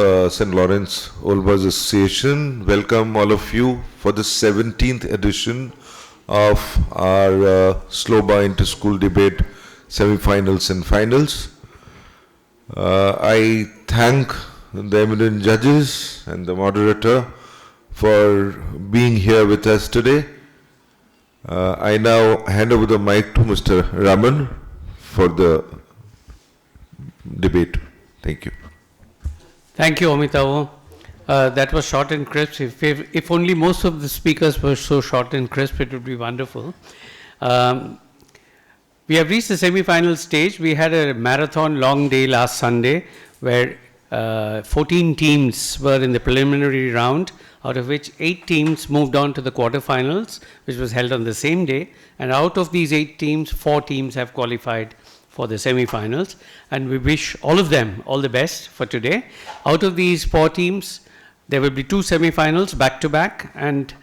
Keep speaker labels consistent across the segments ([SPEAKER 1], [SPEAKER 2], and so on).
[SPEAKER 1] St. Lawrence Olbers Association, welcome all of you for the 17th edition of our Sloba Inter-School Debate Semi-Finals and Finals. I thank the eminent judges and the moderator for being here with us today. I now hand over the mic to Mr. Raman for the debate. Thank you.
[SPEAKER 2] Thank you, Amitavo. That was short and crisp. If only most of the speakers were so short and crisp, it would be wonderful. We have reached the semi-final stage. We had a marathon long day last Sunday where 14 teams were in the preliminary round, out of which 8 teams moved on to the quarterfinals, which was held on the same day. And out of these 8 teams, 4 teams have qualified for the semi-finals. And we wish all of them all the best for today. Out of these 4 teams, there will be 2 semi-finals back-to-back. And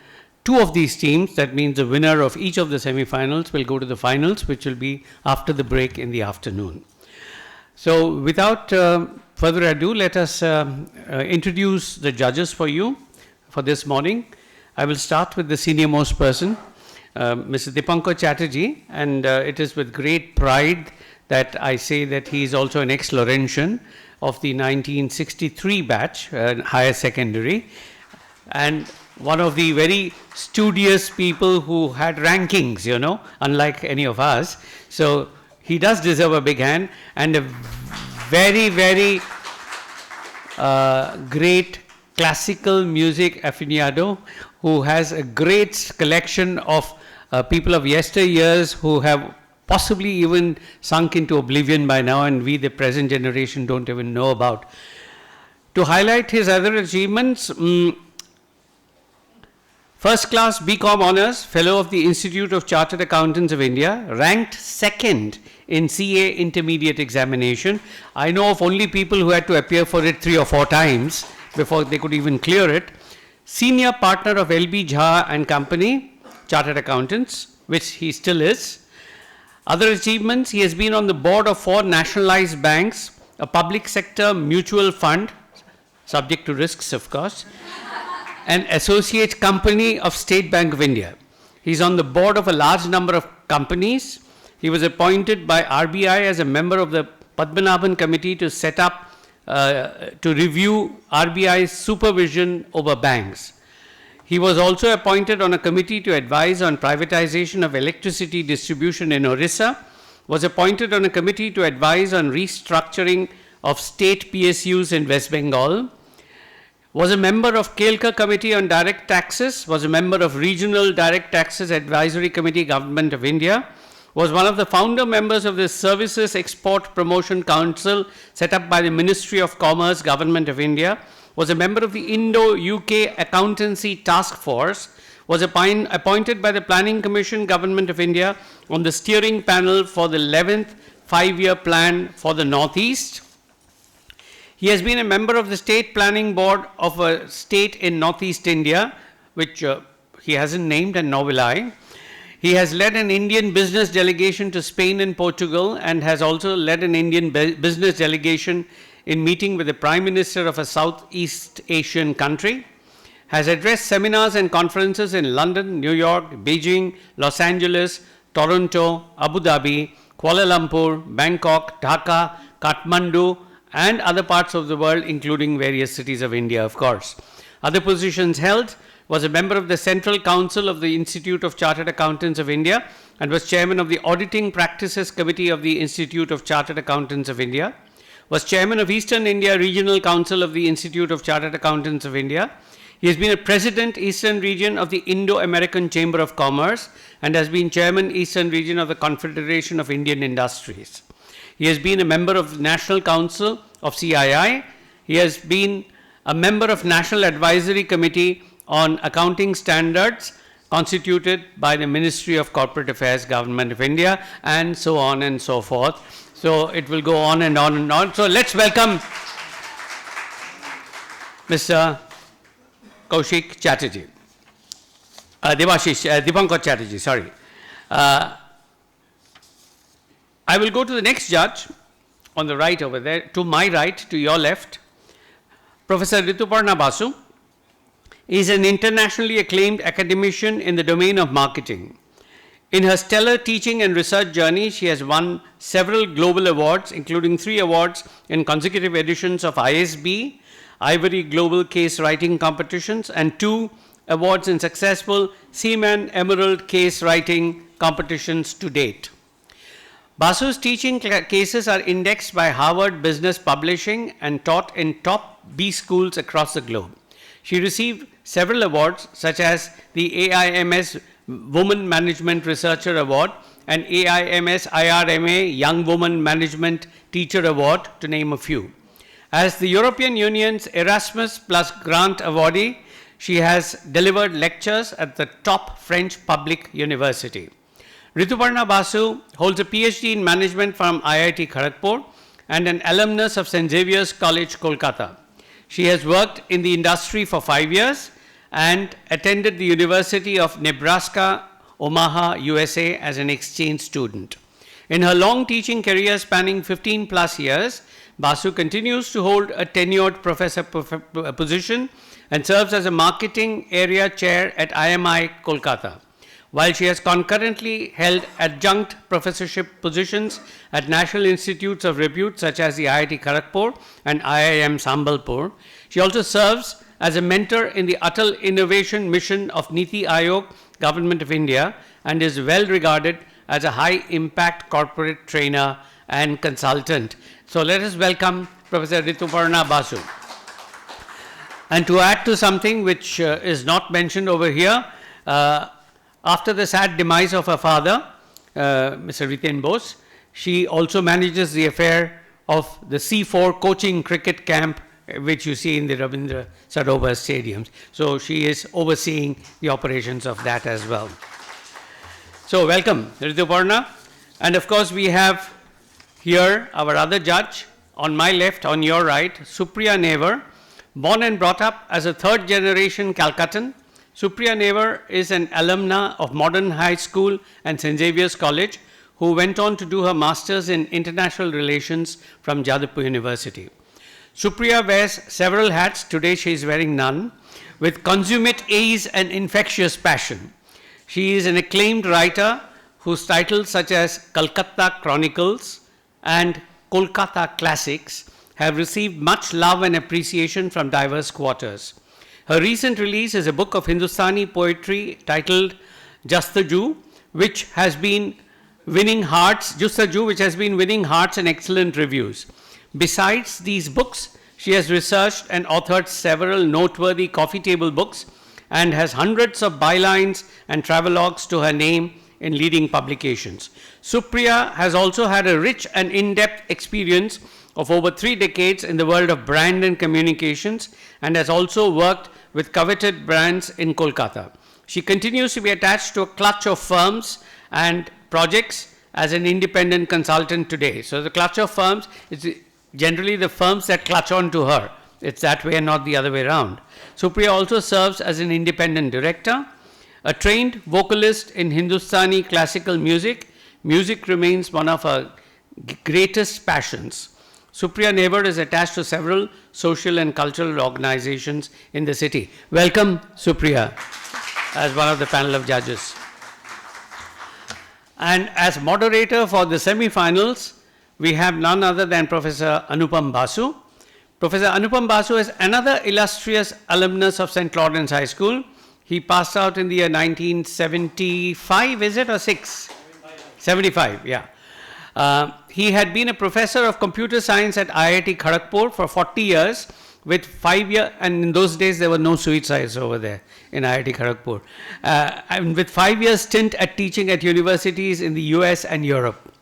[SPEAKER 2] 2 of these teams, that means the winner of each of the semi-finals, will go to the finals, which will be after the break in the afternoon. So without further ado, let us introduce the judges for you for this morning. I will start with the senior most person, Mr. Dipankar Chatterjee, and it is with great pride that I say that he is also an ex-Laurentian of the 1963 batch, higher secondary, and one of the very studious people who had rankings, you know, unlike any of us. So he does deserve a big hand, and a very, very great classical music aficionado who has a great collection of people of yesteryears who have possibly even sunk into oblivion by now, and we, the present generation, don't even know about. To highlight his other achievements, first class BCom Honours, Fellow of the Institute of Chartered Accountants of India, ranked 2nd in CA Intermediate Examination. I know of only people who had to appear for it 3 or 4 times before they could even clear it. Senior partner of LB Jha and Company, Chartered Accountants, which he still is. Other achievements, he has been on the board of 4 nationalized banks, a public sector mutual fund, subject to risks of course, an associate company of State Bank of India. He's on the board of a large number of companies. He was appointed by RBI as a member of the Padmanabhan Committee to set up, to review RBI's supervision over banks. He was also appointed on a committee to advise on privatization of electricity distribution in Orissa, was appointed on a committee to advise on restructuring of state PSUs in West Bengal, was a member of Kelkar Committee on Direct Taxes, was a member of Regional Direct Taxes Advisory Committee, Government of India, was one of the founder members of the Services Export Promotion Council set up by the Ministry of Commerce, Government of India, was a member of the Indo-UK Accountancy Task Force, was appointed by the Planning Commission, Government of India, on the steering panel for the 11th 5-year plan for the Northeast. He has been a member of the State Planning Board of a state in Northeast India, which he hasn't named, and nor will I. He has led an Indian business delegation to Spain and Portugal, and has also led an Indian business delegation in meeting with the Prime Minister of a Southeast Asian country, has addressed seminars and conferences in London, New York, Beijing, Los Angeles, Toronto, Abu Dhabi, Kuala Lumpur, Bangkok, Dhaka, Kathmandu, and other parts of the world, including various cities of India, of course. Other positions held: was a member of the Central Council of the Institute of Chartered Accountants of India, and was chairman of the Auditing Practices Committee of the Institute of Chartered Accountants of India, was chairman of Eastern India Regional Council of the Institute of Chartered Accountants of India. He has been a president, Eastern Region of the Indo-American Chamber of Commerce, and has been chairman, Eastern Region of the Confederation of Indian Industries. He has been a member of the National Council of CII. He has been a member of National Advisory Committee on Accounting Standards, constituted by the Ministry of Corporate Affairs, Government of India, and so on and so forth. So it will go on and on and on. So let's welcome Mr. Kaushik Chatterjee. Dipankar Chatterjee, sorry. I will go to the next judge on the right over there, to my right, to your left. Professor Rituparna Basu is an internationally acclaimed academician in the domain of marketing. In her stellar teaching and research journey, she has won several global awards, including 3 awards in consecutive editions of ISB, Ivory Global Case Writing Competitions, and 2 awards in successful Seaman Emerald Case Writing Competitions to date. Basu's teaching cases are indexed by Harvard Business Publishing and taught in top B schools across the globe. She received several awards such as the AIMS Woman Management Researcher Award and AIMS IRMA Young Woman Management Teacher Award, to name a few. As the European Union's Erasmus Plus Grant awardee, she has delivered lectures at the top French public university. Rituparna Basu holds a PhD in management from IIT Kharagpur and an alumnus of St. Xavier's College, Kolkata. She has worked in the industry for 5 years and attended the University of Nebraska, Omaha, USA as an exchange student. In her long teaching career spanning 15 plus years, Basu continues to hold a tenured professor position and serves as a marketing area chair at IMI, Kolkata, while she has concurrently held adjunct professorship positions at national institutes of repute such as the IIT Kharagpur and IIM Sambalpur. She also serves as a mentor in the Atal Innovation Mission of Niti Aayog, Government of India, and is well regarded as a high impact corporate trainer and consultant. So let us welcome Professor Rituparna Basu. And to add to something which is not mentioned over here, after the sad demise of her father, Mr. Riten Bose, she also manages the affair of the C4 coaching cricket camp, which you see in the Rabindra Sarovar stadiums. So she is overseeing the operations of that as well. So welcome, Rituparna. And of course, we have here our other judge, on my left, on your right, Supriya Nevar, born and brought up as a third generation Calcuttan. Supriya Nevar is an alumna of Modern High School and St. Xavier's College, who went on to do her master's in international relations from Jadavpur University. Supriya wears several hats, today she is wearing none, with consummate ease and infectious passion. She is an acclaimed writer whose titles such as Calcutta Chronicles and Kolkata Classics have received much love and appreciation from diverse quarters. Her recent release is a book of Hindustani poetry titled Justaju, which has been winning hearts, which has been winning hearts and excellent reviews. Besides these books, she has researched and authored several noteworthy coffee table books and has hundreds of bylines and travelogues to her name in leading publications. Supriya has also had a rich and in-depth experience of over 3 decades in the world of brand and communications and has also worked with coveted brands in Kolkata. She continues to be attached to a clutch of firms and projects as an independent consultant today. So the clutch of firms is generally the firms that clutch on to her. It's that way and not the other way around. Supriya also serves as an independent director, a trained vocalist in Hindustani classical music. Music remains one of her greatest passions. Supriya Nevar is attached to several social and cultural organizations in the city. Welcome, Supriya, as one of the panel of judges. And as moderator for the semi-finals, we have none other than Professor Anupam Basu. Professor Anupam Basu is another illustrious alumnus of St. Lawrence High School. He passed out in the year 1975, is it, or 6? 75, yeah. He had been a professor of computer science at IIT Kharagpur for 40 years with 5 years, and in those days there were no suicides over there in IIT Kharagpur, and with 5 years stint at teaching at universities in the US and Europe.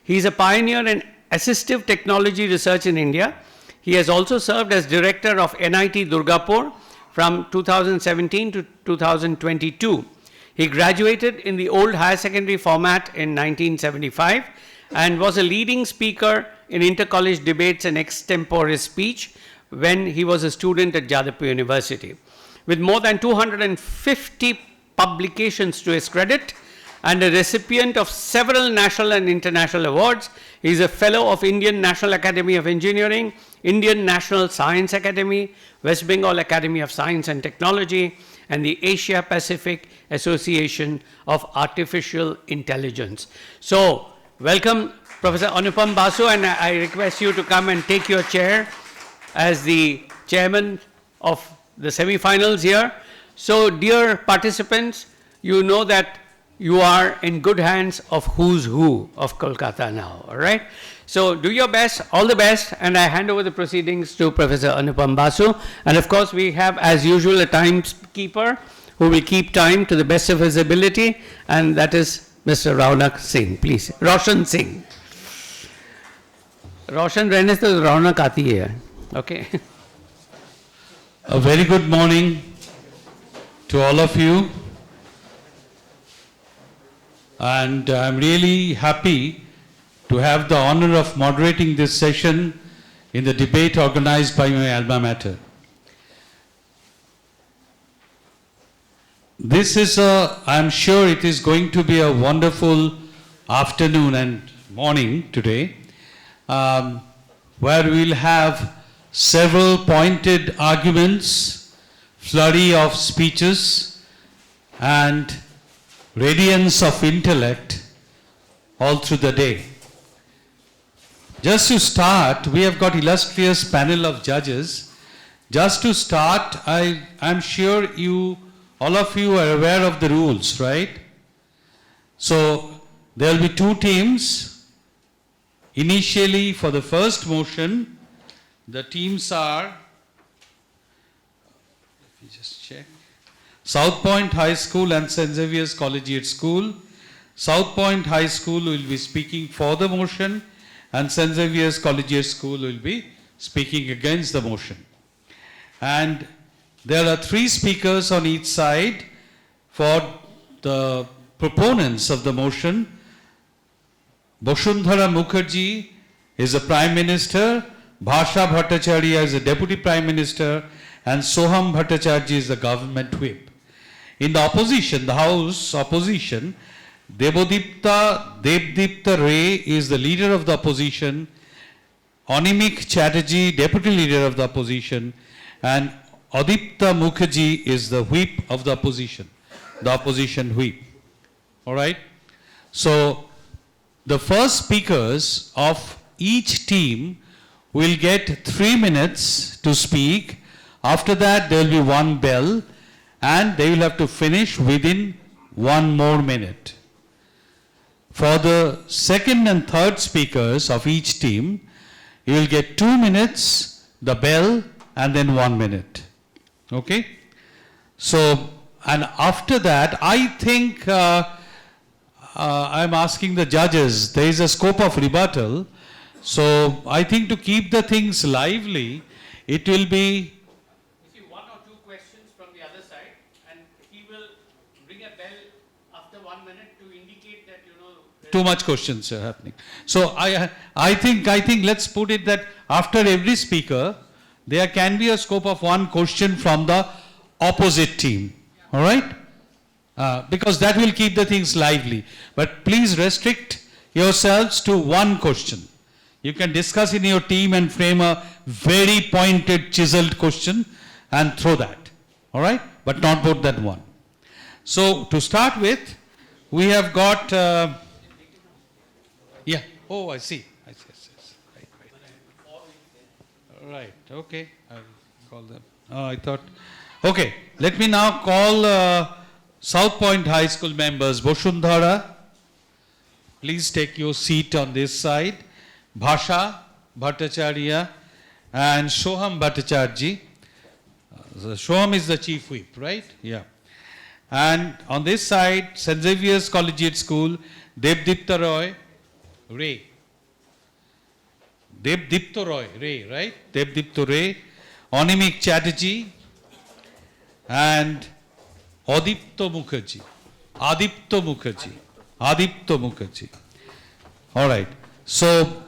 [SPEAKER 2] He is a pioneer in assistive technology research in India. He has also served as director of NIT Durgapur from 2017 to 2022. He graduated in the old higher secondary format in 1975 and was a leading speaker in inter-college debates and extempore speech when he was a student at Jadavpur University. With more than 250 publications to his credit and a recipient of several national and international awards. He is a fellow of Indian National Academy of Engineering, Indian National Science Academy, West Bengal Academy of Science and Technology, and the Asia Pacific Association of Artificial Intelligence. So, welcome Professor Anupam Basu, and I request you to come and take your chair as the chairman of the semi-finals here. So, dear participants, you know that you are in good hands of who's who of Kolkata now, all right? So, do your best, all the best, and I hand over the proceedings to Professor Anupam Basu. And of course, we have, as usual, a timekeeper who will keep time to the best of his ability, and that is Mr. Raunak Singh, please. Roshan Singh. Roshan रहने से रौनक आती है, okay?
[SPEAKER 3] A very good morning to all of you, and I'm really happy to have the honor of moderating this session in the debate organized by my alma mater. This is I'm sure it is going to be a wonderful afternoon and morning today, where we'll have several pointed arguments, flurry of speeches, and radiance of intellect all through the day. Just to start, we have got illustrious panel of judges. Just to start, I'm sure all of you are aware of the rules, right? So there will be two teams. Initially, for the first motion, the teams are, let me just check, South Point High School and St. Xavier's Collegiate School. South Point High School will be speaking for the motion, and St. Xavier's Collegiate School will be speaking against the motion. And there are three speakers on each side for the proponents of the motion. Boshundhara Mukherjee is the Prime Minister, Bhasha Bhattacharya is the Deputy Prime Minister, and Soham Bhattacharya is the Government Whip. In the opposition, the House opposition, Devdipta Ray is the leader of the opposition, Animik Chatterjee, Deputy Leader of the opposition, and Adipta Mukherjee is the whip of the opposition whip. All right? So, the first speakers of each team will get 3 minutes to speak. After that, there will be one bell, and they will have to finish within 1 more minute. For the second and third speakers of each team, you will get 2 minutes, the bell, and then 1 minute. Okay? So, and after that, I think I'm asking the judges, there is a scope of rebuttal. So, I think to keep the things lively, it will be.
[SPEAKER 2] You see one or two questions from the other side, and he will ring a bell after 1 minute to indicate that,
[SPEAKER 3] Too much questions are happening. So, I think let's put it that after every speaker, there can be a scope of one question from the opposite team. All right? Because that will keep the things lively. But please restrict yourselves to one question. You can discuss in your team and frame a very pointed, chiseled question and throw that. All right? But not more than one. So, to start with, we have got. Yeah. Oh, I see. Yes. Right. Okay. I'll call them. I thought. Okay. Let me now call South Point High School members. Boshundhara, please take your seat on this side. Bhasha Bhattacharya and Soham Bhattacharya. Soham is the chief whip, right? Yeah. And on this side, St. Xavier's Collegiate School, Devdipta Ray, right? Devdipta Ray, Animik Chatterjee, and Adipta Mukherjee. All right. So,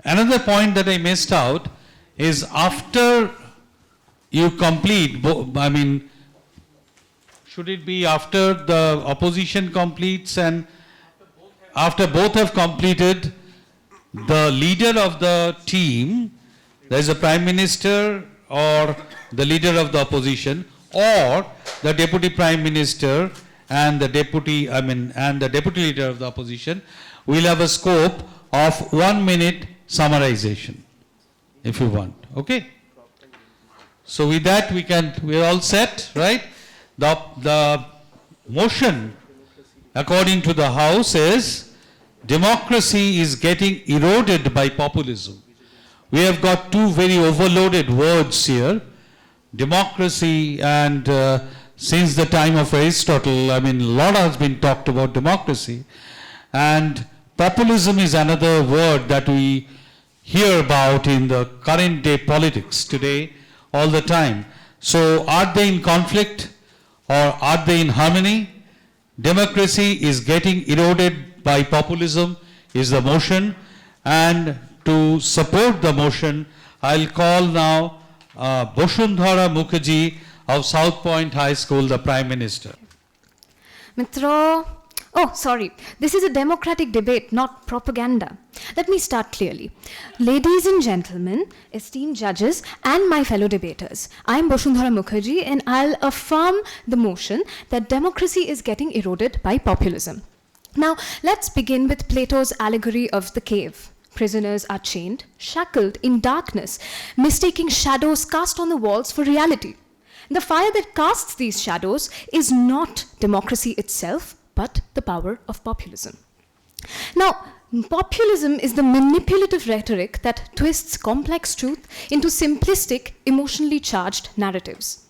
[SPEAKER 3] another point that I missed out is after you complete, should it be after the opposition completes and after both have completed, the leader of the team, there is a prime minister or the leader of the opposition, or the deputy prime minister and the deputy leader of the opposition will have a scope of 1 minute summarization, if you want. Okay? So with that we're all set, right? The motion according to the House is democracy is getting eroded by populism. We have got two very overloaded words here, democracy and since the time of Aristotle, a lot has been talked about democracy, and populism is another word that we hear about in the current day politics today all the time. So are they in conflict or are they in harmony? Democracy is getting eroded by populism is the motion, and to support the motion, I'll call now Boshundhara Mukherjee of South Point High School, the Prime Minister.
[SPEAKER 4] Mitro, oh, sorry. This is a democratic debate, not propaganda. Let me start clearly. Ladies and gentlemen, esteemed judges, and my fellow debaters, I am Boshundhara Mukherjee, and I'll affirm the motion that democracy is getting eroded by populism. Now, let's begin with Plato's allegory of the cave. Prisoners are chained, shackled in darkness, mistaking shadows cast on the walls for reality. The fire that casts these shadows is not democracy itself, but the power of populism. Now, populism is the manipulative rhetoric that twists complex truth into simplistic, emotionally charged narratives.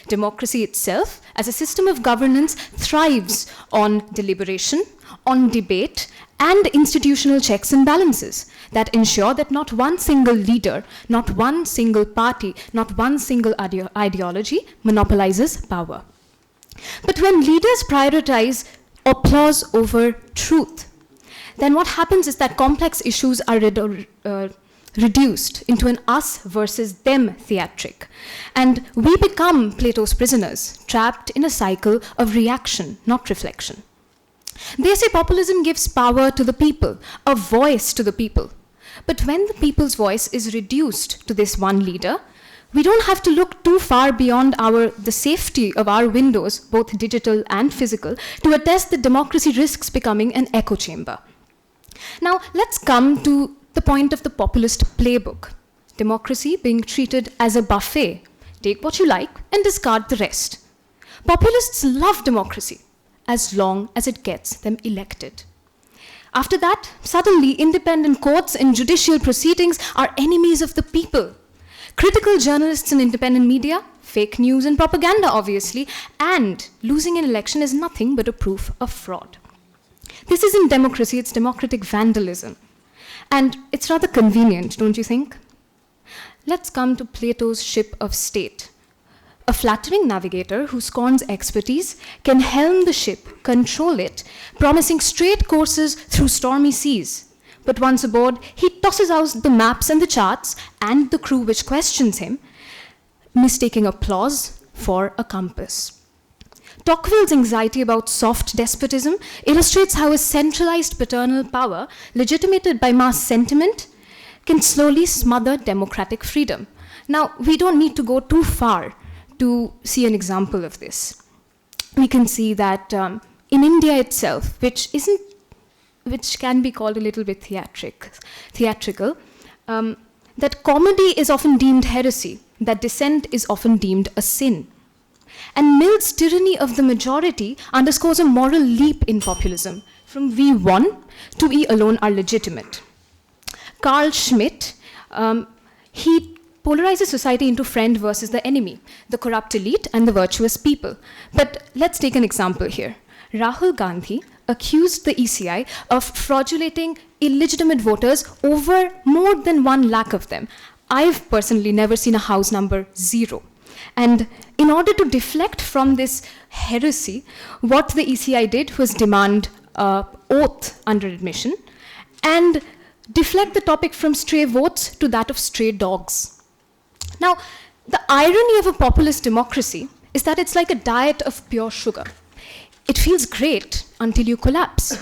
[SPEAKER 4] Democracy itself, as a system of governance, thrives on deliberation, on debate, and institutional checks and balances that ensure that not one single leader, not one single party, not one single ideology monopolizes power. But when leaders prioritize applause over truth, then what happens is that complex issues are reduced into an us versus them theatric. And we become Plato's prisoners, trapped in a cycle of reaction, not reflection. They say populism gives power to the people, a voice to the people. But when the people's voice is reduced to this one leader, we don't have to look too far beyond the safety of our windows, both digital and physical, to attest that democracy risks becoming an echo chamber. Now, let's come to the point of the populist playbook. Democracy being treated as a buffet. Take what you like and discard the rest. Populists love democracy as long as it gets them elected. After that, suddenly independent courts and judicial proceedings are enemies of the people. Critical journalists and independent media, fake news and propaganda, obviously, and losing an election is nothing but a proof of fraud. This isn't democracy, it's democratic vandalism. And it's rather convenient, don't you think? Let's come to Plato's ship of state. A flattering navigator who scorns expertise can helm the ship, control it, promising straight courses through stormy seas. But once aboard, he tosses out the maps and the charts and the crew which questions him, mistaking applause for a compass. Tocqueville's anxiety about soft despotism illustrates how a centralized paternal power, legitimated by mass sentiment, can slowly smother democratic freedom. Now, we don't need to go too far to see an example of this. We can see that in India itself, which can be called a little bit theatrical, that comedy is often deemed heresy, that dissent is often deemed a sin. And Mill's tyranny of the majority underscores a moral leap in populism, from we won to we alone are legitimate. Carl Schmitt, he polarizes society into friend versus the enemy, the corrupt elite and the virtuous people. But let's take an example here. Rahul Gandhi accused the ECI of fraudulating illegitimate voters over more than 1 lakh of them. I've personally never seen a house number 0. And in order to deflect from this heresy, what the ECI did was demand oath under admission and deflect the topic from stray votes to that of stray dogs. Now, the irony of a populist democracy is that it's like a diet of pure sugar. It feels great until you collapse.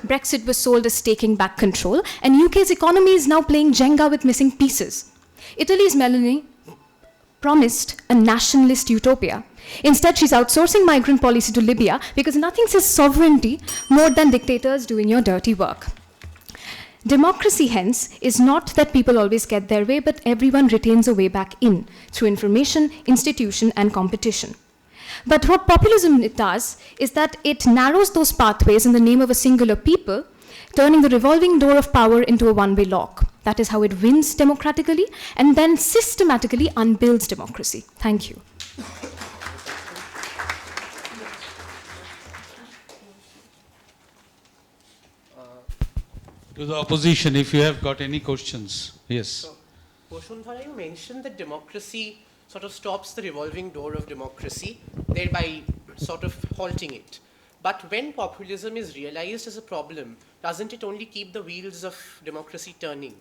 [SPEAKER 4] Brexit was sold as taking back control, and UK's economy is now playing Jenga with missing pieces. Italy's Meloni promised a nationalist utopia. Instead, she's outsourcing migrant policy to Libya because nothing says sovereignty more than dictators doing your dirty work. Democracy, hence, is not that people always get their way, but everyone retains a way back in through information, institution, and competition. But what populism does is that it narrows those pathways in the name of a singular people, turning the revolving door of power into a one-way lock. That is how it wins democratically and then systematically unbuilds democracy. Thank you.
[SPEAKER 3] To the opposition, if you have got any questions. Yes.
[SPEAKER 5] So, Bosundhara, you mentioned that democracy sort of stops the revolving door of democracy, thereby sort of halting it. But when populism is realized as a problem, doesn't it only keep the wheels of democracy turning?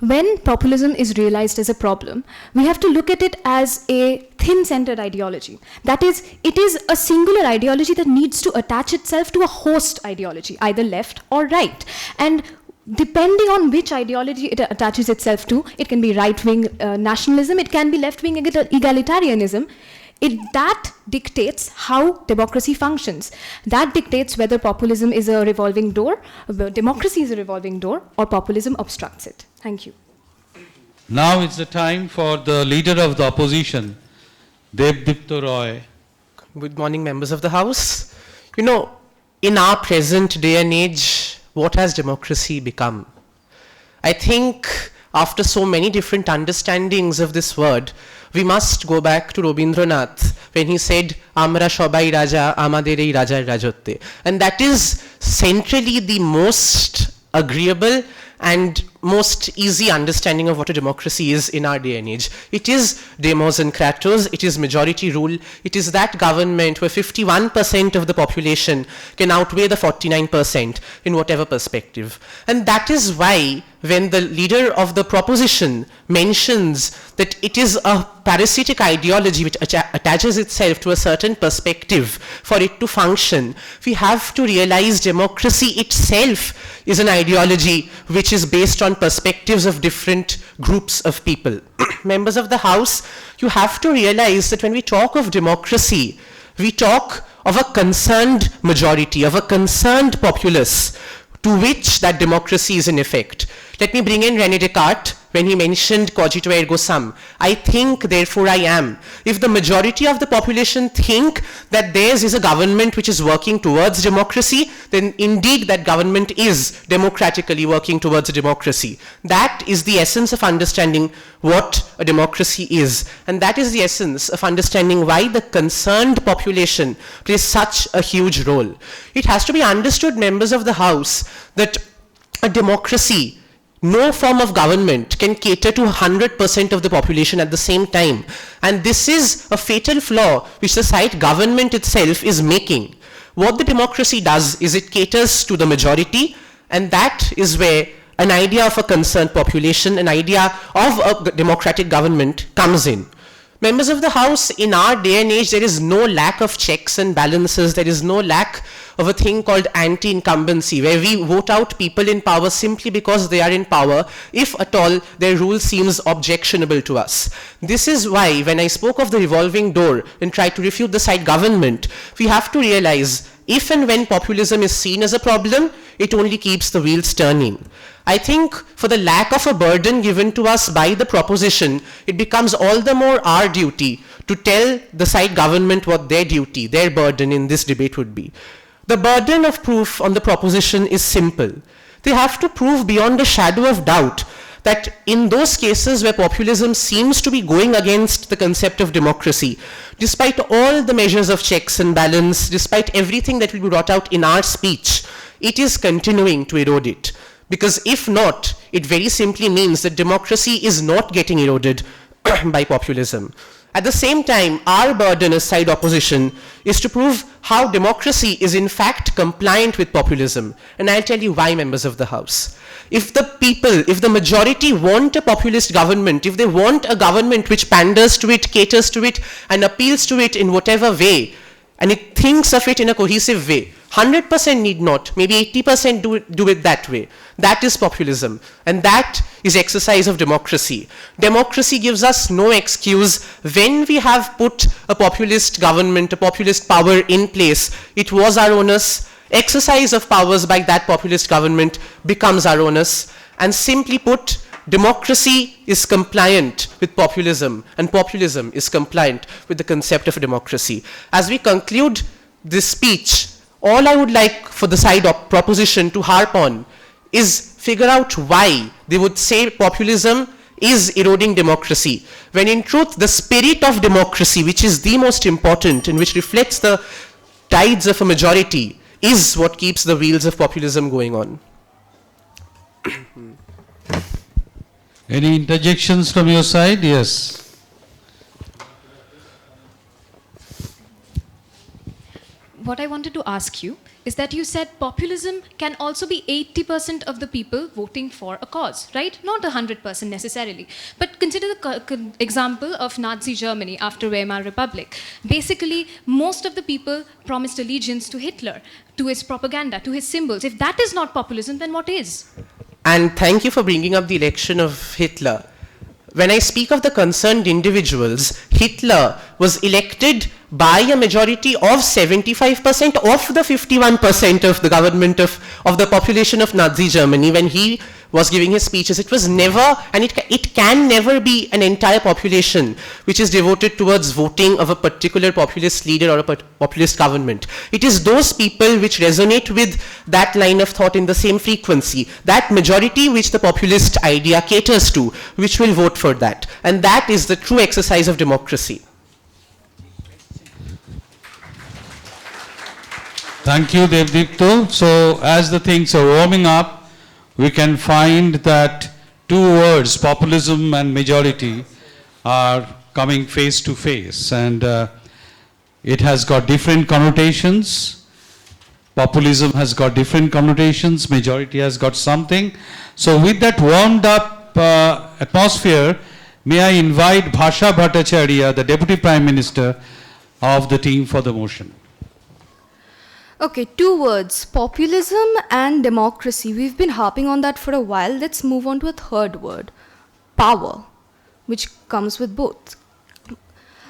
[SPEAKER 4] When populism is realized as a problem, we have to look at it as a thin-centered ideology. That is, it is a singular ideology that needs to attach itself to a host ideology, either left or right. And depending on which ideology it attaches itself to, it can be right-wing nationalism, it can be left-wing egalitarianism. That dictates how democracy functions. That dictates whether populism is a revolving door, democracy is a revolving door, or populism obstructs it. Thank you.
[SPEAKER 3] Now it's the time for the leader of the opposition, Devdipto Roy.
[SPEAKER 5] Good morning, members of the House. You know, in our present day and age, what has democracy become? I think after so many different understandings of this word, we must go back to Rabindranath when he said, Amra shobai raja, amader ei rajar rajotte. And that is centrally the most agreeable and most easy understanding of what a democracy is in our day and age. It is demos and kratos, it is majority rule, it is that government where 51% of the population can outweigh the 49% in whatever perspective. And that is why when the leader of the proposition mentions that it is a parasitic ideology which attaches itself to a certain perspective for it to function, we have to realize democracy itself is an ideology which is based on perspectives of different groups of people. Members of the House, you have to realize that when we talk of democracy, we talk of a concerned majority, of a concerned populace to which that democracy is in effect. Let me bring in René Descartes when he mentioned cogito ergo sum. I think, therefore I am. If the majority of the population think that theirs is a government which is working towards democracy, then indeed that government is democratically working towards a democracy. That is the essence of understanding what a democracy is. And that is the essence of understanding why the concerned population plays such a huge role. It has to be understood, members of the House, that a democracy, no form of government can cater to 100% of the population at the same time. And this is a fatal flaw which the site government itself is making. What the democracy does is it caters to the majority, and that is where an idea of a concerned population, an idea of a democratic government comes in. Members of the House, in our day and age, there is no lack of checks and balances. There is no lack of a thing called anti-incumbency, where we vote out people in power simply because they are in power, if at all their rule seems objectionable to us. This is why, when I spoke of the revolving door and tried to refute the side government, we have to realize, if and when populism is seen as a problem, it only keeps the wheels turning. I think for the lack of a burden given to us by the proposition, it becomes all the more our duty to tell the side government what their duty, their burden in this debate would be. The burden of proof on the proposition is simple. They have to prove beyond a shadow of doubt that in those cases where populism seems to be going against the concept of democracy, despite all the measures of checks and balance, despite everything that will be brought out in our speech, it is continuing to erode it. Because if not, it very simply means that democracy is not getting eroded by populism. At the same time, our burden as side opposition is to prove how democracy is in fact compliant with populism. And I'll tell you why, members of the House. If the people, if the majority want a populist government, if they want a government which panders to it, caters to it, and appeals to it in whatever way, and it thinks of it in a cohesive way, 100% need not, maybe 80% do it that way. That is populism, and that is exercise of democracy. Democracy gives us no excuse. When we have put a populist government, a populist power in place, it was our onus. Exercise of powers by that populist government becomes our onus. And simply put, democracy is compliant with populism, and populism is compliant with the concept of democracy. As we conclude this speech, all I would like for the side of proposition to harp on is figure out why they would say populism is eroding democracy, when in truth the spirit of democracy, which is the most important and which reflects the tides of a majority, is what keeps the wheels of populism going on.
[SPEAKER 3] Any interjections from your side? Yes.
[SPEAKER 4] What I wanted to ask you is that you said populism can also be 80% of the people voting for a cause, right? Not 100% necessarily. But consider the example of Nazi Germany after Weimar Republic. Basically, most of the people promised allegiance to Hitler, to his propaganda, to his symbols. If that is not populism, then what is?
[SPEAKER 5] And thank you for bringing up the election of Hitler. When I speak of the concerned individuals, Hitler was elected by a majority of 75% of the 51% of the government of the population of Nazi Germany when he was giving his speeches. It was never, and it can never be an entire population which is devoted towards voting of a particular populist leader or a populist government. It is those people which resonate with that line of thought in the same frequency, that majority which the populist idea caters to, which will vote for that. And that is the true exercise of democracy.
[SPEAKER 3] Thank you, Devdipto. So, as the things are warming up, we can find that two words, populism and majority, are coming face to face. And it has got different connotations. Populism has got different connotations. Majority has got something. So, with that warmed up atmosphere, may I invite Bhasha Bhattacharya, the Deputy Prime Minister of the team for the motion.
[SPEAKER 4] Okay, two words, populism and democracy. We've been harping on that for a while. Let's move on to a third word, power, which comes with both.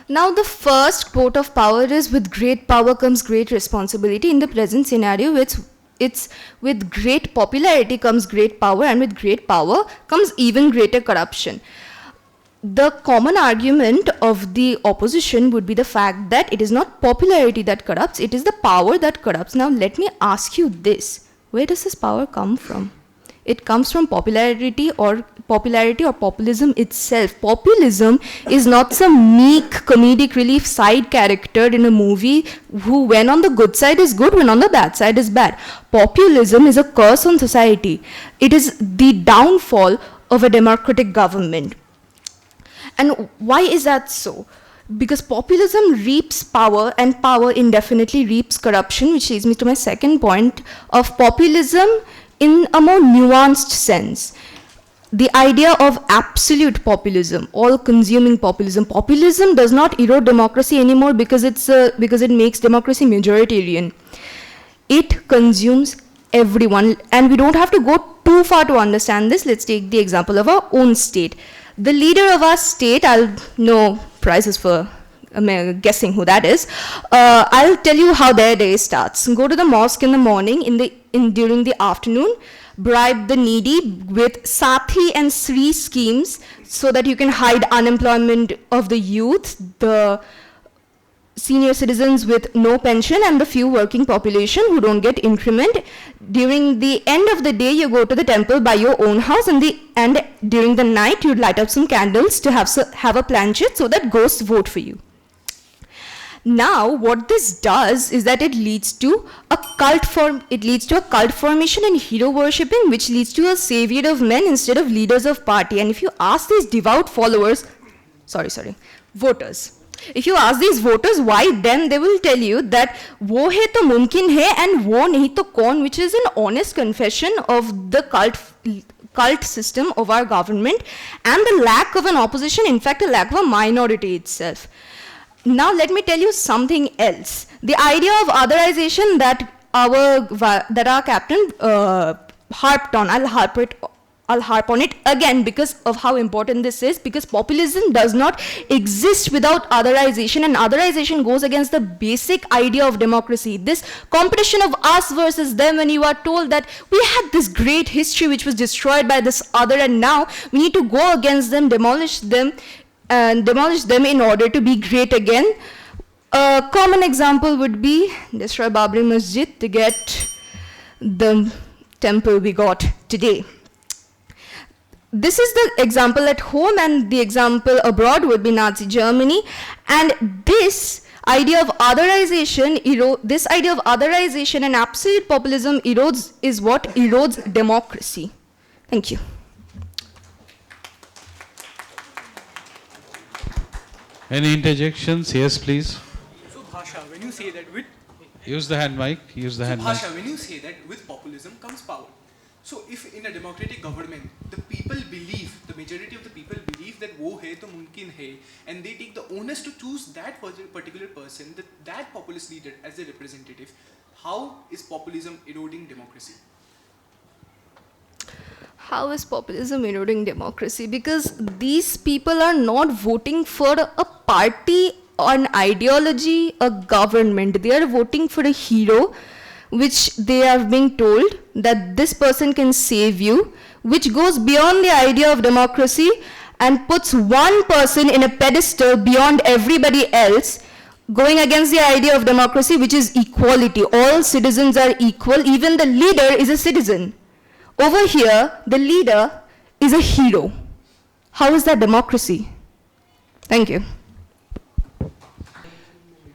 [SPEAKER 4] Now, the first quote of power is, with great power comes great responsibility. In the present scenario, it's with great popularity comes great power, and with great power comes even greater corruption. The common argument of the opposition would be the fact that it is not popularity that corrupts, it is the power that corrupts. Now, let me ask you this. Where does this power come from? It comes from popularity or populism itself. Populism is not some meek comedic relief side character in a movie who, when on the good side is good, when on the bad side is bad. Populism is a curse on society. It is the downfall of a democratic government. And why is that so? Because populism reaps power, and power indefinitely reaps corruption, which leads me to my second point of populism in a more nuanced sense. The idea of absolute populism, all-consuming populism. Populism does not erode democracy anymore because it makes democracy majoritarian. It consumes everyone, and we don't have to go too far to understand this. Let's take the example of our own state. The leader of our state, I'll know prizes for guessing who that is. I'll tell you how their day starts. Go to the mosque in the morning, during the afternoon, bribe the needy with Sathi and Sri schemes so that you can hide unemployment of the youth, the senior citizens with no pension, and the few working population who don't get increment. During the end of the day, you go to the temple by your own house, and during the night, you light up some candles to have a planchette so that ghosts vote for you. Now, what this does is that it leads to a cult formation and hero worshipping, which leads to a savior of men instead of leaders of party. And if you ask these devout followers,
[SPEAKER 6] voters. If you ask these voters why them, they will tell you that wo hai to mumkin hai and wo nahi to kaun, which is an honest confession of the cult system of our government and the lack of an opposition, in fact a lack of a minority itself. Now let me tell you something else. The idea of otherization that our captain harped on, I'll harp on it again because of how important this is, because populism does not exist without otherization, and otherization goes against the basic idea of democracy. This competition of us versus them, when you are told that we had this great history which was destroyed by this other and now we need to go against them, demolish them in order to be great again. A common example would be destroy Babri Masjid to get the temple we got today. This is the example at home, and the example abroad would be Nazi Germany. And this idea of otherization, and absolute populism is what erodes democracy. Thank you.
[SPEAKER 3] Any interjections? Yes, please.
[SPEAKER 7] So Bhasha, when you say that with
[SPEAKER 3] Use the hand mic. Use the hand mic.
[SPEAKER 7] Bhasha, when you say that with populism comes power. So if in a democratic government, the people believe, the majority of the people believe that wo hai to mumkin hai, and they take the onus to choose that particular person, that populist leader as their representative, how is populism eroding democracy?
[SPEAKER 6] How is populism eroding democracy? Because these people are not voting for a party, an ideology, a government. They are voting for a hero, which they are being told that this person can save you, which goes beyond the idea of democracy and puts one person in a pedestal beyond everybody else, going against the idea of democracy, which is equality. All citizens are equal. Even the leader is a citizen. Over here, the leader is a hero. How is that democracy? Thank you.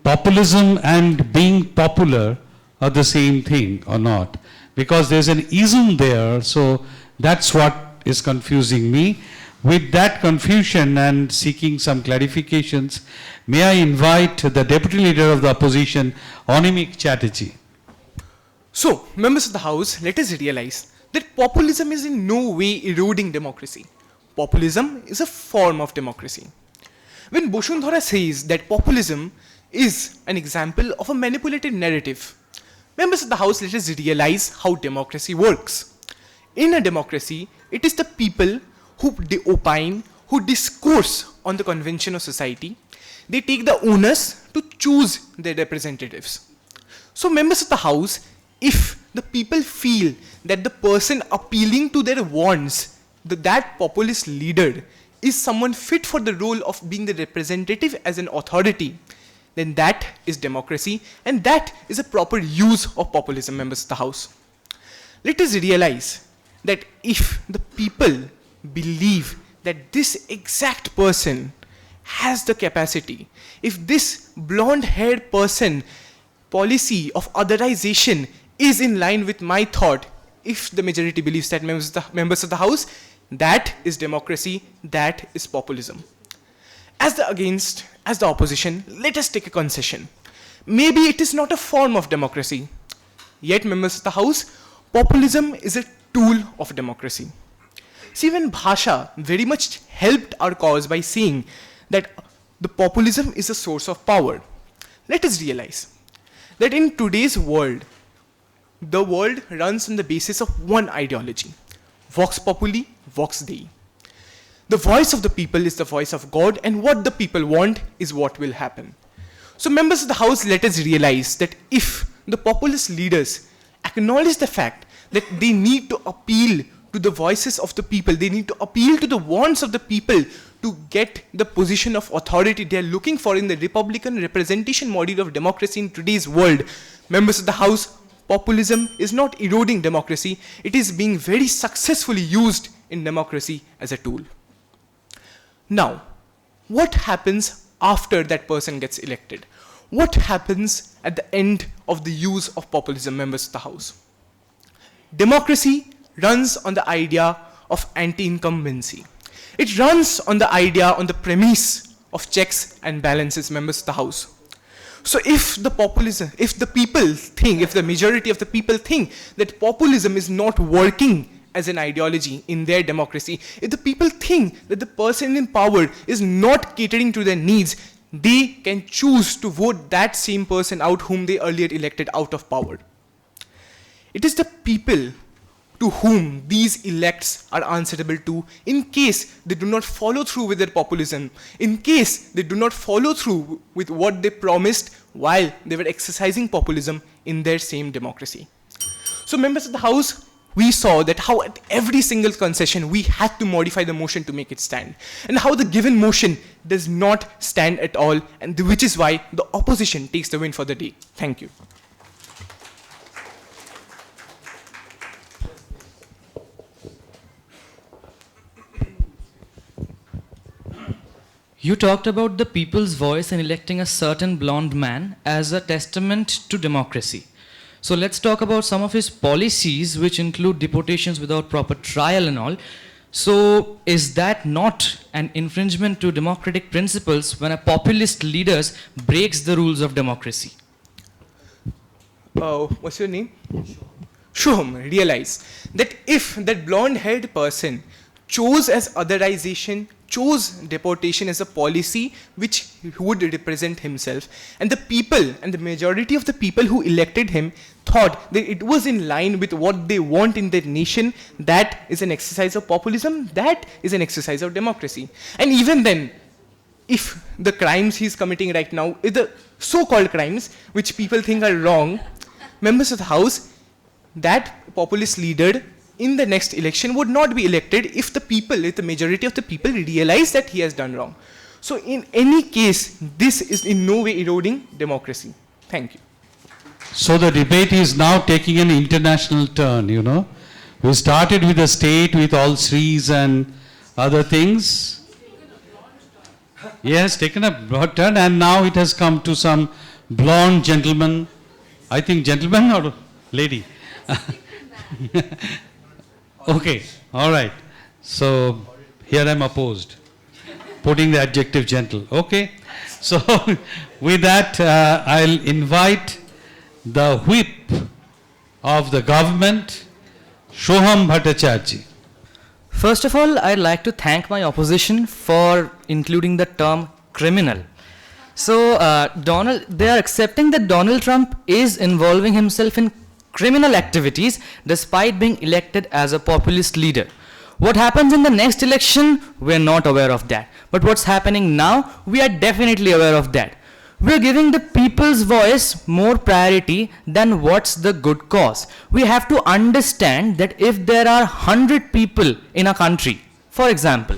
[SPEAKER 3] Populism and being popular are the same thing or not? Because there's an ism there, so that's what is confusing me. With that confusion and seeking some clarifications, may I invite the Deputy Leader of the Opposition, Animik Chatterjee.
[SPEAKER 7] So, members of the House, let us realize that populism is in no way eroding democracy. Populism is a form of democracy. When Boshundhara says that populism is an example of a manipulated narrative, members of the House, let us realize how democracy works. In a democracy, it is the people who opine, who discourse on the convention of society. They take the onus to choose their representatives. So, members of the House, if the people feel that the person appealing to their wants, that populist leader, is someone fit for the role of being the representative as an authority, then that is democracy, and that is a proper use of populism, members of the House. Let us realize that if the people believe that this exact person has the capacity, if this blonde-haired person policy of otherization is in line with my thought, if the majority believes that, members of the House, that is democracy, that is populism. As the opposition, let us take a concession. Maybe it is not a form of democracy. Yet, members of the House, populism is a tool of democracy. See, when Bhasha very much helped our cause by saying that the populism is a source of power, let us realize that in today's world, the world runs on the basis of one ideology: Vox Populi, Vox Dei. The voice of the people is the voice of God, and what the people want is what will happen. So, members of the House, let us realize that if the populist leaders acknowledge the fact that they need to appeal to the voices of the people, they need to appeal to the wants of the people to get the position of authority they are looking for in the Republican representation model of democracy in today's world, members of the House, populism is not eroding democracy, it is being very successfully used in democracy as a tool. Now, what happens after that person gets elected? What happens at the end of the use of populism, members of the House? Democracy runs on the idea of anti-incumbency. It runs on the idea, on the premise of checks and balances, members of the House. So if the majority of the people think that populism is not working as an ideology in their democracy, if the people think that the person in power is not catering to their needs, they can choose to vote that same person out whom they earlier elected out of power. It is the people to whom these elects are answerable to in case they do not follow through with their populism, in case they do not follow through with what they promised while they were exercising populism in their same democracy. So members of the House, we saw that how at every single concession we had to modify the motion to make it stand, and how the given motion does not stand at all, and which is why the opposition takes the win for the day. Thank you.
[SPEAKER 8] You talked about the people's voice in electing a certain blonde man as a testament to democracy. So let's talk about some of his policies, which include deportations without proper trial and all. So is that not an infringement to democratic principles when a populist leader breaks the rules of democracy?
[SPEAKER 7] What's your name? Shuham, realize that if that blonde-haired person chose as otherization, chose deportation as a policy which would represent himself, and the people and the majority of the people who elected him thought that it was in line with what they want in their nation, that is an exercise of populism, that is an exercise of democracy. And even then, if the crimes he's committing right now, the so-called crimes which people think are wrong, members of the House, that populist leader in the next election would not be elected if the majority of the people realize that he has done wrong. So in any case, this is in no way eroding democracy. Thank you.
[SPEAKER 3] So the debate is now taking an international turn, you know. We started with the state, with all Sris and other things. Yes, taken a broad turn, and now it has come to some blonde gentleman. I think gentleman or lady? Okay, all right. So here I'm opposed, putting the adjective gentle. Okay, so with that, I'll invite the whip of the government, Shoham Bhattacharya.
[SPEAKER 8] First of all, I'd like to thank my opposition for including the term criminal. So they are accepting that Donald Trump is involving himself in criminal activities despite being elected as a populist leader. What happens in the next election, we're not aware of that. But what's happening now, we are definitely aware of that. We're giving the people's voice more priority than what's the good cause. We have to understand that if there are 100 people in a country, for example,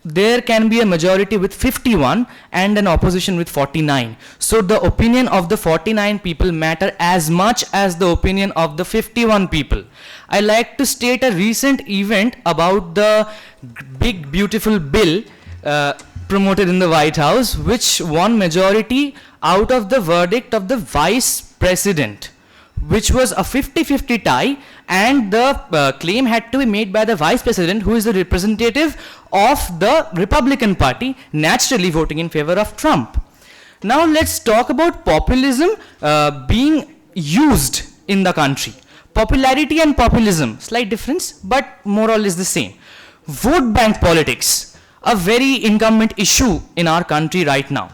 [SPEAKER 8] there can be a majority with 51 and an opposition with 49. So the opinion of the 49 people matter as much as the opinion of the 51 people. I like to state a recent event about the big beautiful bill promoted in the White House, which won majority out of the verdict of the vice president, which was a 50-50 tie, and the claim had to be made by the vice president, who is the representative of the Republican Party, naturally voting in favor of Trump. Now let's talk about populism being used in the country. Popularity and populism, slight difference, but more or less the same. Vote bank politics, a very incumbent issue in our country right now.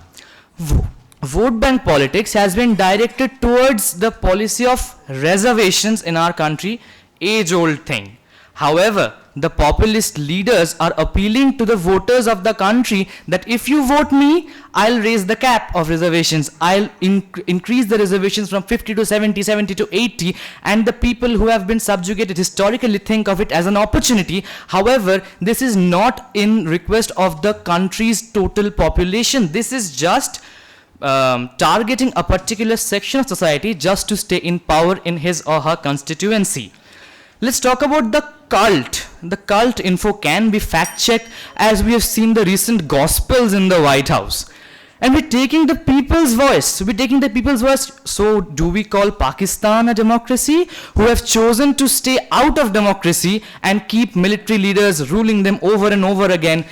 [SPEAKER 8] Vote bank politics has been directed towards the policy of reservations in our country, age-old thing. However, the populist leaders are appealing to the voters of the country that if you vote me, I'll raise the cap of reservations. I'll increase the reservations from 50 to 70, 70 to 80, and the people who have been subjugated historically think of it as an opportunity. However, this is not in request of the country's total population. This is just targeting a particular section of society just to stay in power in his or her constituency. Let's talk about the cult. The cult info can be fact-checked, as we have seen the recent gospels in the White House. And we're taking the people's voice. We're taking the people's voice. So do we call Pakistan a democracy, who have chosen to stay out of democracy and keep military leaders ruling them over and over again,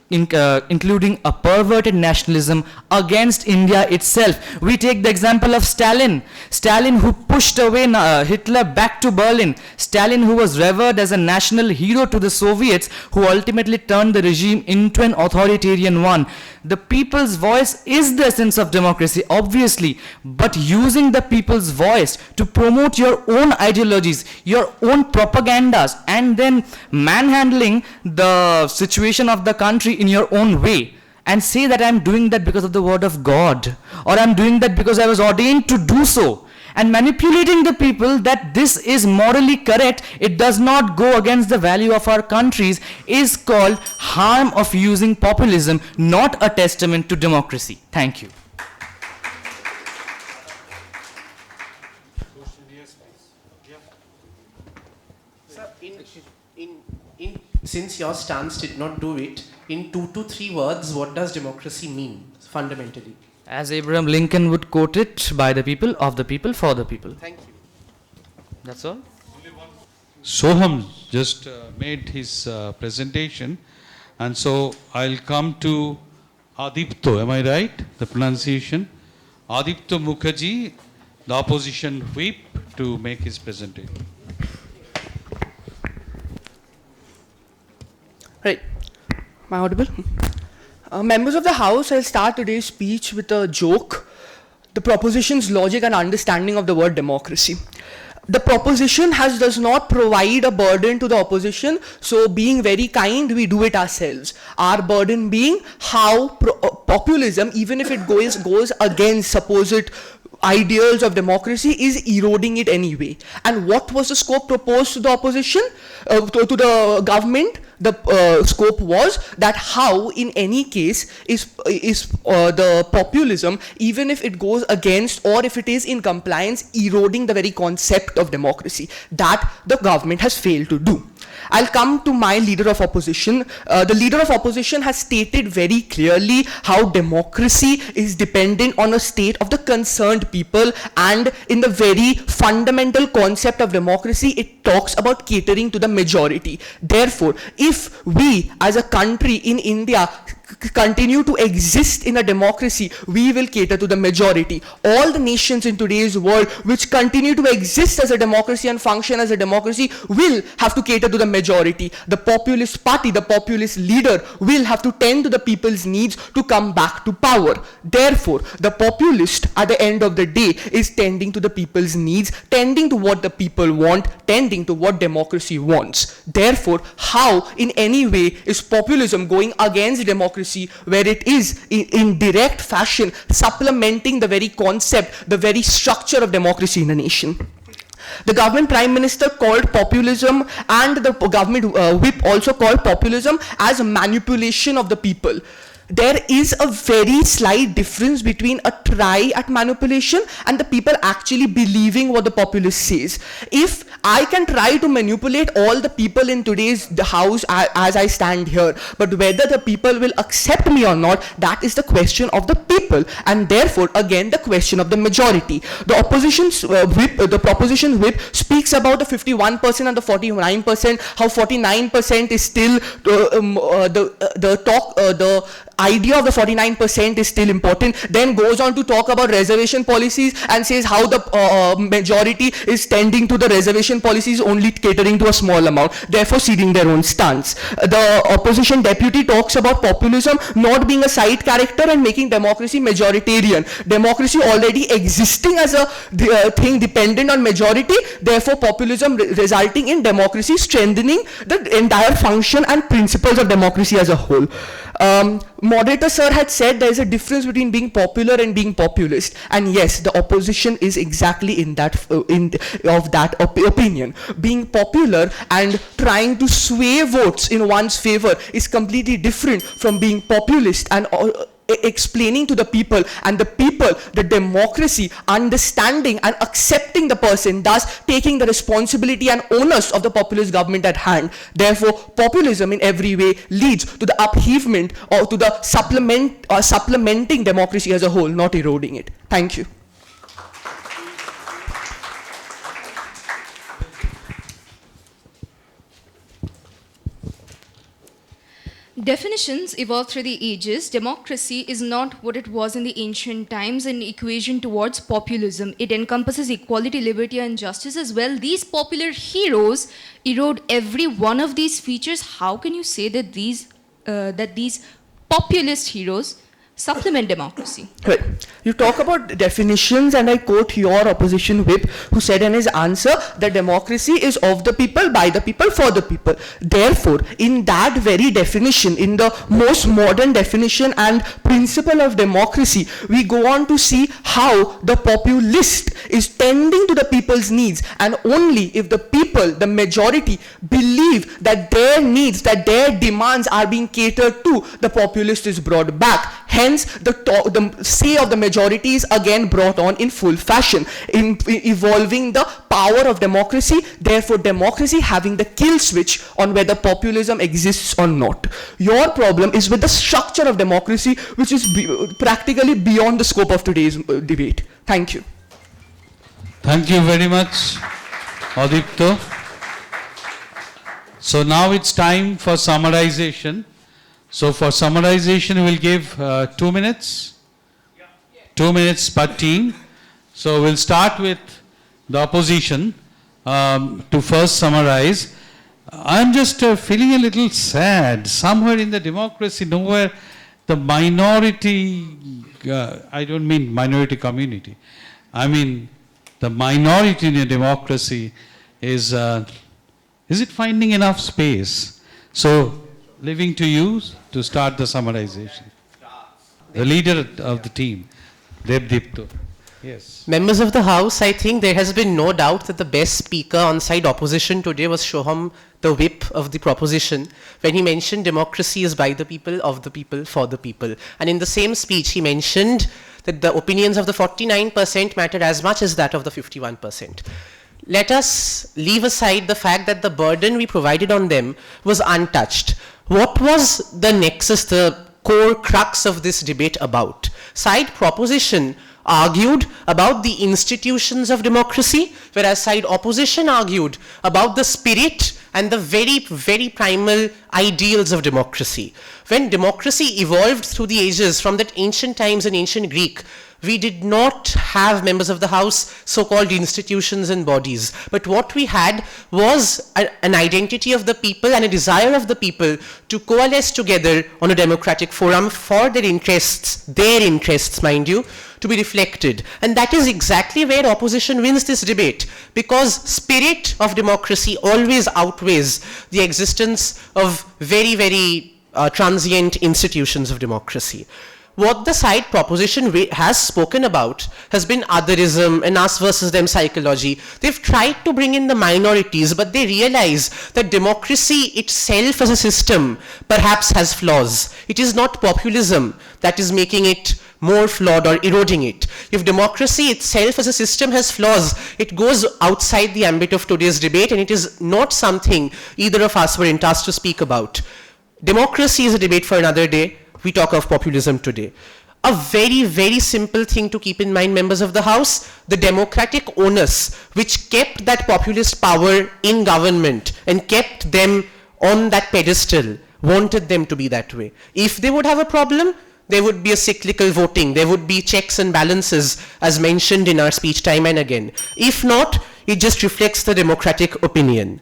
[SPEAKER 8] including a perverted nationalism against India itself. We take the example of Stalin. Stalin who pushed away Hitler back to Berlin. Stalin who was revered as a national hero to the Soviets, who ultimately turned the regime into an authoritarian one. The people's voice is the essence of democracy, obviously, but using the people's voice to promote your own ideologies, your own propagandas, and then manhandling the situation of the country in your own way, and say that I'm doing that because of the word of God, or I'm doing that because I was ordained to do so, and manipulating the people that this is morally correct, it does not go against the value of our countries, is called harm of using populism, not a testament to democracy. Thank you.
[SPEAKER 5] Sir, since your stance did not do it, in 2 to 3 words, what does democracy mean fundamentally?
[SPEAKER 8] As Abraham Lincoln would quote it, by the people, of the people, for the people.
[SPEAKER 5] Thank you.
[SPEAKER 8] That's all.
[SPEAKER 3] Soham just made his presentation, and so I'll come to Adipto, am I right? The pronunciation? Adipto Mukherjee, the opposition whip, to make his presentation.
[SPEAKER 9] Right. Am I audible? Members of the House, I'll start today's speech with a joke. The proposition's logic and understanding of the word democracy. The proposition does not provide a burden to the opposition, so being very kind, we do it ourselves. Our burden being how populism, even if it goes against supposed ideals of democracy, is eroding it anyway. And what was the scope proposed to the opposition, to the government? The scope was that how, in any case, is the populism, even if it goes against or if it is in compliance, eroding the very concept of democracy. That the government has failed to do. I'll come to my leader of opposition. The leader of opposition has stated very clearly how democracy is dependent on a state of the concerned people, and in the very fundamental concept of democracy, it talks about catering to the majority. Therefore, if we as a country in India continue to exist in a democracy, we will cater to the majority. All the nations in today's world which continue to exist as a democracy and function as a democracy will have to cater to the majority. The populist party, the populist leader will have to tend to the people's needs to come back to power. Therefore, the populist at the end of the day is tending to the people's needs, tending to what the people want, tending to what democracy wants. Therefore, how in any way is populism going against democracy, where it is in direct fashion supplementing the very concept, the very structure of democracy in a nation? The government prime minister called populism, and the government whip also called populism as a manipulation of the people. There is a very slight difference between a try at manipulation and the people actually believing what the populist says. If I can try to manipulate all the people in today's house as I stand here, but whether the people will accept me or not, that is the question of the people, and therefore again the question of the majority. The opposition's whip, the proposition whip, speaks about the 51% and the 49%, how 49% is still the idea of the 49% is still important, then goes on to talk about reservation policies and says how the majority is tending to the reservation policies, only catering to a small amount, therefore ceding their own stance. The opposition deputy talks about populism not being a side character and making democracy majoritarian. Democracy already existing as a thing dependent on majority, therefore populism resulting in democracy strengthening the entire function and principles of democracy as a whole. Moderator sir had said there is a difference between being popular and being populist, and yes, the opposition is exactly in that opinion. Being popular and trying to sway votes in one's favor is completely different from being populist and explaining to the people, and the people the democracy, understanding and accepting the person, thus taking the responsibility and onus of the populist government at hand. Therefore, populism in every way leads to the upheavement or to the supplementing democracy as a whole, not eroding it. Thank you.
[SPEAKER 6] Definitions evolve through the ages. Democracy is not what it was in the ancient times, an equation towards populism. It encompasses equality, liberty, and justice as well. These popular heroes erode every one of these features. How can you say that these populist heroes supplement democracy?
[SPEAKER 9] Well, you talk about definitions, and I quote your opposition whip, who said in his answer that democracy is of the people, by the people, for the people. Therefore, in that very definition, in the most modern definition and principle of democracy, we go on to see how the populist is tending to the people's needs, and only if the people, the majority, believe that their needs, that their demands are being catered to, the populist is brought back. Hence, the say of the majority is again brought on in full fashion, in evolving the power of democracy, therefore democracy having the kill switch on whether populism exists or not. Your problem is with the structure of democracy, which is practically beyond the scope of today's debate. Thank you.
[SPEAKER 3] Thank you very much, Aditya. So now it's time for summarization. So for summarization, we'll give 2 minutes. 2 minutes per team. So we'll start with the opposition to first summarize. I'm just feeling a little sad. Somewhere in the democracy, nowhere the minority, I don't mean minority community. I mean the minority in a democracy is it finding enough space? So leaving to you to start the summarization. The leader of the team, Devdipto. Yes.
[SPEAKER 5] Members of the House, I think there has been no doubt that the best speaker on side opposition today was Shoham, the whip of the proposition, when he mentioned democracy is by the people, of the people, for the people. And in the same speech, he mentioned that the opinions of the 49% mattered as much as that of the 51%. Let us leave aside the fact that the burden we provided on them was untouched. What was the nexus, the core crux of this debate about? Side proposition argued about the institutions of democracy, whereas side opposition argued about the spirit and the very, very primal ideals of democracy. When democracy evolved through the ages, from that ancient times in ancient Greek, we did not have, members of the House, so-called institutions and bodies. But what we had was an identity of the people and a desire of the people to coalesce together on a democratic forum for their interests, mind you, to be reflected. And that is exactly where opposition wins this debate, because spirit of democracy always outweighs the existence of very, very transient institutions of democracy. What the side proposition has spoken about has been otherism and us versus them psychology. They've tried to bring in the minorities, but they realize that democracy itself as a system perhaps has flaws. It is not populism that is making it more flawed or eroding it. If democracy itself as a system has flaws, it goes outside the ambit of today's debate, and it is not something either of us were entrusted to speak about. Democracy is a debate for another day. We talk of populism today. A very, very simple thing to keep in mind, members of the House, the democratic onus which kept that populist power in government and kept them on that pedestal, wanted them to be that way. If they would have a problem, there would be a cyclical voting, there would be checks and balances as mentioned in our speech time and again. If not, it just reflects the democratic opinion.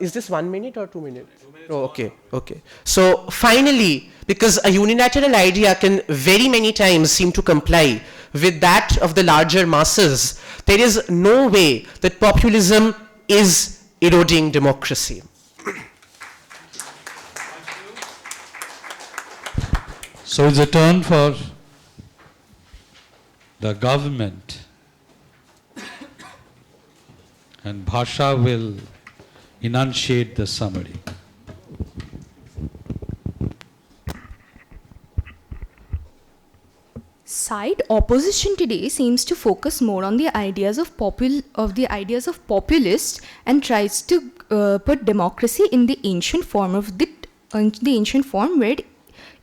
[SPEAKER 5] Is this 1 minute or 2 minutes? Oh, okay, okay. So finally, because a unilateral idea can very many times seem to comply with that of the larger masses, there is no way that populism is eroding democracy.
[SPEAKER 3] So it's a turn for the government, and Bhasha will enunciate the summary.
[SPEAKER 4] Side opposition today seems to focus more on the ideas of populists and tries to put democracy in the ancient form where it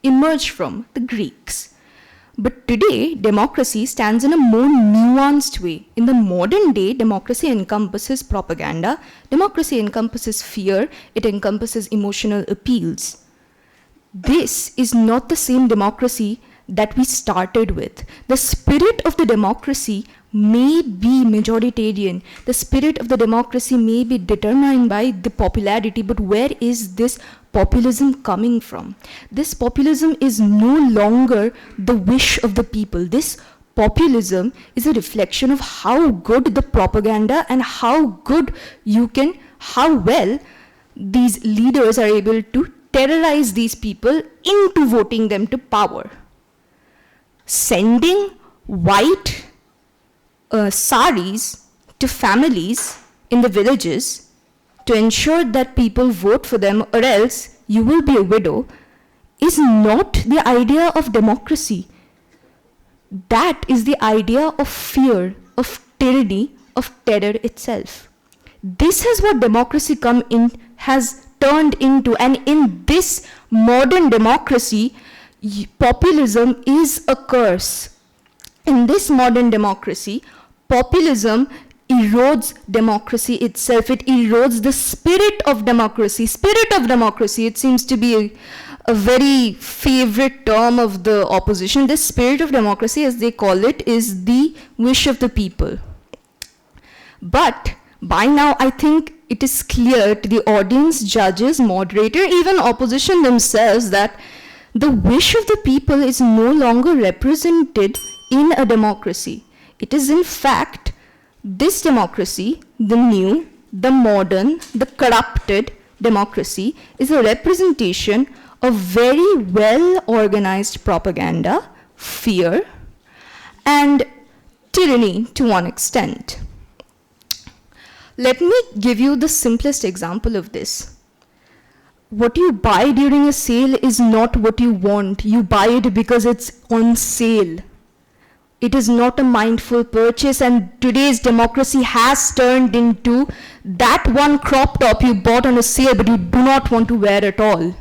[SPEAKER 4] emerged from, the Greeks. But today, democracy stands in a more nuanced way. In the modern day, democracy encompasses propaganda, democracy encompasses fear, it encompasses emotional appeals. this is not the same democracy that we started with. The spirit of the democracy may be majoritarian. The spirit of the democracy may be determined by the popularity, but where is this populism coming from? This populism is no longer the wish of the people. This populism is a reflection of how good the propaganda and how well these leaders are able to terrorize these people into voting them to power. Sending white saris to families in the villages to ensure that people vote for them or else you will be a widow is not the idea of democracy. That is the idea of fear, of tyranny, of terror itself. This is what democracy has turned into, and in this modern democracy, populism is a curse. In this modern democracy, populism erodes democracy itself. It erodes the spirit of democracy. Spirit of democracy, it seems to be a very favorite term of the opposition. The spirit of democracy, as they call it, is the wish of the people. But by now, I think it is clear to the audience, judges, moderator, even opposition themselves that the wish of the people is no longer represented in a democracy. It is in fact this democracy, the new, the modern, the corrupted democracy, is a representation of very well organized propaganda, fear, and tyranny to one extent. Let me give you the simplest example of this. What you buy during a sale is not what you want. You buy it because it's on sale. It is not a mindful purchase, and today's democracy has turned into that one crop top you bought on a sale but you do not want to wear at all.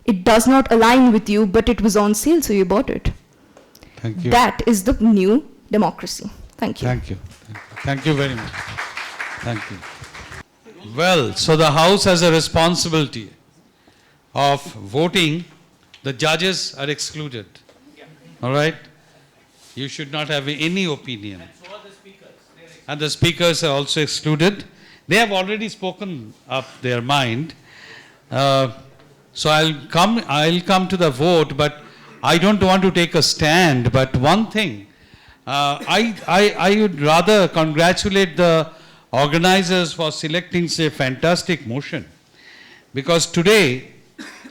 [SPEAKER 4] It does not align with you, but it was on sale, so you bought it.
[SPEAKER 3] Thank you.
[SPEAKER 4] That is the new democracy. Thank you.
[SPEAKER 3] Thank you. Thank you very much. Thank you. Well, so the House has a responsibility of voting. The judges are excluded. All right? You should not have any opinion. And the speakers are also excluded. They have already spoken up their mind. So I'll come to the vote, but I don't want to take a stand. But one thing, I would rather congratulate the organizers for selecting such a fantastic motion. Because today,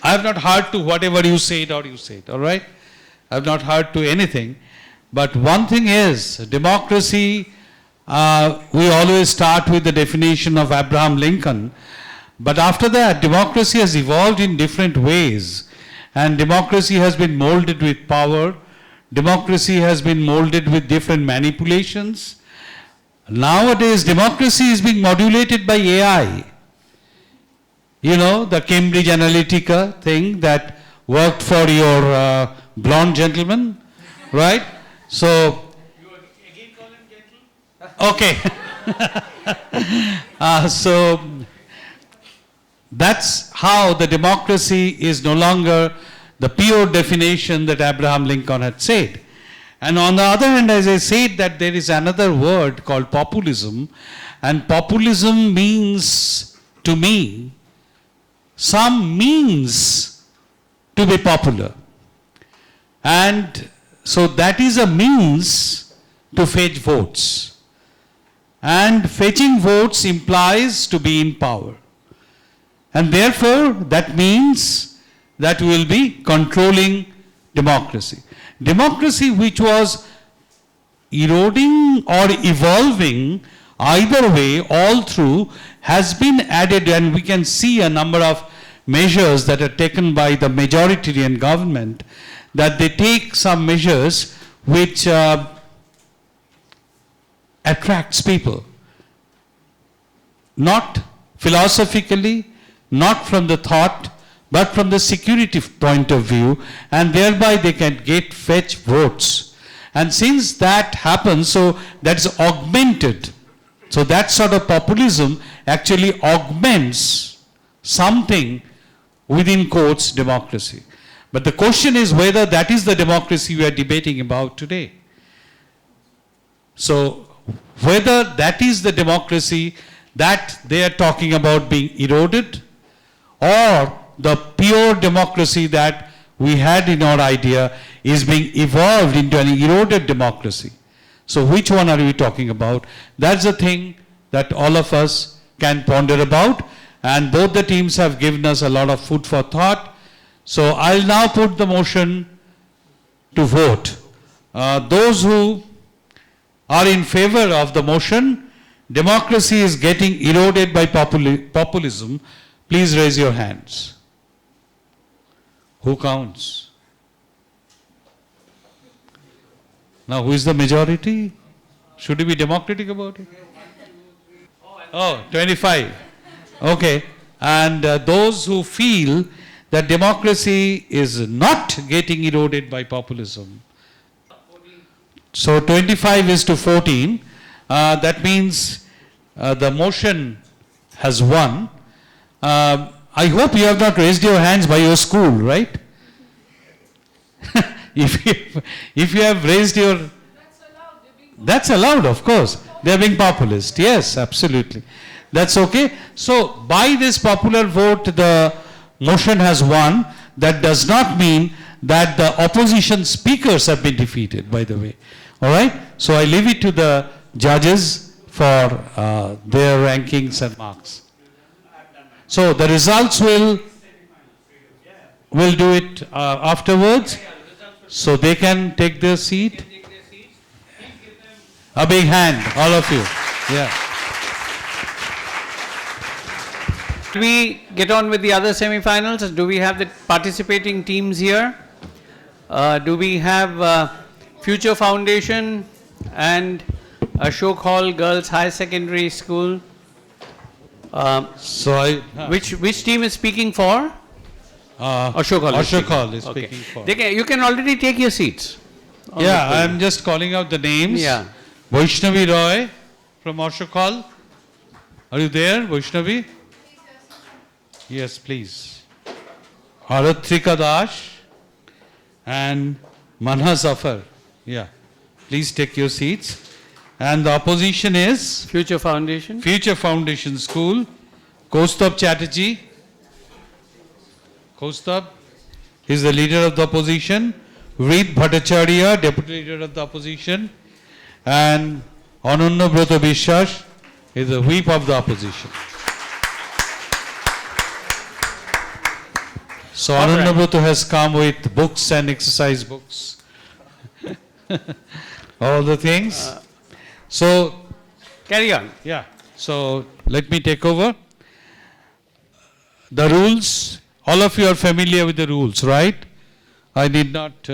[SPEAKER 3] I have not heard to whatever you said, all right? I have not heard to anything. But one thing is, democracy, we always start with the definition of Abraham Lincoln. But after that, democracy has evolved in different ways. And democracy has been molded with power. Democracy has been molded with different manipulations. Nowadays, democracy is being modulated by AI. You know, the Cambridge Analytica thing that worked for your blonde gentleman, right? So, you again call him gentle? Okay. So, that's how the democracy is no longer the pure definition that Abraham Lincoln had said. And on the other hand, as I said, that there is another word called populism, and populism means, to me, some means to be popular. And so that is a means to fetch votes. And fetching votes implies to be in power. And therefore, that means that we will be controlling democracy. Democracy which was eroding or evolving either way, all through, has been added, and we can see a number of measures that are taken by the majoritarian government, that they take some measures which attracts people. Not philosophically, not from the thought, but from the security point of view, and thereby they can fetch votes. And since that happens, so that's augmented. So that sort of populism actually augments something within quotes democracy. But the question is whether that is the democracy we are debating about today. So, whether that is the democracy that they are talking about being eroded, or the pure democracy that we had in our idea is being evolved into an eroded democracy. So which one are we talking about? That's the thing that all of us can ponder about, and both the teams have given us a lot of food for thought. So I'll now put the motion to vote. Those who are in favor of the motion, democracy is getting eroded by populism, please raise your hands. Who counts? Now, who is the majority? Should we be democratic about it? Oh, 25. Okay. And those who feel that democracy is not getting eroded by populism. So 25 is to 14. That means the motion has won. I hope you have not raised your hands by your school, right? If you have raised your... That's allowed, of course. They are being populist. Yes, absolutely. That's okay. So, by this popular vote, the motion has won. That does not mean that the opposition speakers have been defeated, by the way. All right? So, I leave it to the judges for their rankings and marks. So, the results will do it afterwards. So, they can take their seat. A big hand, all of you. Yeah.
[SPEAKER 2] Do we get on with the other semi-finals? Do we have the participating teams here? Do we have Future Foundation and Ashok Hall Girls High Secondary School? Which team is speaking for? Ashok Hall.
[SPEAKER 3] Ashok Hall is speaking for.
[SPEAKER 2] You can already take your seats.
[SPEAKER 3] Yeah, I am just calling out the names.
[SPEAKER 2] Yeah.
[SPEAKER 3] Vaishnavi Roy from Ashok Hall. Are you there, Vaishnavi? Yes, please. Aratrika Dash and Manha Zafar. Yeah. Please take your seats. And the opposition is?
[SPEAKER 2] Future Foundation.
[SPEAKER 3] Future Foundation School. Kaustubh Chatterjee. Kaustubh is the leader of the opposition. Reed Bhattacharya, deputy leader of the opposition. And Ananya Brata Bishwas is the whip of the opposition. So Ananya Brata has come with books and exercise books. All the things. So
[SPEAKER 2] carry on.
[SPEAKER 3] Yeah. So let me take over. The rules, all of you are familiar with the rules, right? I need not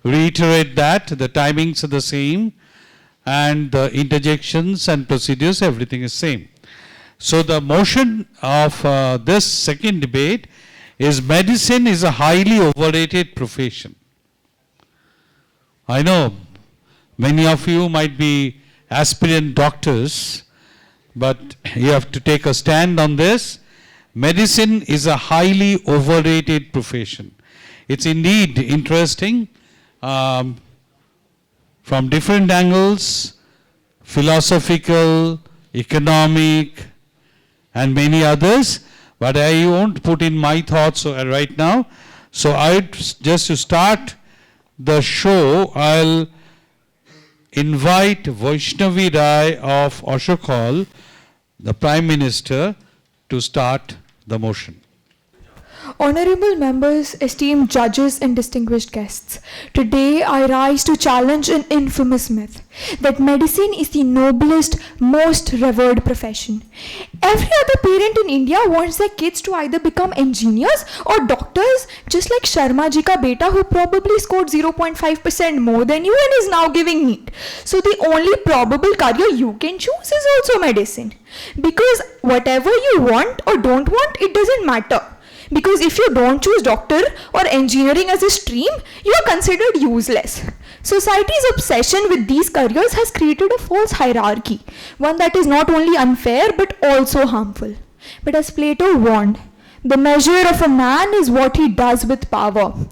[SPEAKER 3] reiterate that. The timings are the same. And the interjections and procedures, everything is same. So the motion of this second debate is medicine is a highly overrated profession. I know many of you might be aspirant doctors, but you have to take a stand on this. Medicine is a highly overrated profession. It's indeed interesting. From different angles, philosophical, economic, and many others, but I won't put in my thoughts right now. So just to start the show, I'll invite Vaishnavi Rai of Ashok Hall, the Prime Minister, to start the motion.
[SPEAKER 10] Honorable members, esteemed judges and distinguished guests, today I rise to challenge an infamous myth that medicine is the noblest, most revered profession. Every other parent in India wants their kids to either become engineers or doctors, just like Sharma ji ka beta, who probably scored 0.5% more than you and is now giving NEET. So the only probable career you can choose is also medicine. Because whatever you want or don't want, it doesn't matter. Because if you don't choose doctor or engineering as a stream, you are considered useless. Society's obsession with these careers has created a false hierarchy, one that is not only unfair but also harmful. But as Plato warned, The measure of a man is what he does with power. And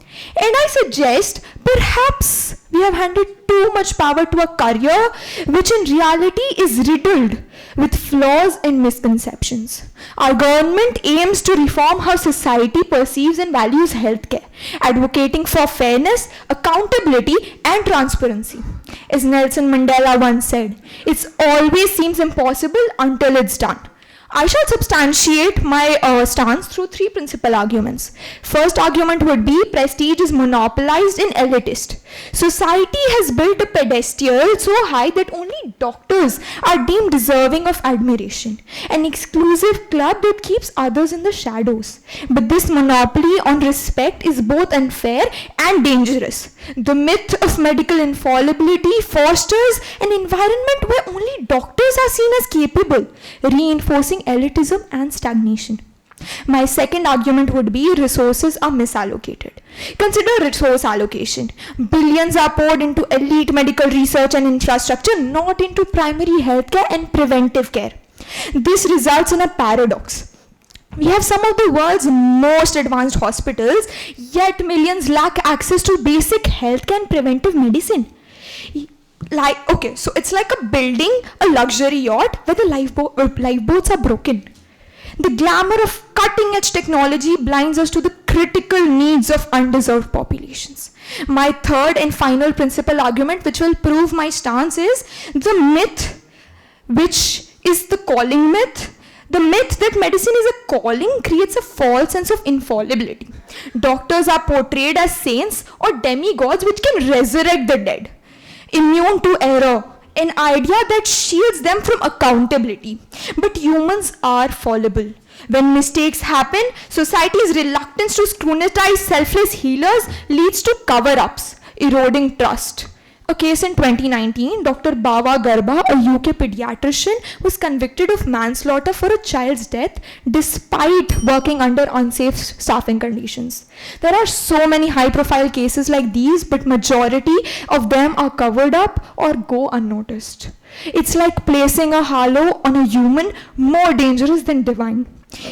[SPEAKER 10] I suggest perhaps we have handed too much power to a career which in reality is riddled with flaws and misconceptions. Our government aims to reform how society perceives and values healthcare, advocating for fairness, accountability, and transparency. As Nelson Mandela once said, it always seems impossible until it's done. I shall substantiate my stance through three principal arguments. First argument would be prestige is monopolized and elitist. Society has built a pedestal so high that only doctors are deemed deserving of admiration, an exclusive club that keeps others in the shadows. But this monopoly on respect is both unfair and dangerous. The myth of medical infallibility fosters an environment where only doctors are seen as capable, reinforcing elitism and stagnation. My second argument would be resources are misallocated. Consider resource allocation. Billions are poured into elite medical research and infrastructure, not into primary healthcare and preventive care. This results in a paradox. We have some of the world's most advanced hospitals, yet millions lack access to basic healthcare and preventive medicine. So it's like a building a luxury yacht where the lifeboats are broken. The glamour of cutting-edge technology blinds us to the critical needs of undeserved populations. My third and final principal argument, which will prove my stance, is the myth, which is the calling myth. The myth that medicine is a calling creates a false sense of infallibility. Doctors are portrayed as saints or demigods which can resurrect the dead, immune to error, an idea that shields them from accountability. But humans are fallible. When mistakes happen, society's reluctance to scrutinize selfless healers leads to cover-ups, eroding trust. A case in 2019, Dr. Bava Garba, a UK pediatrician, was convicted of manslaughter for a child's death despite working under unsafe staffing conditions. There are so many high-profile cases like these, but majority of them are covered up or go unnoticed. It's like placing a halo on a human more dangerous than divine.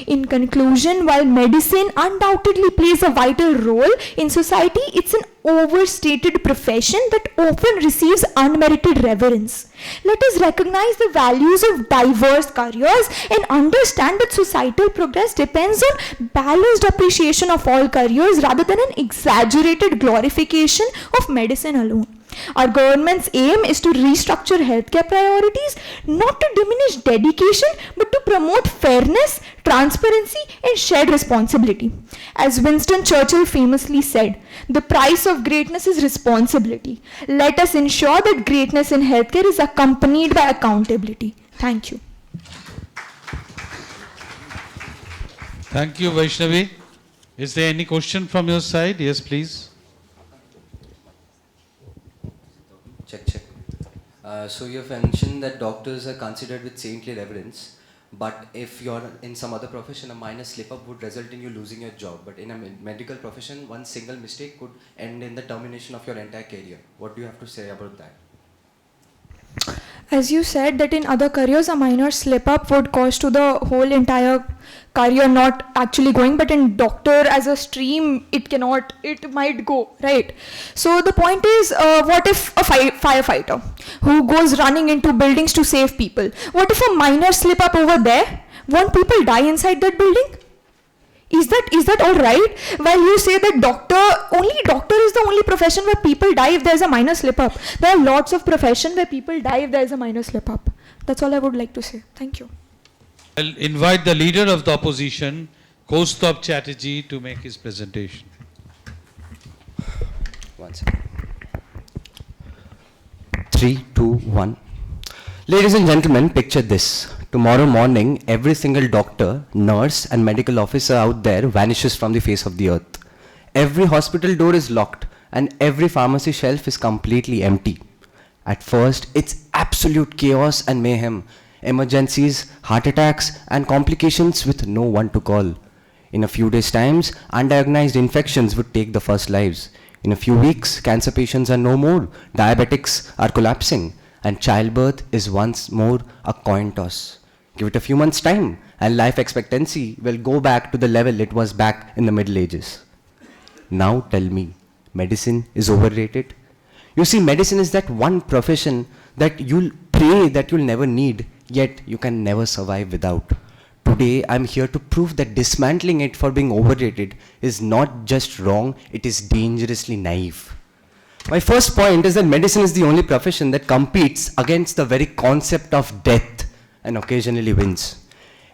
[SPEAKER 10] In conclusion, while medicine undoubtedly plays a vital role in society, it's an overstated profession that often receives unmerited reverence. Let us recognize the values of diverse careers and understand that societal progress depends on balanced appreciation of all careers rather than an exaggerated glorification of medicine alone. Our government's aim is to restructure healthcare priorities, not to diminish dedication, but to promote fairness, transparency, and shared responsibility. As Winston Churchill famously said, the price of greatness is responsibility. Let us ensure that greatness in healthcare is accompanied by accountability. Thank you.
[SPEAKER 3] Thank you, Vaishnavi. Is there any question from your side? Yes, please.
[SPEAKER 11] Check. So you have mentioned that doctors are considered with saintly reverence, but if you're in some other profession, a minor slip-up would result in you losing your job. But in a medical profession, one single mistake could end in the termination of your entire career. What do you have to say about that?
[SPEAKER 10] As you said that in other careers a minor slip up would cause to the whole entire career not actually going, but in doctor as a stream it might go, right? So the point is, what if a firefighter who goes running into buildings to save people, what if a minor slip up over there, won't people die inside that building? Is that all right? While you say that doctor is the only profession where people die if there is a minor slip up. There are lots of professions where people die if there is a minor slip up. That's all I would like to say. Thank you.
[SPEAKER 3] I'll invite the leader of the opposition, Kaustubh Chatterjee, to make his presentation.
[SPEAKER 11] One second. 3, 2, 1. Ladies and gentlemen, picture this. Tomorrow morning, every single doctor, nurse and medical officer out there vanishes from the face of the earth. Every hospital door is locked and every pharmacy shelf is completely empty. At first, it's absolute chaos and mayhem. Emergencies, heart attacks and complications with no one to call. In a few days' times, undiagnosed infections would take the first lives. In a few weeks, cancer patients are no more, diabetics are collapsing, and childbirth is once more a coin toss. Give it a few months' time, and life expectancy will go back to the level it was back in the Middle Ages. Now tell me, medicine is overrated? You see, medicine is that one profession that you'll pray that you'll never need, yet you can never survive without. Today, I'm here to prove that dismantling it for being overrated is not just wrong, it is dangerously naive. My first point is that medicine is the only profession that competes against the very concept of death and occasionally wins.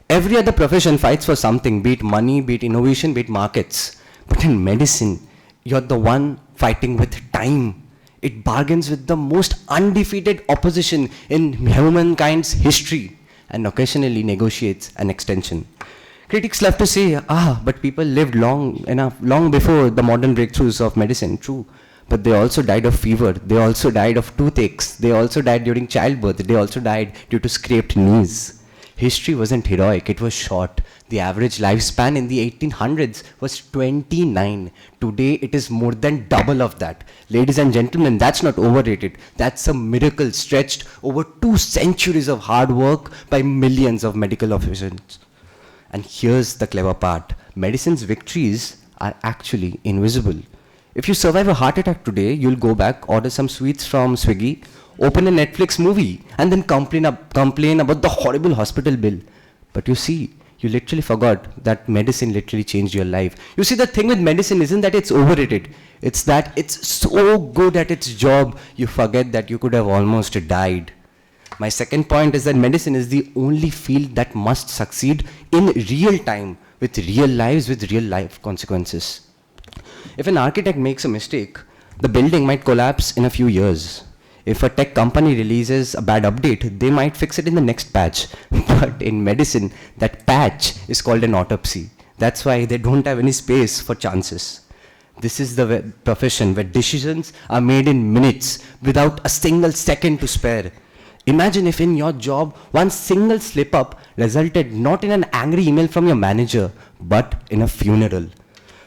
[SPEAKER 11] Every other profession fights for something, be it money, be it innovation, be it markets. But in medicine, you're the one fighting with time. It bargains with the most undefeated opposition in humankind's history and occasionally negotiates an extension. Critics love to say, but people lived long before the modern breakthroughs of medicine. True. But they also died of fever. They also died of toothaches. They also died during childbirth. They also died due to scraped knees. History wasn't heroic, it was short. The average lifespan in the 1800s was 29. Today it is more than double of that. Ladies and gentlemen, that's not overrated. That's a miracle stretched over 2 centuries of hard work by millions of medical officials. And here's the clever part. Medicine's victories are actually invisible. If you survive a heart attack today, you'll go back, order some sweets from Swiggy, open a Netflix movie, and then complain about the horrible hospital bill. But you see, you literally forgot that medicine literally changed your life. You see, the thing with medicine isn't that it's overrated. It's that it's so good at its job, you forget that you could have almost died. My second point is that medicine is the only field that must succeed in real time, with real lives, with real life consequences. If an architect makes a mistake, the building might collapse in a few years. If a tech company releases a bad update, they might fix it in the next patch. But in medicine, that patch is called an autopsy. That's why they don't have any space for chances. This is the profession where decisions are made in minutes without a single second to spare. Imagine if in your job, one single slip-up resulted not in an angry email from your manager, but in a funeral.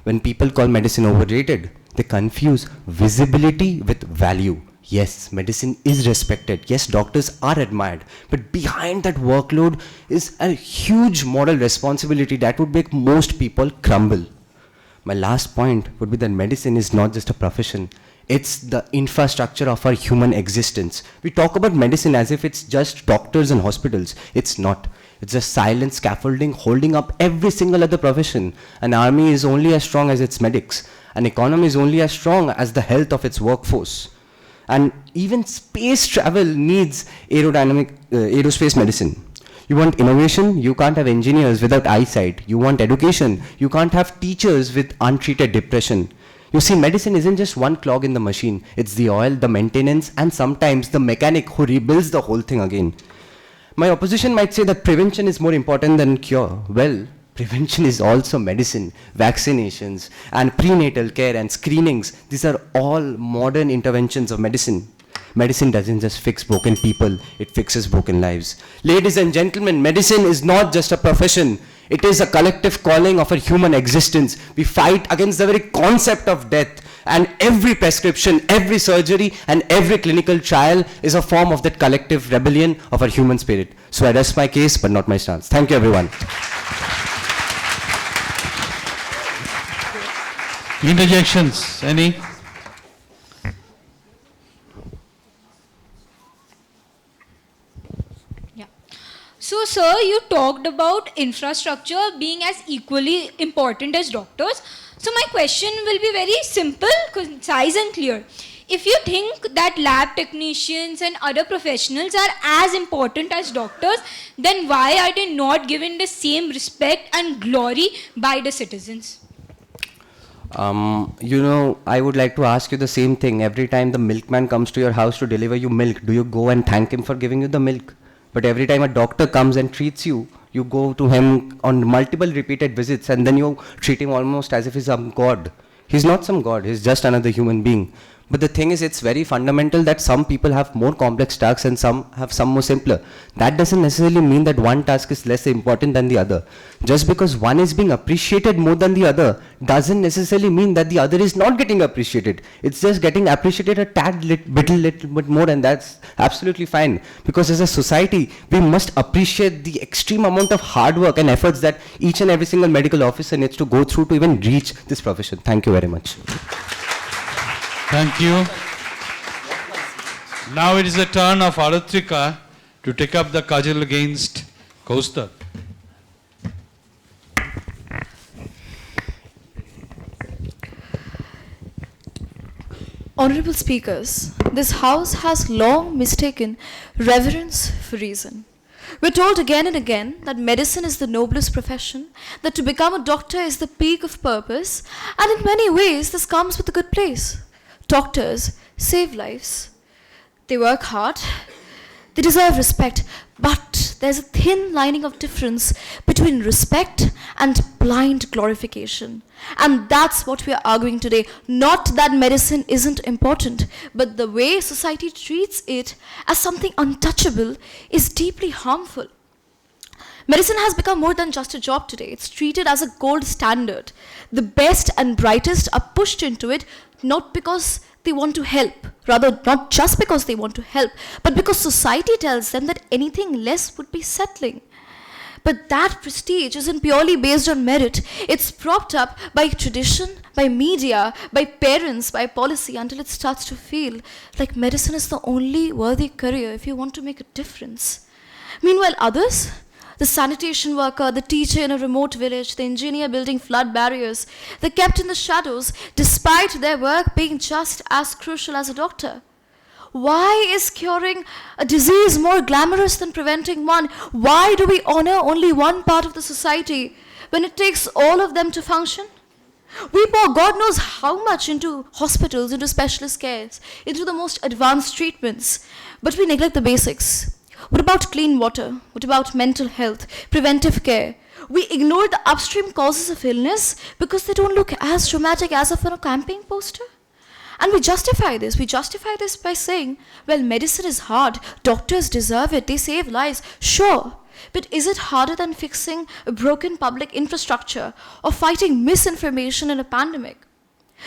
[SPEAKER 11] When people call medicine overrated, they confuse visibility with value. Yes, medicine is respected. Yes, doctors are admired. But behind that workload is a huge moral responsibility that would make most people crumble. My last point would be that medicine is not just a profession. It's the infrastructure of our human existence. We talk about medicine as if it's just doctors and hospitals. It's not. It's a silent scaffolding holding up every single other profession. An army is only as strong as its medics. An economy is only as strong as the health of its workforce. And even space travel needs aerospace medicine. You want innovation? You can't have engineers without eyesight. You want education? You can't have teachers with untreated depression. You see, medicine isn't just one clog in the machine. It's the oil, the maintenance, and sometimes the mechanic who rebuilds the whole thing again. My opposition might say that prevention is more important than cure. Well, prevention is also medicine, vaccinations, and prenatal care and screenings. These are all modern interventions of medicine. Medicine doesn't just fix broken people, it fixes broken lives. Ladies and gentlemen, medicine is not just a profession. It is a collective calling of a human existence. We fight against the very concept of death. And every prescription, every surgery, and every clinical trial is a form of that collective rebellion of our human spirit. So I rest my case, but not my stance. Thank you, everyone.
[SPEAKER 3] Interjections, any?
[SPEAKER 12] So, sir, you talked about infrastructure being as equally important as doctors. So, my question will be very simple, concise and clear. If you think that lab technicians and other professionals are as important as doctors, then why are they not given the same respect and glory by the citizens?
[SPEAKER 11] I would like to ask you the same thing. Every time the milkman comes to your house to deliver you milk, do you go and thank him for giving you the milk? But every time a doctor comes and treats you, you go to him on multiple repeated visits and then you treat him almost as if he's some god. He's not some god, he's just another human being. But the thing is, it's very fundamental that some people have more complex tasks and some have some more simpler. That doesn't necessarily mean that one task is less important than the other. Just because one is being appreciated more than the other doesn't necessarily mean that the other is not getting appreciated. It's just getting appreciated a tad little bit more, and that's absolutely fine. Because as a society, we must appreciate the extreme amount of hard work and efforts that each and every single medical officer needs to go through to even reach this profession. Thank you very much.
[SPEAKER 3] Thank you. Now it is the turn of Aratrika to take up the cudgel against Kaustubh.
[SPEAKER 4] Honorable speakers, this house has long mistaken reverence for reason. We're told again and again that medicine is the noblest profession, that to become a doctor is the peak of purpose, and in many ways this comes with a good place. Doctors save lives. They work hard. They deserve respect, but there's a thin lining of difference between respect and blind glorification. And that's what we are arguing today. Not that medicine isn't important, but the way society treats it as something untouchable is deeply harmful. Medicine has become more than just a job today. It's treated as a gold standard. The best and brightest are pushed into it not because they want to help, rather not just because they want to help, but because society tells them that anything less would be settling. But that prestige isn't purely based on merit. It's propped up by tradition, by media, by parents, by policy, until it starts to feel like medicine is the only worthy career if you want to make a difference. Meanwhile, others, the sanitation worker, the teacher in a remote village, the engineer building flood barriers, they're kept in the shadows despite their work being just as crucial as a doctor. Why is curing a disease more glamorous than preventing one? Why do we honor only one part of the society when it takes all of them to function? We pour God knows how much into hospitals, into specialist cares, into the most advanced treatments, but we neglect the basics. What about clean water? What about mental health, preventive care? We ignore the upstream causes of illness because they don't look as dramatic as on a campaign poster. And we justify this. We justify this by saying, well, medicine is hard. Doctors deserve it. They save lives. Sure. But is it harder than fixing a broken public infrastructure or fighting misinformation in a pandemic?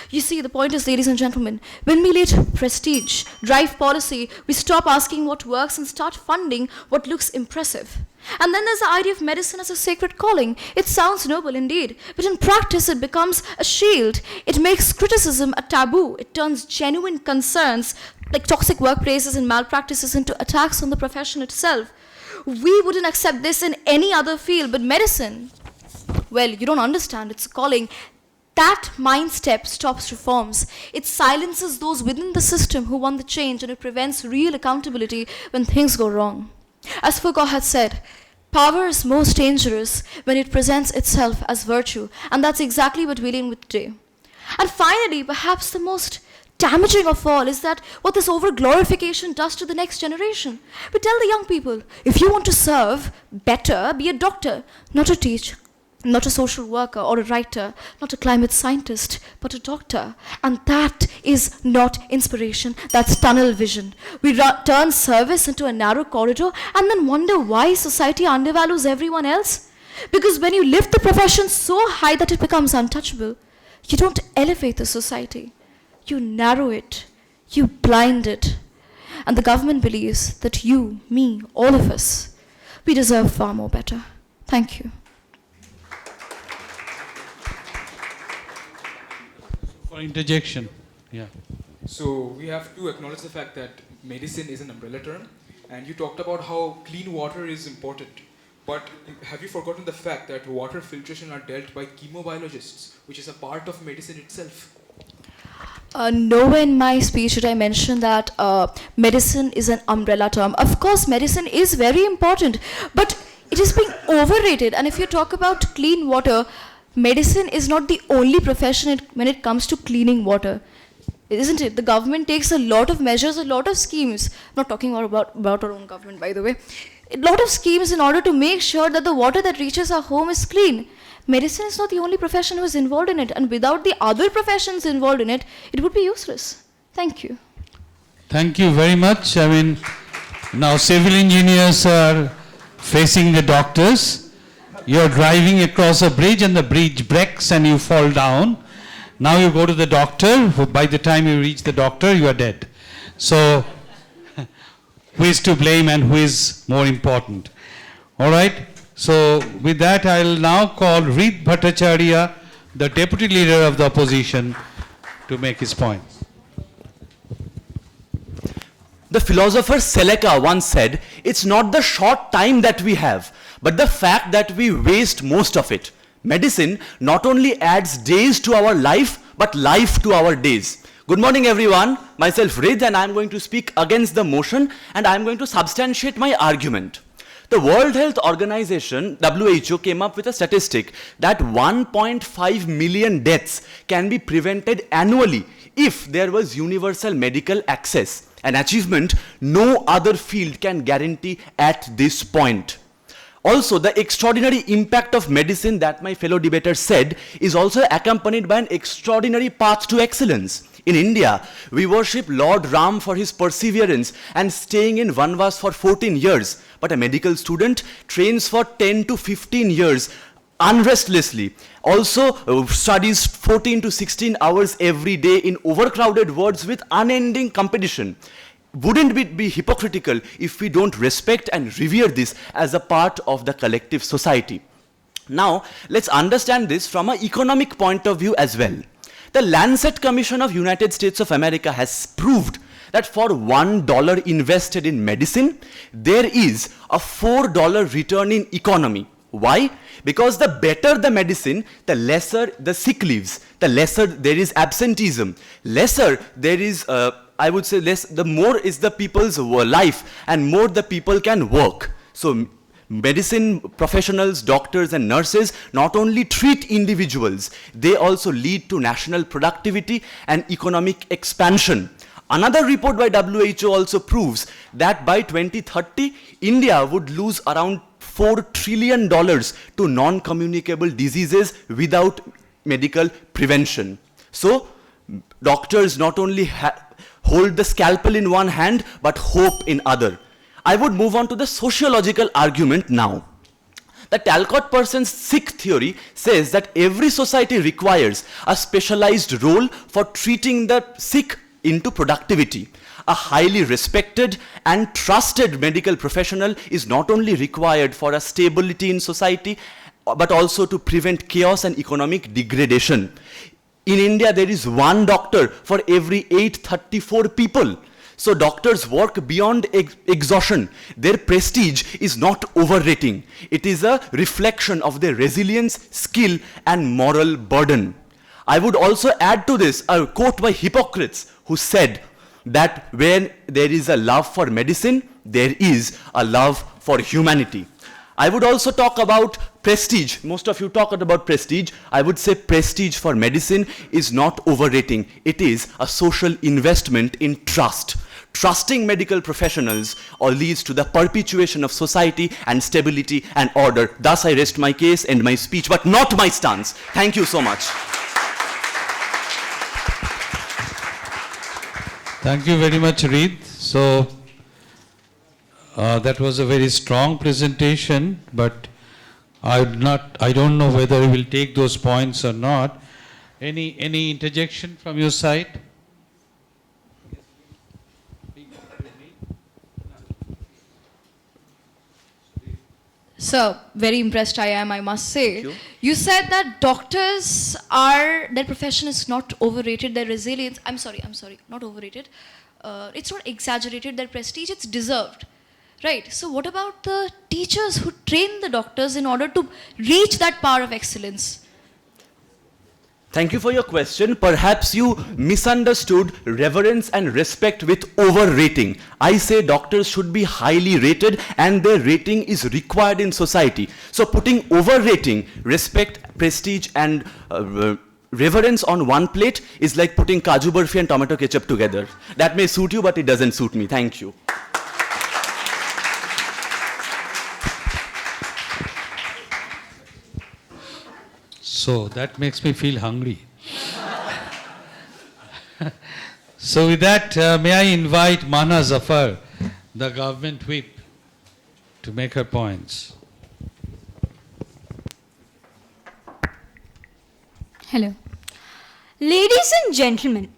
[SPEAKER 4] You see, the point is, ladies and gentlemen, when we let prestige drive policy, we stop asking what works and start funding what looks impressive. And then there's the idea of medicine as a sacred calling. It sounds noble indeed, but in practice it becomes a shield. It makes criticism a taboo. It turns genuine concerns like toxic workplaces and malpractices into attacks on the profession itself. We wouldn't accept this in any other field, but medicine, well, you don't understand, it's a calling. That mind step stops reforms. It silences those within the system who want the change, and it prevents real accountability when things go wrong. As Foucault had said, power is most dangerous when it presents itself as virtue, and that's exactly what we're dealing with today. And finally, perhaps the most damaging of all is that what this over-glorification does to the next generation. We tell the young people, if you want to serve better, be a doctor, not a teacher, not a social worker or a writer, not a climate scientist, but a doctor. And that is not inspiration, that's tunnel vision. We turn service into a narrow corridor and then wonder why society undervalues everyone else. Because when you lift the profession so high that it becomes untouchable, you don't elevate the society. You narrow it, you blind it. And the government believes that you, me, all of us, we deserve far more better. Thank you.
[SPEAKER 3] For interjection, yeah.
[SPEAKER 13] So we have to acknowledge the fact that medicine is an umbrella term, and you talked about how clean water is important. But have you forgotten the fact that water filtration are dealt by chemobiologists, which is a part of medicine itself?
[SPEAKER 4] Nowhere in my speech did I mention that medicine is an umbrella term. Of course, medicine is very important, but it is being overrated. And if you talk about clean water, medicine is not the only profession when it comes to cleaning water, isn't it? The government takes a lot of measures, a lot of schemes. I'm not talking about our own government, by the way. A lot of schemes in order to make sure that the water that reaches our home is clean. Medicine is not the only profession who is involved in it, and without the other professions involved in it, it would be useless. Thank you.
[SPEAKER 3] Thank you very much. I mean, now civil engineers are facing the doctors. you're driving across a bridge and the bridge breaks and you fall down. Now you go to the doctor. By the time you reach the doctor, you are dead. So, who is to blame and who is more important? All right. So, with that, I'll now call Reed Bhattacharya, the deputy leader of the opposition, to make his point.
[SPEAKER 14] The philosopher Seneca once said, it's not the short time that we have, but the fact that we waste most of it. Medicine not only adds days to our life, but life to our days. Good morning, everyone. Myself, Rid, and I'm going to speak against the motion, and I'm going to substantiate my argument. The World Health Organization, WHO, came up with a statistic that 1.5 million deaths can be prevented annually if there was universal medical access, an achievement no other field can guarantee at this point. Also, the extraordinary impact of medicine that my fellow debater said is also accompanied by an extraordinary path to excellence. In India, we worship Lord Ram for his perseverance and staying in Vanvas for 14 years. But a medical student trains for 10 to 15 years unrestlessly. Also studies 14 to 16 hours every day in overcrowded wards with unending competition. Wouldn't it be hypocritical if we don't respect and revere this as a part of the collective society? Now, let's understand this from an economic point of view as well. The Lancet Commission of United States of America has proved that for $1 invested in medicine, there is a $4 return in economy. Why? Because the better the medicine, the lesser the sick leaves, the lesser there is absenteeism, lesser there is, I would say less, the more is the people's life and more the people can work. So medicine professionals, doctors and nurses not only treat individuals, they also lead to national productivity and economic expansion. Another report by WHO also proves that by 2030, India would lose around $4 trillion to non-communicable diseases without medical prevention. So, doctors not only hold the scalpel in one hand, but hope in other. I would move on to the sociological argument now. The Talcott person's sick theory says that every society requires a specialized role for treating the sick into productivity. A highly respected and trusted medical professional is not only required for a stability in society, but also to prevent chaos and economic degradation. In India, there is one doctor for every 834 people. So doctors work beyond exhaustion. Their prestige is not overrating. It is a reflection of their resilience, skill, and moral burden. I would also add to this a quote by Hippocrates, who said that when there is a love for medicine, there is a love for humanity. I would also talk about prestige. Most of you talked about prestige. I would say prestige for medicine is not overrating. It is a social investment in trust. Trusting medical professionals leads to the perpetuation of society and stability and order. Thus I rest my case and my speech, but not my stance. Thank you so much.
[SPEAKER 3] Thank you very much, Reed. So, that was a very strong presentation, but I don't know whether we will take those points or not. Any interjection from your side?
[SPEAKER 6] Sir, very impressed I am, I must say. You said that doctors their profession is not overrated, their resilience, I'm sorry, not overrated. It's not exaggerated, their prestige, it's deserved. Right, so what about the teachers who train the doctors in order to reach that power of excellence?
[SPEAKER 14] Thank you for your question. Perhaps you misunderstood reverence and respect with overrating. I say doctors should be highly rated and their rating is required in society. So putting overrating, respect, prestige and reverence on one plate is like putting kaju barfi and tomato ketchup together. That may suit you, but it doesn't suit me. Thank you.
[SPEAKER 3] So that makes me feel hungry. So with that, may I invite Mana Zafar, the government whip, to make her points.
[SPEAKER 12] Hello. Ladies and gentlemen,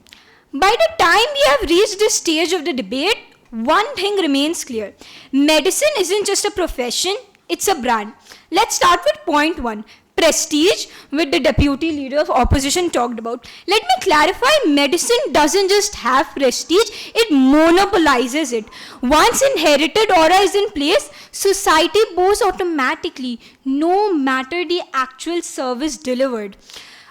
[SPEAKER 12] by the time we have reached this stage of the debate, one thing remains clear. Medicine isn't just a profession, it's a brand. Let's start with point one. Prestige, which the deputy leader of opposition talked about. Let me clarify, medicine doesn't just have prestige, it monopolizes it. Once inherited aura is in place, society bows automatically, no matter the actual service delivered.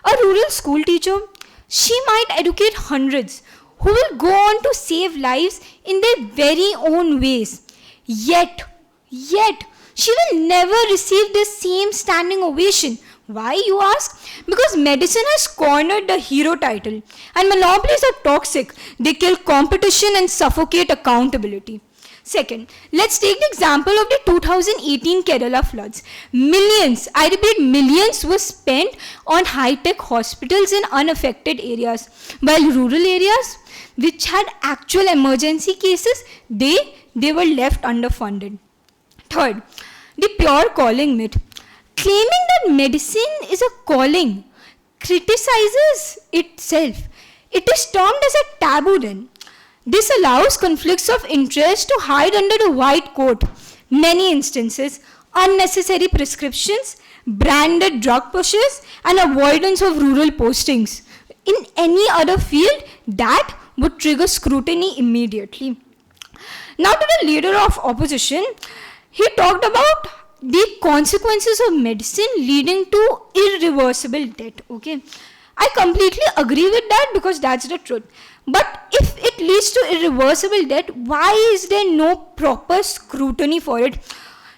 [SPEAKER 12] A rural school teacher, she might educate hundreds who will go on to save lives in their very own ways. Yet, she will never receive the same standing ovation. Why, you ask? Because medicine has cornered the hero title, and monopolies are toxic. They kill competition and suffocate accountability. Second, let's take the example of the 2018 Kerala floods. Millions, I repeat millions, were spent on high-tech hospitals in unaffected areas, while rural areas, which had actual emergency cases, they were left underfunded. Third, the pure calling myth. Claiming that medicine is a calling criticizes itself. It is termed as a taboo then. This allows conflicts of interest to hide under the white coat. Many instances, unnecessary prescriptions, branded drug pushes, and avoidance of rural postings. In any other field, that would trigger scrutiny immediately. Now to the leader of opposition, he talked about the consequences of medicine leading to irreversible death. Okay, I completely agree with that because that's the truth. But if it leads to irreversible death, why is there no proper scrutiny for it?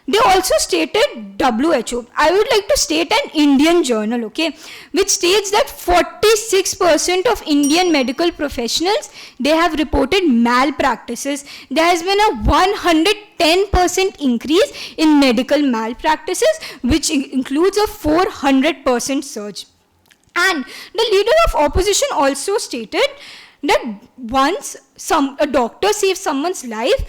[SPEAKER 12] They also stated WHO. I would like to state an Indian journal, okay, which states that 46% of Indian medical professionals, they have reported malpractices. There has been a 110% increase in medical malpractices, which includes a 400% surge. And the leader of opposition also stated that once a doctor saves someone's life,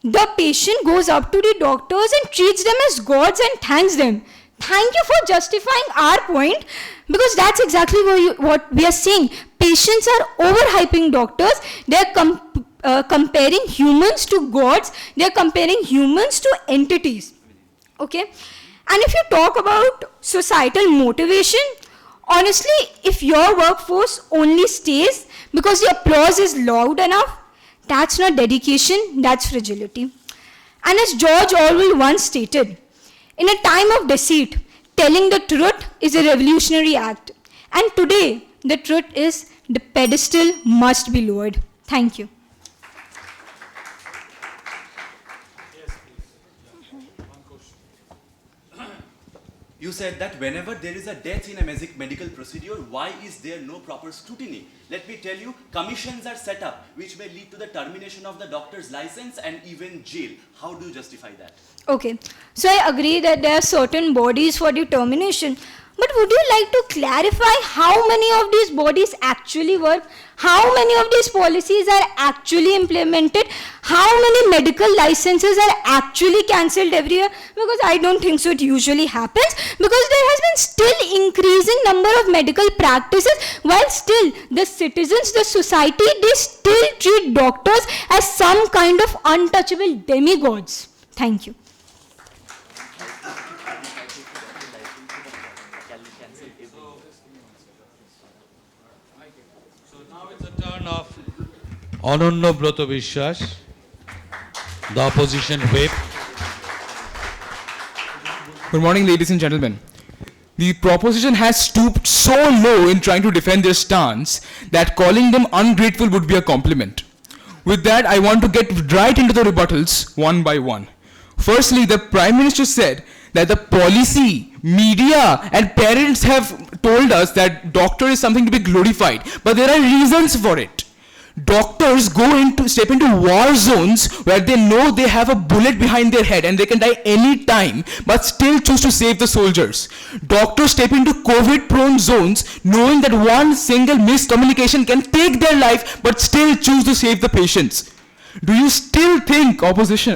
[SPEAKER 12] the patient goes up to the doctors and treats them as gods and thanks them. Thank you for justifying our point, because that's exactly what we are saying. Patients are overhyping doctors. They are comparing humans to gods. They are comparing humans to entities. Okay? And if you talk about societal motivation, honestly, if your workforce only stays because the applause is loud enough, that's not dedication, that's fragility. And as George Orwell once stated, in a time of deceit, telling the truth is a revolutionary act. And today, the truth is the pedestal must be lowered. Thank you.
[SPEAKER 14] You said that whenever there is a death in a medical procedure, why is there no proper scrutiny? Let me tell you, commissions are set up which may lead to the termination of the doctor's license and even jail. How do you justify that?
[SPEAKER 12] Okay, so I agree that there are certain bodies for the termination. But would you like to clarify how many of these bodies actually work? How many of these policies are actually implemented? How many medical licenses are actually cancelled every year? Because I don't think so it usually happens, because there has been still increasing number of medical practices, while still the citizens, the society, they still treat doctors as some kind of untouchable demigods. Thank you.
[SPEAKER 3] Turn of Ananya Brata Vishwas, the opposition whip.
[SPEAKER 7] Good morning, ladies and gentlemen. The proposition has stooped so low in trying to defend their stance that calling them ungrateful would be a compliment. With that, I want to get right into the rebuttals one by one. Firstly, the Prime Minister said that the policy, media and parents have told us that doctor is something to be glorified, but there are reasons for it. Doctors step into war zones where they know they have a bullet behind their head and they can die any time, but still choose to save the soldiers. Doctors step into COVID-prone zones knowing that one single miscommunication can take their life, but still choose to save the patients. Do you still think proposition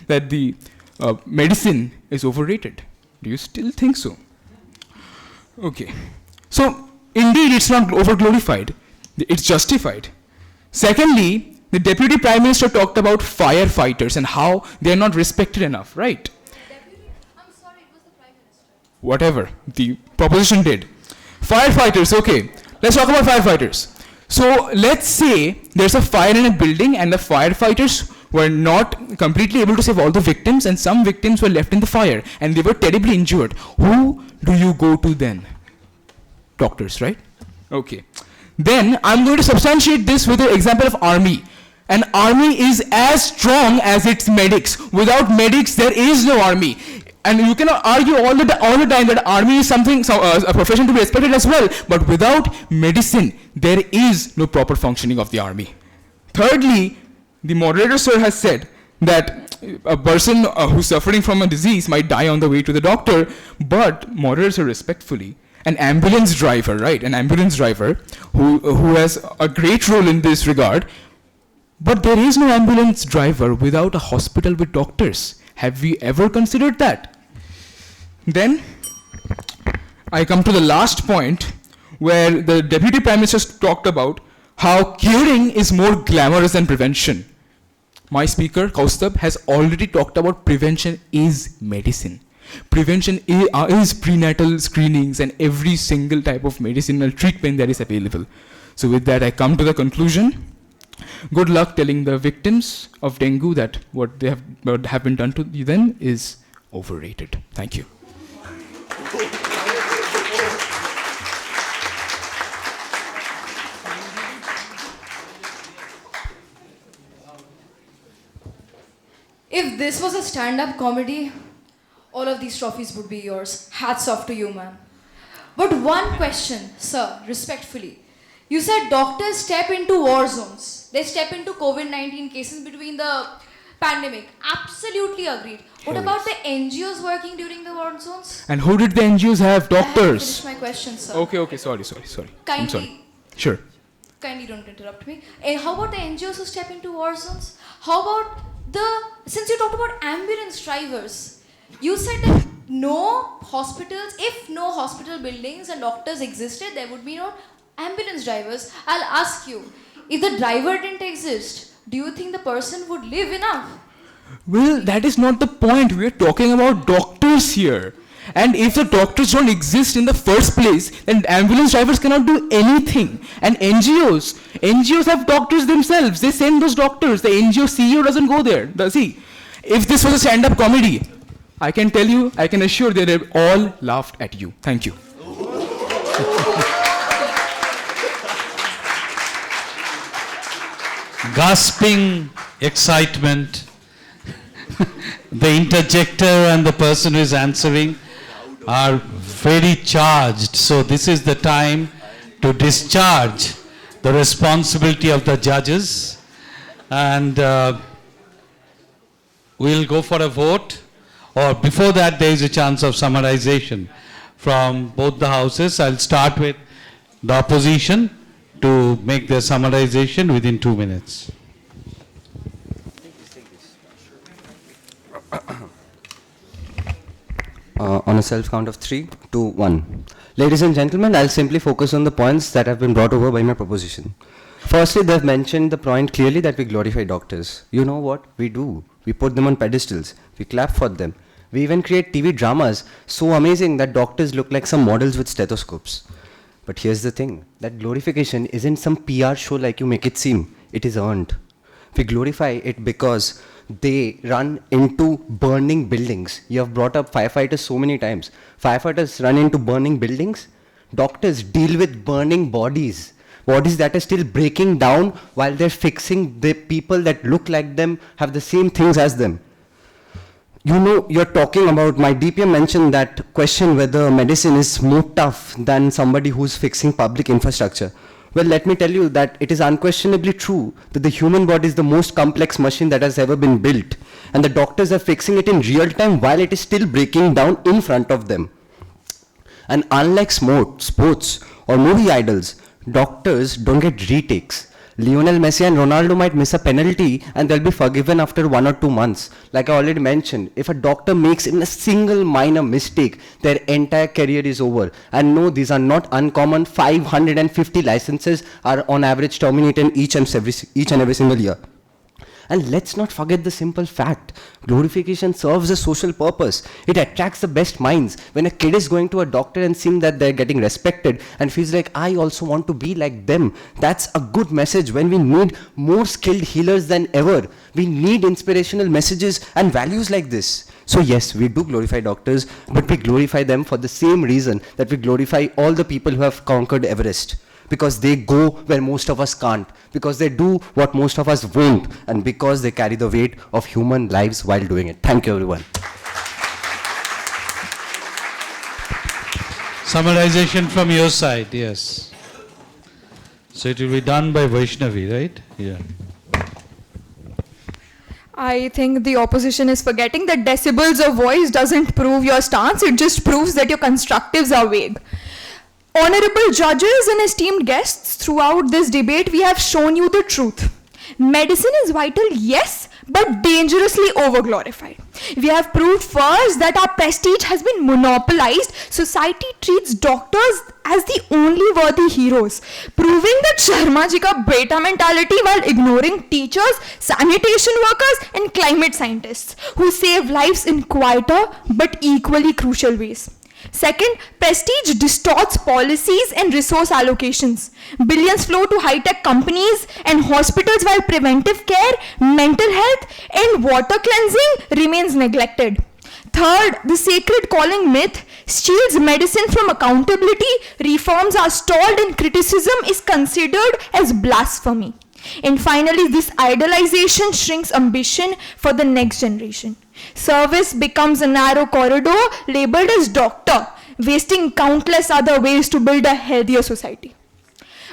[SPEAKER 7] that the medicine is overrated? Do you still think so? Okay. So, indeed, it's not over-glorified. It's justified. Secondly, the Deputy Prime Minister talked about firefighters and how they are not respected enough, right? Whatever, the proposition did. Firefighters, okay. Let's talk about firefighters. So, let's say there's a fire in a building and the firefighters were not completely able to save all the victims, and some victims were left in the fire and they were terribly injured. Who do you go to then? Doctors, right? Okay. Then I'm going to substantiate this with an example of army. An army is as strong as its medics. Without medics, there is no army. And you cannot argue all the time that army is a profession to be respected as well. But without medicine, there is no proper functioning of the army. Thirdly, the moderator, sir, has said that a person who's suffering from a disease might die on the way to the doctor, but moderator, sir, respectfully, an ambulance driver, right? An ambulance driver who has a great role in this regard, but there is no ambulance driver without a hospital with doctors. Have we ever considered that? Then, I come to the last point where the Deputy Prime Minister talked about how curing is more glamorous than prevention. My speaker, Kaustubh, has already talked about prevention is medicine. Prevention is prenatal screenings and every single type of medicinal treatment that is available. So with that, I come to the conclusion. Good luck telling the victims of dengue that what have been done to them is overrated. Thank you.
[SPEAKER 15] If this was a stand-up comedy, all of these trophies would be yours. Hats off to you, ma'am. But one question, sir, respectfully. You said doctors step into war zones. They step into COVID-19 cases between the pandemic. Absolutely agreed. What about the NGOs working during the war zones?
[SPEAKER 7] And who did the NGOs have? Doctors.
[SPEAKER 15] Finish my question, sir.
[SPEAKER 7] Okay, sorry. I'm sorry. Sure.
[SPEAKER 15] Kindly don't interrupt me. How about the NGOs who step into war zones? How about since you talked about ambulance drivers, you said that no hospitals, if no hospital buildings and doctors existed, there would be no ambulance drivers. I'll ask you, if the driver didn't exist, do you think the person would live enough?
[SPEAKER 7] Well, that is not the point. We're talking about doctors here. And if the doctors don't exist in the first place, then ambulance drivers cannot do anything. And NGOs have doctors themselves. They send those doctors. The NGO CEO doesn't go there, does he? If this was a stand-up comedy, I can tell you, I can assure they have all laughed at you. Thank you.
[SPEAKER 3] Gasping excitement. The interjector and the person who is answering are very charged. So this is the time to discharge the responsibility of the judges. And we'll go for a vote. Or before that, there is a chance of summarization from both the houses. I'll start with the opposition to make their summarization within 2 minutes.
[SPEAKER 11] On a self count of 3, 2, 1. Ladies and gentlemen, I'll simply focus on the points that have been brought over by my proposition. Firstly, they've mentioned the point clearly that we glorify doctors. You know what? We do. We put them on pedestals. We clap for them. We even create TV dramas so amazing that doctors look like some models with stethoscopes. But here's the thing, that glorification isn't some PR show like you make it seem. It is earned. We glorify it because they run into burning buildings. You have brought up firefighters so many times. Firefighters run into burning buildings. Doctors deal with burning bodies. Bodies that are still breaking down while they're fixing the people that look like them, have the same things as them. You know, you're talking about, my DPM mentioned that question whether medicine is more tough than somebody who's fixing public infrastructure. Well, let me tell you that it is unquestionably true that the human body is the most complex machine that has ever been built. And the doctors are fixing it in real time while it is still breaking down in front of them. And unlike sports or movie idols, doctors don't get retakes. Lionel Messi and Ronaldo might miss a penalty and they'll be forgiven after 1 or 2 months. Like I already mentioned, if a doctor makes even a single minor mistake, their entire career is over. And no, these are not uncommon. 550 licenses are on average terminated each and every single year. And let's not forget the simple fact. Glorification serves a social purpose. It attracts the best minds. When a kid is going to a doctor and seeing that they're getting respected and feels like, I also want to be like them, that's a good message when we need more skilled healers than ever. We need inspirational messages and values like this. So yes, we do glorify doctors, but we glorify them for the same reason that we glorify all the people who have conquered Everest. Because they go where most of us can't, because they do what most of us won't, and because they carry the weight of human lives while doing it. Thank you, everyone.
[SPEAKER 3] Summarization from your side, yes. So it will be done by Vaishnavi, right? Yeah.
[SPEAKER 10] I think the opposition is forgetting that decibels of voice doesn't prove your stance, it just proves that your constructives are vague. Honorable judges and esteemed guests, throughout this debate, we have shown you the truth. Medicine is vital, yes, but dangerously overglorified. We have proved first that our prestige has been monopolized. Society treats doctors as the only worthy heroes, proving that Sharma ji ka beta mentality while ignoring teachers, sanitation workers, and climate scientists who save lives in quieter but equally crucial ways. Second, prestige distorts policies and resource allocations. Billions flow to high-tech companies and hospitals while preventive care, mental health, and water cleansing remains neglected. Third, the sacred calling myth shields medicine from accountability, reforms are stalled, and criticism is considered as blasphemy. And finally, this idolization shrinks ambition for the next generation. Service becomes a narrow corridor labeled as doctor, wasting countless other ways to build a healthier society.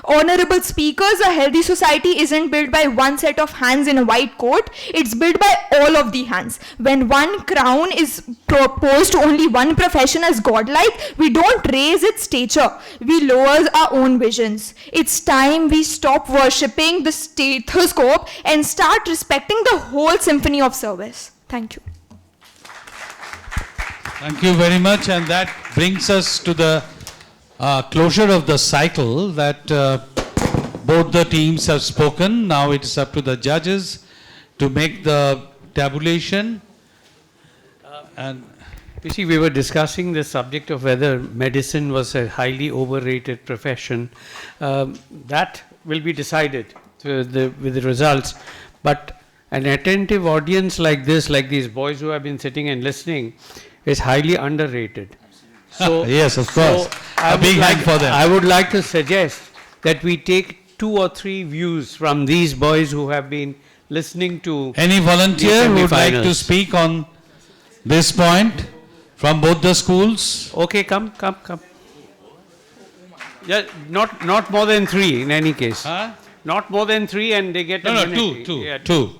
[SPEAKER 10] Honorable speakers, a healthy society isn't built by one set of hands in a white coat, it's built by all of the hands. When one crown is proposed to only one profession as godlike, we don't raise its stature, we lower our own visions. It's time we stop worshipping the stethoscope and start respecting the whole symphony of service. Thank you.
[SPEAKER 3] Thank you very much, and that brings us to the closure of the cycle that both the teams have spoken. Now it is up to the judges to make the tabulation. And
[SPEAKER 2] you see, we were discussing the subject of whether medicine was a highly overrated profession. That will be decided with the results. But an attentive audience like this, like these boys who have been sitting and listening, is highly underrated. So,
[SPEAKER 3] yes, of course.
[SPEAKER 2] A big hand for them. I would like to suggest that we take 2 or 3 views from these boys who have been listening to.
[SPEAKER 3] Any volunteer who would like to speak on this point from both the schools?
[SPEAKER 2] Okay, come. Yeah, not more than 3 in any case.
[SPEAKER 3] Huh?
[SPEAKER 2] Not more than 3, and they get a minute.
[SPEAKER 3] Two.
[SPEAKER 2] Yeah,
[SPEAKER 3] two.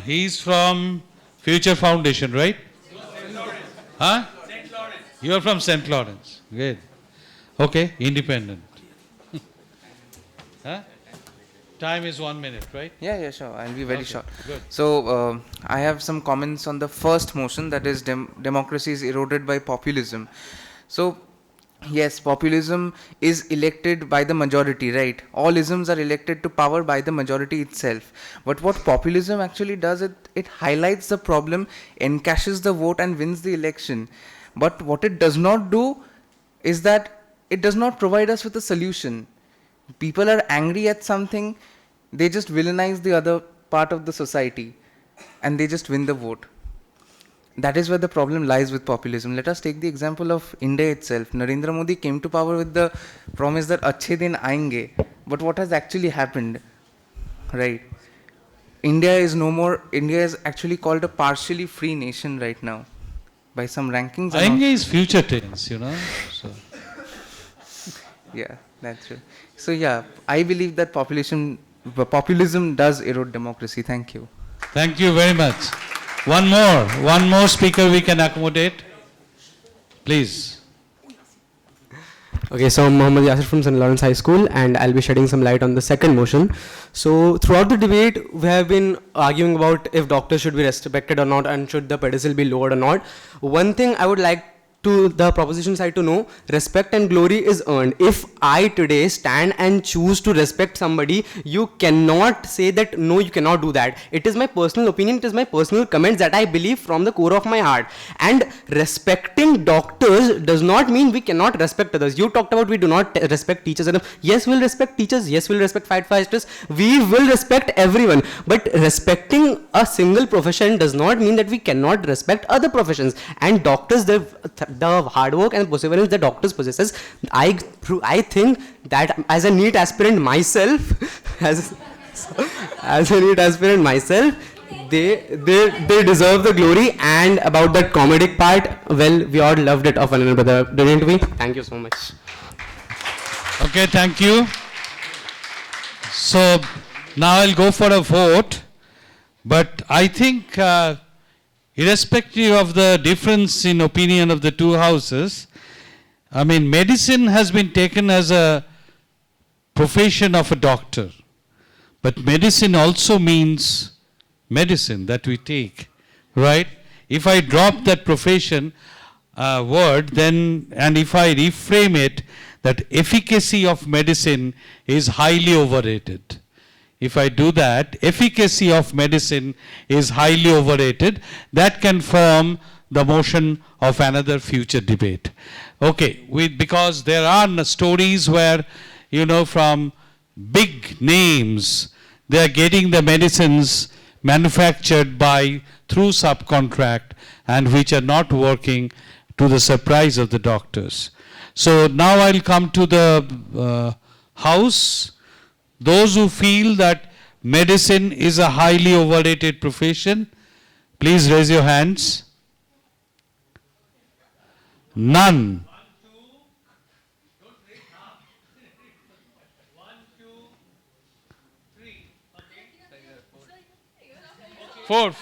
[SPEAKER 3] He's from Future Foundation, right? Huh?
[SPEAKER 2] St. Lawrence.
[SPEAKER 3] You are from St. Lawrence. Good. Okay, independent. Huh? Time is 1 minute, right?
[SPEAKER 16] Yeah, sure. I'll be very short.
[SPEAKER 3] Good.
[SPEAKER 16] So, I have some comments on the first motion, that is democracy is eroded by populism. So, yes, populism is elected by the majority, right? All isms are elected to power by the majority itself. But what populism actually does, it highlights the problem, encashes the vote and wins the election. But what it does not do is that it does not provide us with a solution. People are angry at something, they just villainize the other part of the society and they just win the vote. That is where the problem lies with populism. Let us take the example of India itself. Narendra Modi came to power with the promise that Achhe Din Aayenge. But what has actually happened? Right? India is actually called a partially free nation right now. By some rankings.
[SPEAKER 3] Aayenge is future tense, you know. So.
[SPEAKER 16] Yeah, that's true. So yeah, I believe that populism does erode democracy. Thank you.
[SPEAKER 3] Thank you very much. One more speaker we can accommodate. Please.
[SPEAKER 17] Okay, so I'm Mohammad Yasir from St. Lawrence High School, and I'll be shedding some light on the second motion. So throughout the debate, we have been arguing about if doctors should be respected or not, and should the pedestal be lowered or not. One thing I would like to the proposition side to know, respect and glory is earned. If I today stand and choose to respect somebody, you cannot say that no, you cannot do that. It is my personal opinion, it is my personal comments that I believe from the core of my heart. And respecting doctors does not mean we cannot respect others. You talked about we do not respect teachers enough. Yes, we'll respect teachers. Yes, we'll respect firefighters. We will respect everyone. But respecting a single profession does not mean that we cannot respect other professions. And doctors, the hard work and perseverance the doctors possesses, I think that as a NEET aspirant myself, as a NEET aspirant myself, they deserve the glory. And about that comedic part, well, we all loved it of one another, didn't we? Thank you so much.
[SPEAKER 3] Okay, thank you. So now I'll go for a vote, but I think irrespective of the difference in opinion of the two houses, I mean, medicine has been taken as a profession of a doctor. But medicine also means medicine that we take, right? If I drop that profession word, then, and if I reframe it, that efficacy of medicine is highly overrated. If I do that, efficacy of medicine is highly overrated. That can form the motion of another future debate. Okay, because there are stories where, you know, from big names, they are getting the medicines manufactured through subcontract, and which are not working, to the surprise of the doctors. So now I'll come to the House. Those who feel that medicine is a highly overrated profession, please raise your hands. None. 4.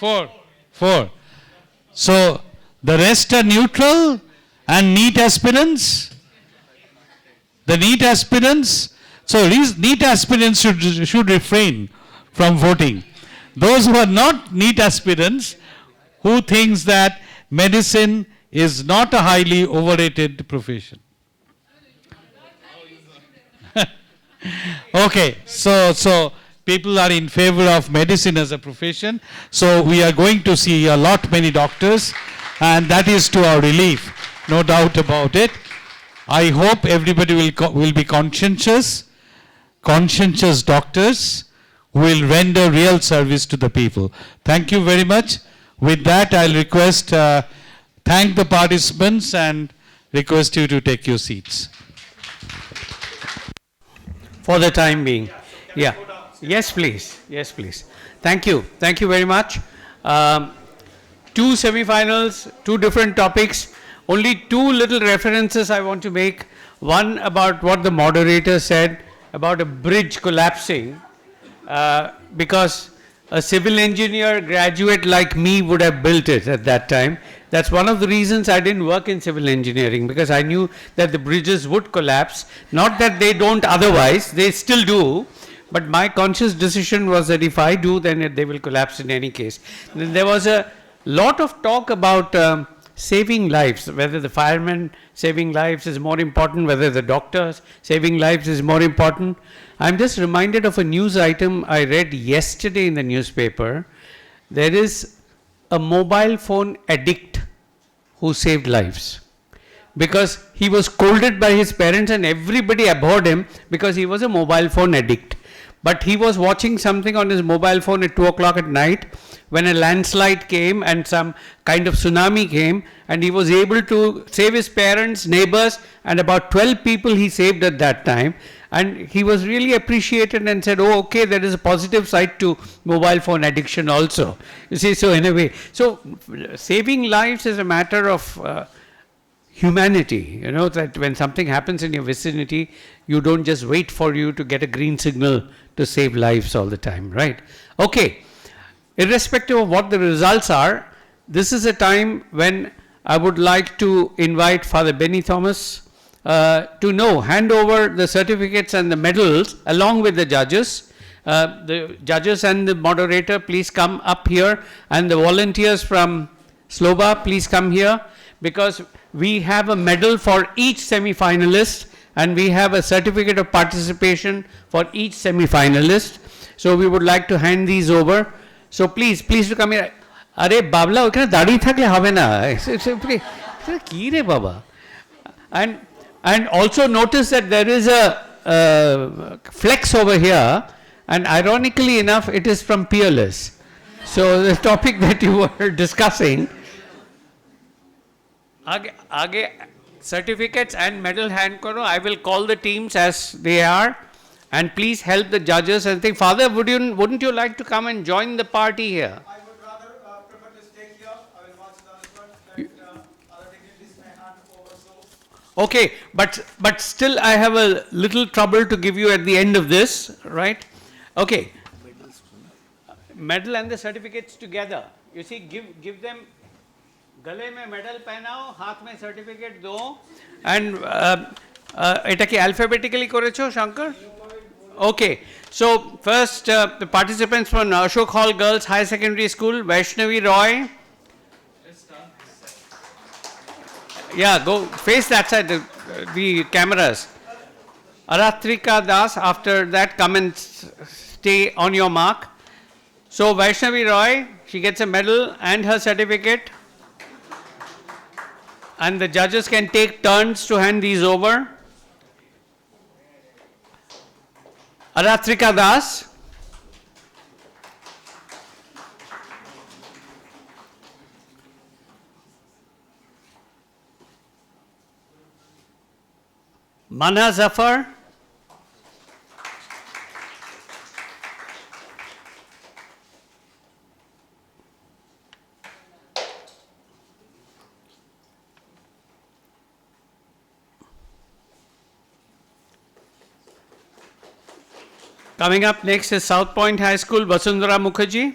[SPEAKER 3] So the rest are neutral and NEET aspirants. The NEET aspirants. So NEET aspirants should refrain from voting. Those who are not NEET aspirants, who thinks that medicine is not a highly overrated profession. Okay, so people are in favor of medicine as a profession. So we are going to see many doctors, and that is to our relief, no doubt about it. I hope everybody will be conscientious doctors who will render real service to the people. Thank you very much. With that, I'll request, thank the participants and request you to take your seats.
[SPEAKER 2] For the time being. Yeah. Yes, please. Yes, please. Thank you. Thank you very much. 2 semi-finals, 2 different topics. Only 2 little references I want to make. One about what the moderator said about a bridge collapsing, because a civil engineer graduate like me would have built it at that time. That's one of the reasons I didn't work in civil engineering, because I knew that the bridges would collapse. Not that they don't otherwise, they still do. But my conscious decision was that if I do, then they will collapse in any case. Then there was a lot of talk about saving lives, whether the firemen saving lives is more important, whether the doctors saving lives is more important. I'm just reminded of a news item I read yesterday in the newspaper. There is a mobile phone addict who saved lives, because he was scolded by his parents and everybody abhorred him because he was a mobile phone addict. But he was watching something on his mobile phone at 2 o'clock at night when a landslide came and some kind of tsunami came, and he was able to save his parents, neighbors, and about 12 people he saved at that time. And he was really appreciated and said, oh, okay, there is a positive side to mobile phone addiction also. You see, so in a way, so saving lives is a matter of humanity, you know, that when something happens in your vicinity, you don't just wait for you to get a green signal to save lives all the time, right? Okay, irrespective of what the results are, this is a time when I would like to invite Father Benny Thomas hand over the certificates and the medals along with the judges. The judges and the moderator, please come up here, and the volunteers from Sloba, please come here, because we have a medal for each semi-finalist and we have a certificate of participation for each semi-finalist. So we would like to hand these over. So please to come here. Are Babla, ওখানে দাঁড়িয়ে থাকলে হবে না। কি রে বাবা? And also notice that there is a flex over here, and ironically enough, it is from Peerless. So the topic that you were discussing, आगे certificates and medal hand karo. I will call the teams as they are, and please help the judges and think. Father, wouldn't you like to come and join the party here? I would rather prefer to stay here. I will watch the other other dignitaries may hand over. Okay, but still I have a little trouble to give you at the end of this, right? Okay. Medal and the certificates together. You see, give them. गले में medal पहनाओ, हाथ में certificate दो, and এটা কি alphabetically করেছো Shankar? Okay, so first the participants from Ashok Hall Girls Higher Secondary School, Vaishnavi Roy. Yeah, go face that side, the cameras. Aratrika Das, after that come and stay on your mark. So Vaishnavi Roy, she gets a medal and her certificate. And the judges can take turns to hand these over. Aratrika Das. Mana Zafar. Coming up next is South Point High School, Vasundhara Mukherjee.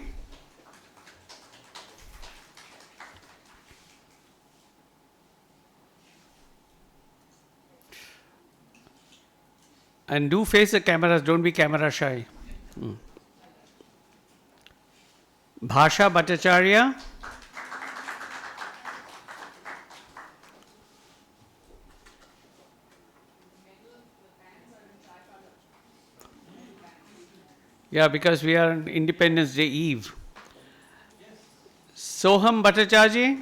[SPEAKER 2] And do face the cameras, don't be camera shy. Bhasha Bhattacharya. Yeah, because we are on Independence Day Eve. Soham Bhattacharya.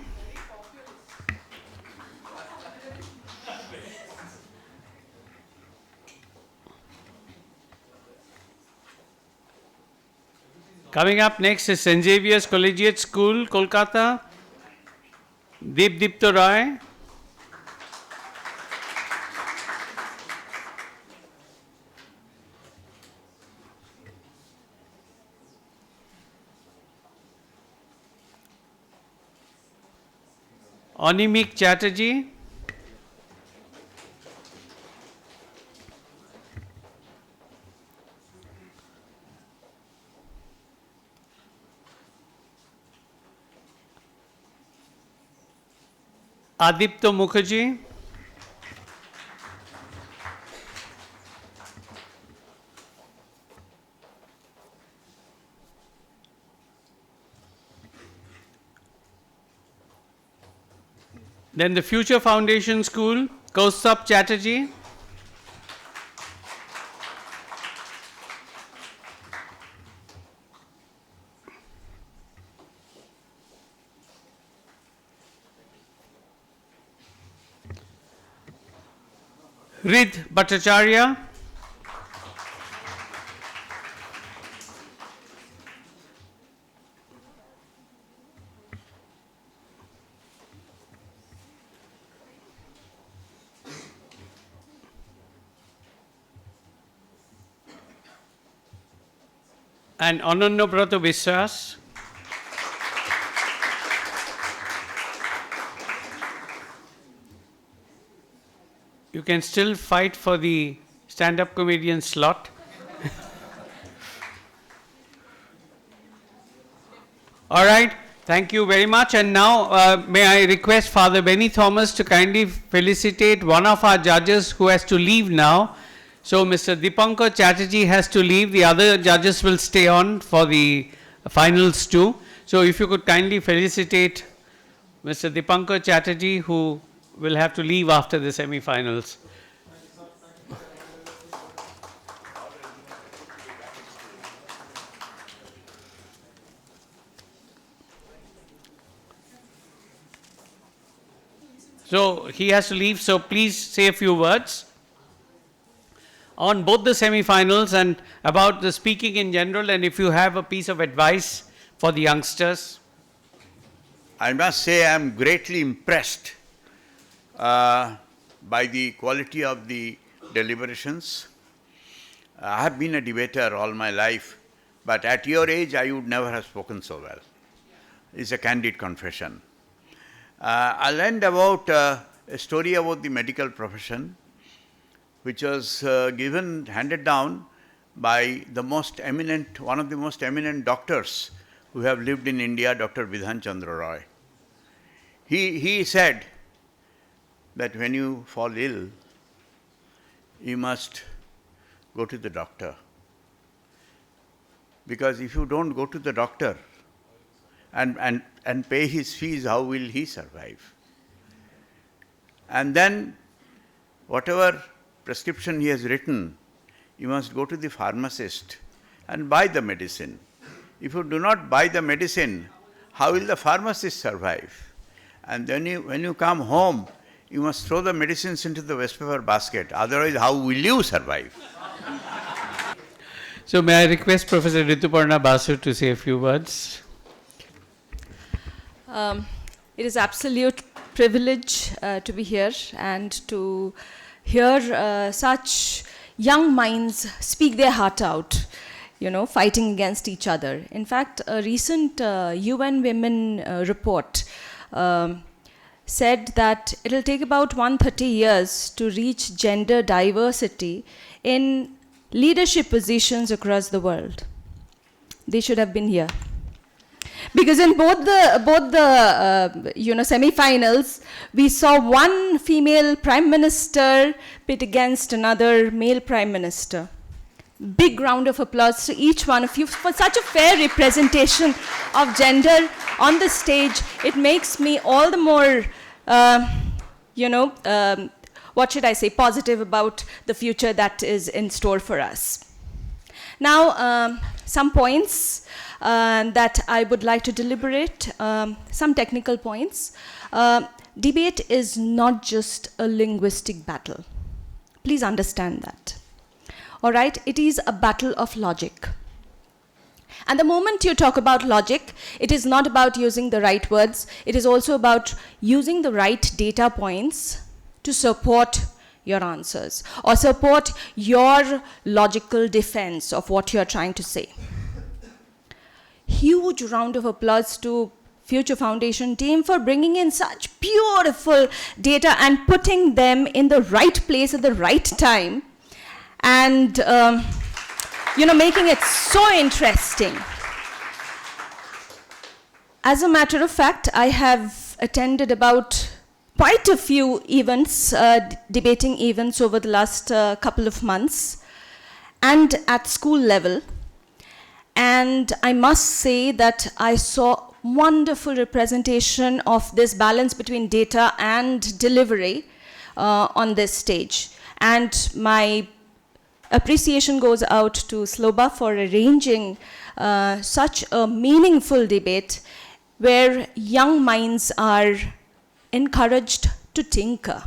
[SPEAKER 2] Coming up next is St. Xavier's Collegiate School, Kolkata. Deepdipta Roy. Animik Chatterjee. Adipta Mukherjee. Then the Future Foundation School, Kaustubh Chatterjee. Rid Bhattacharya. And Ananyabrata Vishwas. You can still fight for the stand-up comedian slot. All right. Thank you very much. And now, may I request Father Benny Thomas to kindly felicitate one of our judges who has to leave now. So, Mr. Dipankar Chatterjee has to leave. The other judges will stay on for the finals too. So, if you could kindly felicitate Mr. Dipankar Chatterjee, who will have to leave after the semi-finals. So he has to leave, so please say a few words on both the semi-finals and about the speaking in general, and if you have a piece of advice for the youngsters.
[SPEAKER 18] I must say I am greatly impressed by the quality of the deliberations. I have been a debater all my life, but at your age I would never have spoken so well. It's a candid confession. I'll end about a story about the medical profession, which was handed down by the one of the most eminent doctors who have lived in India, Dr. Bidhan Chandra Roy. He said that when you fall ill, you must go to the doctor. Because if you don't go to the doctor and pay his fees, how will he survive? And then whatever prescription he has written, you must go to the pharmacist and buy the medicine. If you do not buy the medicine, how will the pharmacist survive? And then when you come home, you must throw the medicines into the waste paper basket. Otherwise, how will you survive?
[SPEAKER 2] So may I request Professor Rituparna Basu to say a few words?
[SPEAKER 6] It is absolute privilege to be here and to hear such young minds speak their heart out, fighting against each other. In fact, a recent UN Women report said that it will take about 130 years to reach gender diversity in leadership positions across the world. They should have been here. Because in both the semi-finals, we saw one female prime minister pit against another male prime minister. Big round of applause to each one of you for such a fair representation of gender on the stage. It makes me all the more, positive about the future that is in store for us. Now, some points that I would like to deliberate, some technical points. Debate is not just a linguistic battle. Please understand that. All right, it is a battle of logic. And the moment you talk about logic, it is not about using the right words. It is also about using the right data points to support your answers or support your logical defense of what you are trying to say. Huge round of applause to Future Foundation team for bringing in such beautiful data and putting them in the right place at the right time and making it so interesting. As a matter of fact, I have attended about quite a few events, debating events over the last couple of months and at school level. And I must say that I saw wonderful representation of this balance between data and delivery on this stage. And my appreciation goes out to Sloba for arranging such a meaningful debate where young minds are encouraged to tinker.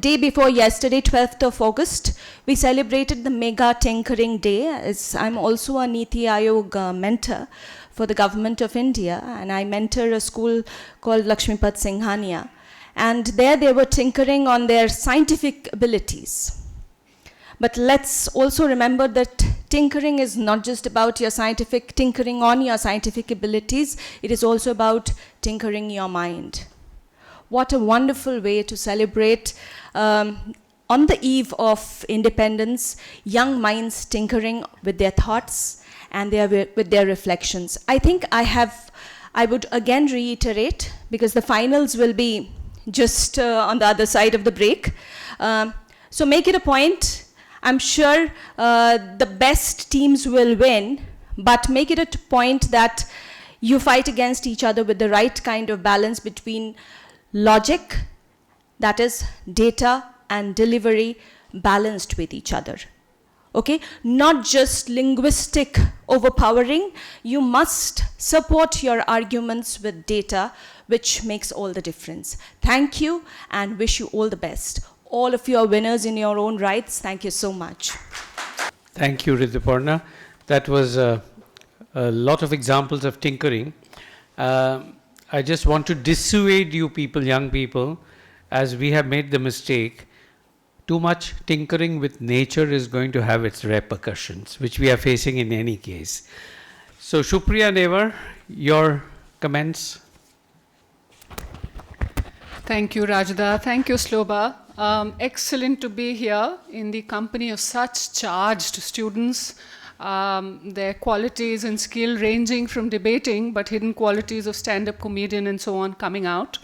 [SPEAKER 6] Day before yesterday, 12th of August, we celebrated the Mega Tinkering Day, as I'm also a Niti Aayog mentor for the Government of India, and I mentor a school called Lakshmipad Singhania. And there they were tinkering on their scientific abilities. But let's also remember that tinkering is not just about tinkering on your scientific abilities, it is also about tinkering your mind. What a wonderful way to celebrate on the eve of independence, young minds tinkering with their thoughts and with their reflections. I think I have I would again reiterate, because the finals will be just on the other side of the break. So make it a point. I'm sure the best teams will win, but make it a point that you fight against each other with the right kind of balance between logic, that is data, and delivery balanced with each other. Okay, not just linguistic overpowering. You must support your arguments with data, which makes all the difference. Thank you and wish you all the best. All of you are winners in your own rights. Thank you so much.
[SPEAKER 2] Thank you, Rituparna. That was a lot of examples of tinkering. I just want to dissuade you people, young people, as we have made the mistake. Too much tinkering with nature is going to have its repercussions, which we are facing in any case. So, Shupriya Nevar, your comments?
[SPEAKER 19] Thank you, Rajda. Thank you, Sloba. Excellent to be here in the company of such charged students. Their qualities and skill ranging from debating, but hidden qualities of stand-up comedian and so on coming out.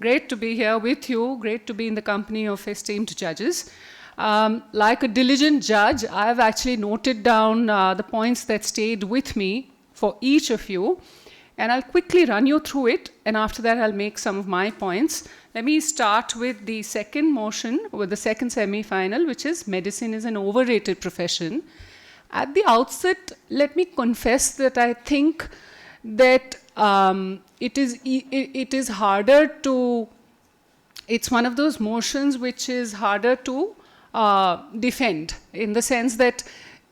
[SPEAKER 19] Great to be here with you. Great to be in the company of esteemed judges. Like a diligent judge, I have actually noted down the points that stayed with me for each of you. And I'll quickly run you through it. And after that, I'll make some of my points. Let me start with the second motion, with the second semi-final, which is medicine is an overrated profession. At the outset, let me confess that I think that it is harder to, it's one of those motions which is harder to defend, in the sense that,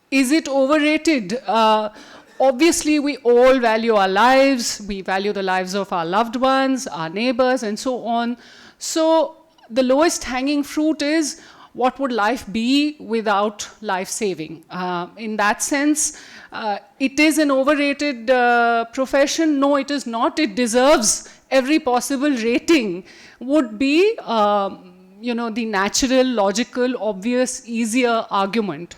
[SPEAKER 19] is it overrated? Obviously, we all value our lives, we value the lives of our loved ones, our neighbors, and so on. So the lowest hanging fruit is, what would life be without life saving? In that sense, it is an overrated profession. No, it is not. It deserves every possible rating. Would be, the natural, logical, obvious, easier argument.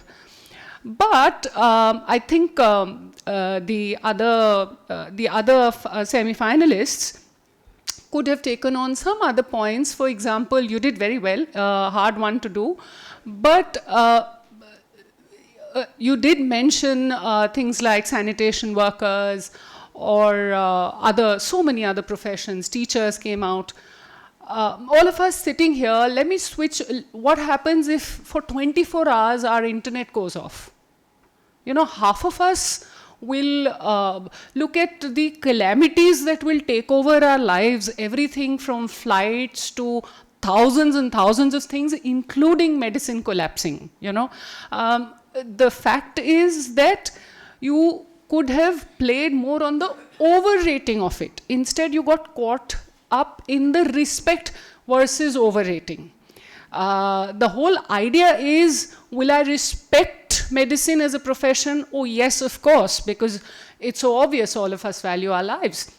[SPEAKER 19] But I think the other semi-finalists could have taken on some other points. For example, you did very well, hard one to do, but you did mention things like sanitation workers or so many other professions. Teachers came out. All of us sitting here, let me switch. What happens if for 24 hours our internet goes off? Half of us will look at the calamities that will take over our lives, everything from flights to thousands and thousands of things, including medicine collapsing. The fact is that you could have played more on the overrating of it. Instead, you got caught up in the respect versus overrating. The whole idea is, will I respect medicine as a profession? Oh yes, of course, because it's so obvious all of us value our lives.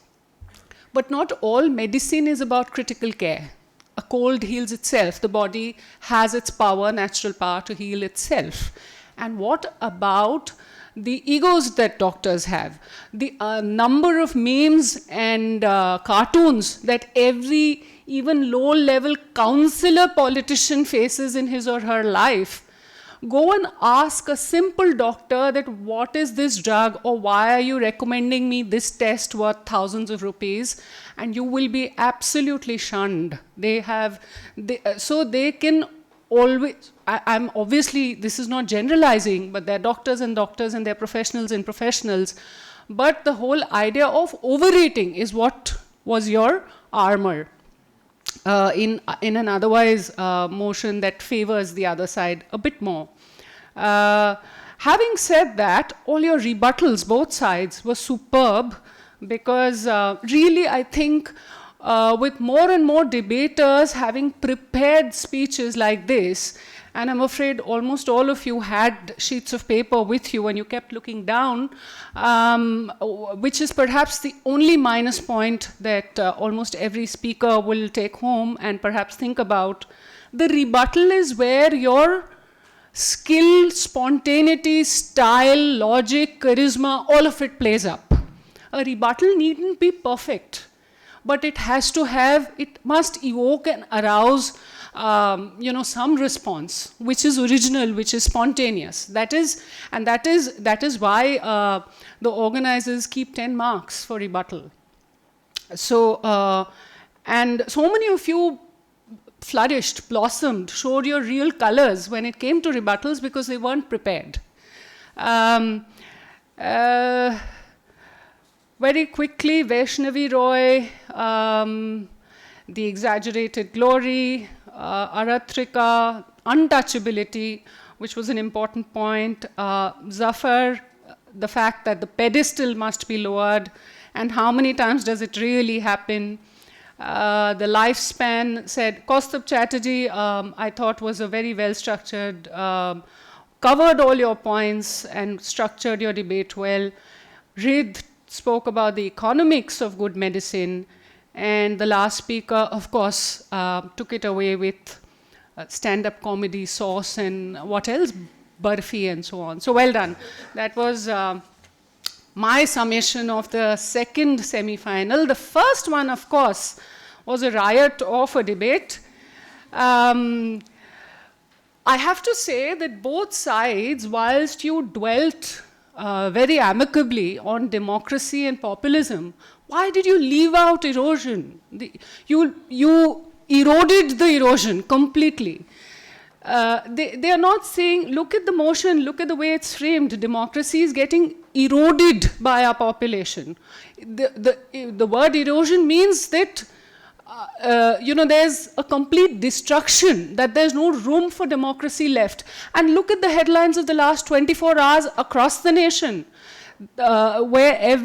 [SPEAKER 19] But not all medicine is about critical care. A cold heals itself. The body has its power, natural power to heal itself. And what about the egos that doctors have? The number of memes and cartoons that every even low-level councillor politician faces in his or her life. Go and ask a simple doctor that, what is this drug, or why are you recommending me this test worth thousands of rupees, and you will be absolutely shunned. So they can always, I'm obviously, this is not generalizing, but they're doctors and they're professionals and professionals. But the whole idea of overrating is what was your armor in an otherwise motion that favors the other side a bit more. Having said that, all your rebuttals, both sides, were superb, because really I think with more and more debaters having prepared speeches like this, and I'm afraid almost all of you had sheets of paper with you and you kept looking down, which is perhaps the only minus point that almost every speaker will take home and perhaps think about. The rebuttal is where your skill, spontaneity, style, logic, charisma, all of it plays up. a rebuttal needn't be perfect, but it has to have, it must evoke and arouse, some response, which is original, which is spontaneous. That is why the organizers keep 10 marks for rebuttal. So, and so many of you flourished, blossomed, showed your real colors when it came to rebuttals because they weren't prepared. Very quickly, Vaishnavi Roy, the exaggerated glory, Aratrika, untouchability, which was an important point, Zafar, the fact that the pedestal must be lowered, and how many times does it really happen? The lifespan said, Kaustubh Chatterjee, I thought was a very well-structured, covered all your points and structured your debate well. Ridh spoke about the economics of good medicine, and the last speaker, of course, took it away with stand-up comedy sauce and what else, Barfi and so on. So well done. That was my summation of the second semi-final. The first one, of course, was a riot of a debate. I have to say that both sides, whilst you dwelt very amicably on democracy and populism, why did you leave out erosion? You eroded the erosion completely. They are not saying, look at the motion, look at the way it's framed. Democracy is getting eroded by our population. The word erosion means that there's a complete destruction, that there's no room for democracy left. And look at the headlines of the last 24 hours across the nation, where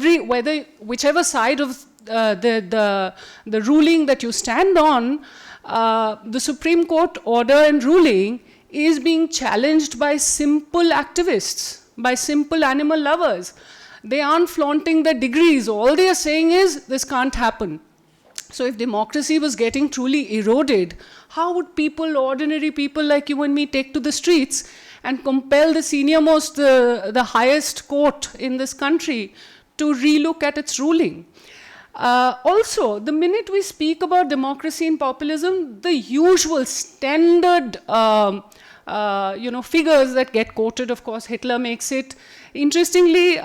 [SPEAKER 19] whichever side of the ruling that you stand on, the Supreme Court order and ruling is being challenged by simple activists, by simple animal lovers. They aren't flaunting their degrees. All they are saying is, this can't happen. So if democracy was getting truly eroded, how would people, ordinary people like you and me, take to the streets and compel the senior-most, the highest court in this country to relook at its ruling? Also, the minute we speak about democracy and populism, the usual standard figures that get quoted, of course, Hitler makes it. Interestingly,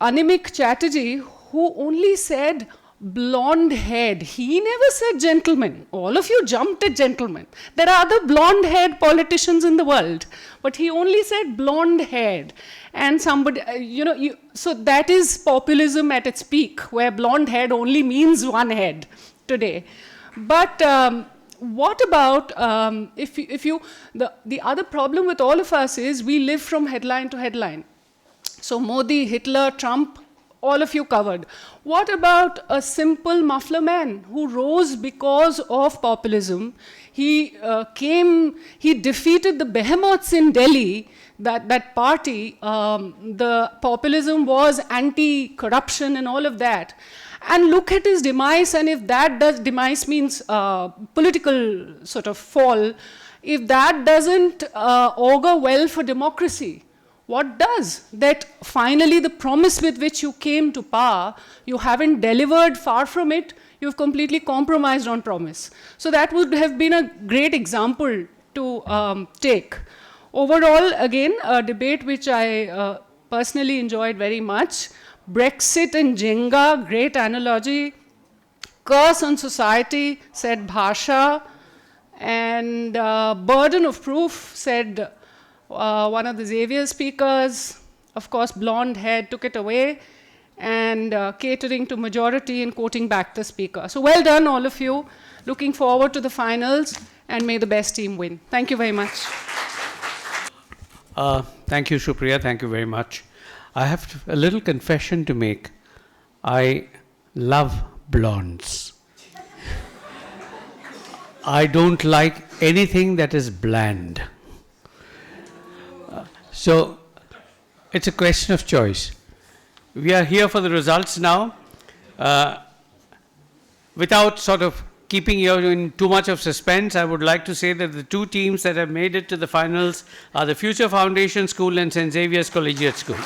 [SPEAKER 19] Animik Chatterjee, who only said blonde-haired, he never said gentleman. All of you jumped at gentleman. There are other blonde-haired politicians in the world, but he only said blonde-haired. And somebody, so that is populism at its peak, where blonde-haired only means one head today. But what about the other problem with all of us is we live from headline to headline. So Modi, Hitler, Trump, all of you covered. What about a simple muffler man who rose because of populism? He defeated the behemoths in Delhi, that party. The populism was anti-corruption and all of that. And look at his demise, and if demise means political sort of fall, if that doesn't augur well for democracy, what does? That finally the promise with which you came to power, you haven't delivered, far from it, you've completely compromised on promise. So that would have been a great example to take. Overall, again, a debate which I personally enjoyed very much. Brexit and Jenga, great analogy. Curse on society, said Bhasha. And burden of proof, said one of the Xavier speakers. Of course, blonde hair took it away. And catering to majority and quoting back the speaker. So well done, all of you. Looking forward to the finals, and may the best team win. Thank you very much.
[SPEAKER 2] Thank you, Supriya. Thank you very much. I have a little confession to make. I love blondes. I don't like anything that is bland. So it's a question of choice. We are here for the results now. Without sort of keeping you in too much of suspense, I would like to say that the two teams that have made it to the finals are the Future Foundation School and St. Xavier's Collegiate School.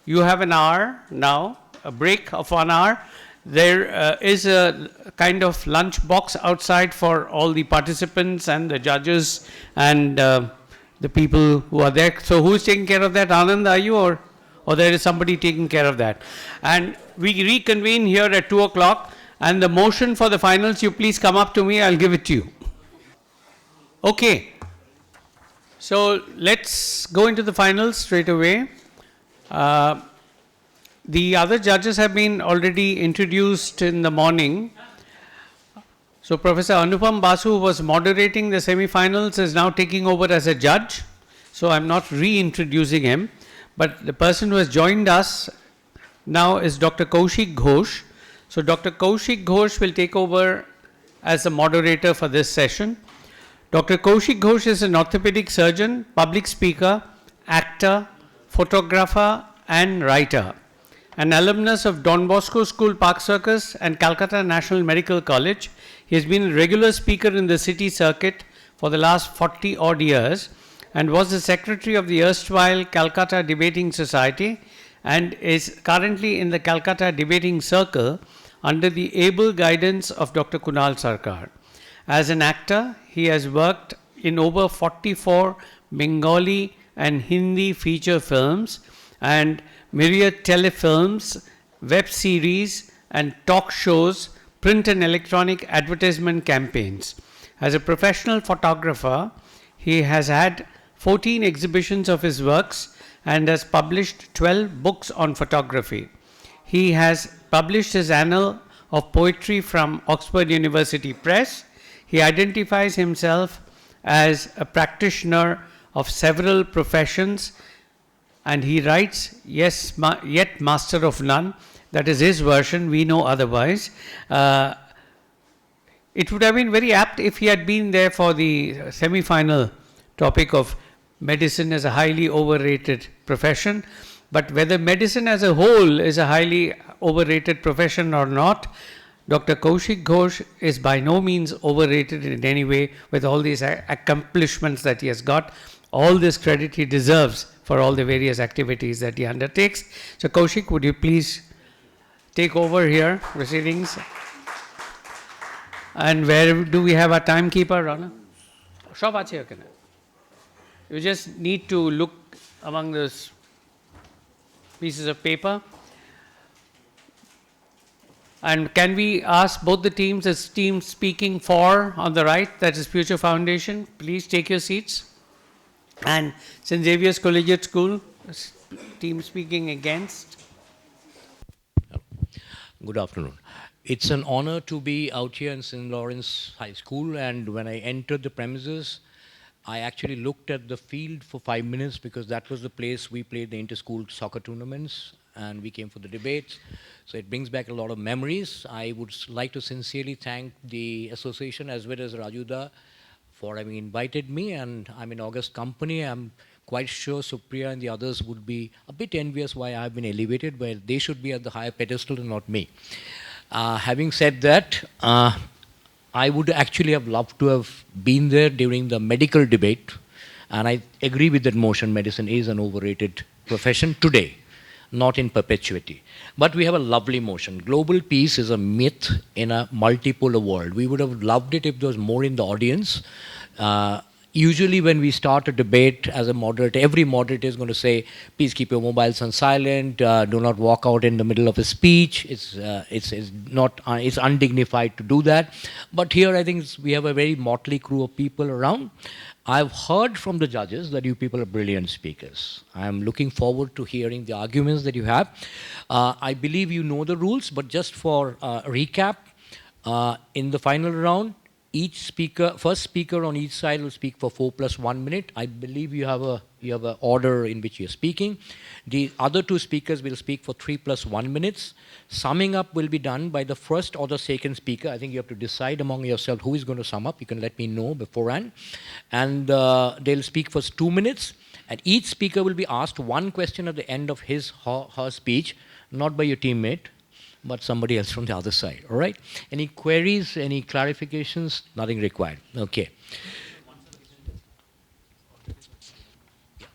[SPEAKER 2] You have an hour now, a break of 1 hour. There is a kind of lunch box outside for all the participants and the judges and the people who are there. So who's taking care of that? Anand, are you, or there is somebody taking care of that? And we reconvene here at 2 o'clock, and the motion for the finals, you please come up to me, I'll give it to you. Okay. So let's go into the finals straight away. The other judges have been already introduced in the morning. So Professor Anupam Basu, who was moderating the semi-finals, is now taking over as a judge. So I'm not reintroducing him. But the person who has joined us now is Dr. Kaushik Ghosh. So Dr. Kaushik Ghosh will take over as the moderator for this session. Dr. Kaushik Ghosh is an orthopedic surgeon, public speaker, actor, photographer and writer. An alumnus of Don Bosco School, Park Circus and Calcutta National Medical College. He has been a regular speaker in the city circuit for the last 40 odd years and was the secretary of the erstwhile Calcutta Debating Society and is currently in the Calcutta Debating Circle under the able guidance of Dr. Kunal Sarkar. As an actor, he has worked in over 44 Bengali and Hindi feature films and myriad telefilms, web series and talk shows, print and electronic advertisement campaigns. As a professional photographer, he has had 14 exhibitions of his works and has published 12 books on photography. He has published his Annal of Poetry from Oxford University Press. He identifies himself as a practitioner of several professions, and he writes, yes, yet master of none. That is his version, we know otherwise. It would have been very apt if he had been there for the semi-final topic of medicine as a highly overrated profession. But whether medicine as a whole is a highly overrated profession or not, Dr. Kaushik Ghosh is by no means overrated in any way with all these accomplishments that he has got. All this credit he deserves for all the various activities that he undertakes. So Kaushik, would you please take over here, proceedings? And where do we have our timekeeper, Rana? You just need to look among those pieces of paper. And can we ask both the teams, as team speaking for on the right, that is Future Foundation, please take your seats. And St. Xavier's Collegiate School, team speaking against.
[SPEAKER 20] Good afternoon. It's an honor to be out here in St. Lawrence High School, and when I entered the premises, I actually looked at the field for 5 minutes because that was the place we played the inter-school soccer tournaments and we came for the debates. So it brings back a lot of memories. I would like to sincerely thank the association as well as Rajuda for having invited me, and I'm in August company. I'm quite sure Supriya and the others would be a bit envious why I've been elevated, but they should be at the higher pedestal and not me. Having said that, I would actually have loved to have been there during the medical debate, and I agree with that motion. Medicine is an overrated profession today, not in perpetuity. But we have a lovely motion. Global peace is a myth in a multipolar world. We would have loved it if there was more in the audience. Usually when we start a debate as a moderator, every moderator is going to say, please keep your mobiles on silent, do not walk out in the middle of a speech. It's undignified to do that. But here I think we have a very motley crew of people around. I've heard from the judges that you people are brilliant speakers. I'm looking forward to hearing the arguments that you have. I believe you know the rules, but just for recap, in the final round, each speaker, first speaker on each side will speak for 4 + 1 minute. I believe you have a order in which you're speaking. The other two speakers will speak for 3 + 1 minutes. Summing up will be done by the first or the second speaker. I think you have to decide among yourself who is going to sum up. You can let me know beforehand. And they'll speak for 2 minutes. And each speaker will be asked one question at the end of his or her speech, not by your teammate, but somebody else from the other side. All right? Any queries, any clarifications? Nothing required. Okay. Yeah,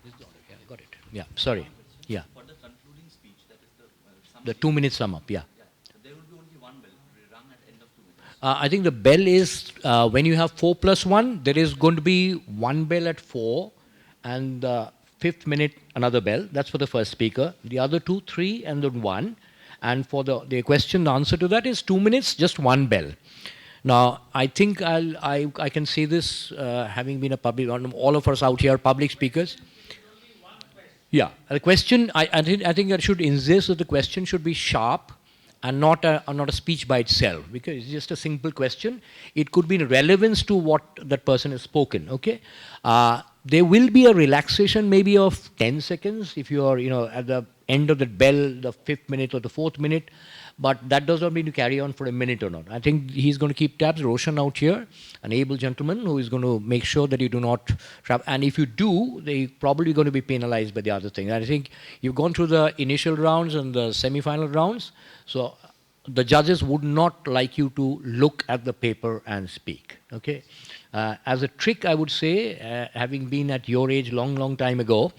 [SPEAKER 20] got it. Yeah, sorry. Yeah.
[SPEAKER 14] For the concluding speech, that is
[SPEAKER 20] The 2 minute sum up, yeah.
[SPEAKER 14] there will be only one bell rung at end of 2 minutes.
[SPEAKER 20] I think the bell is, when you have 4 plus 1, there is going to be one bell at 4, and the 5th minute, another bell. That's for the first speaker. The other 2, 3, and then 1. And for the question, the answer to that is 2 minutes, just one bell. Now, I think I can say this, having been a public, all of us out here, public speakers. Yeah, the question, I think I should insist that the question should be sharp and not a speech by itself, because it's just a simple question. It could be in relevance to what that person has spoken, okay? There will be a relaxation maybe of 10 seconds if you are, at the end of that bell, the 5th minute or the 4th minute, but that does not mean to carry on for a minute or not. I think he's going to keep tabs. Roshan out here, an able gentleman who is going to make sure that you do not trap. And if you do, they're probably going to be penalized by the other thing. I think you've gone through the initial rounds and the semi-final rounds, so the judges would not like you to look at the paper and speak, okay? As a trick, I would say, having been at your age long time ago,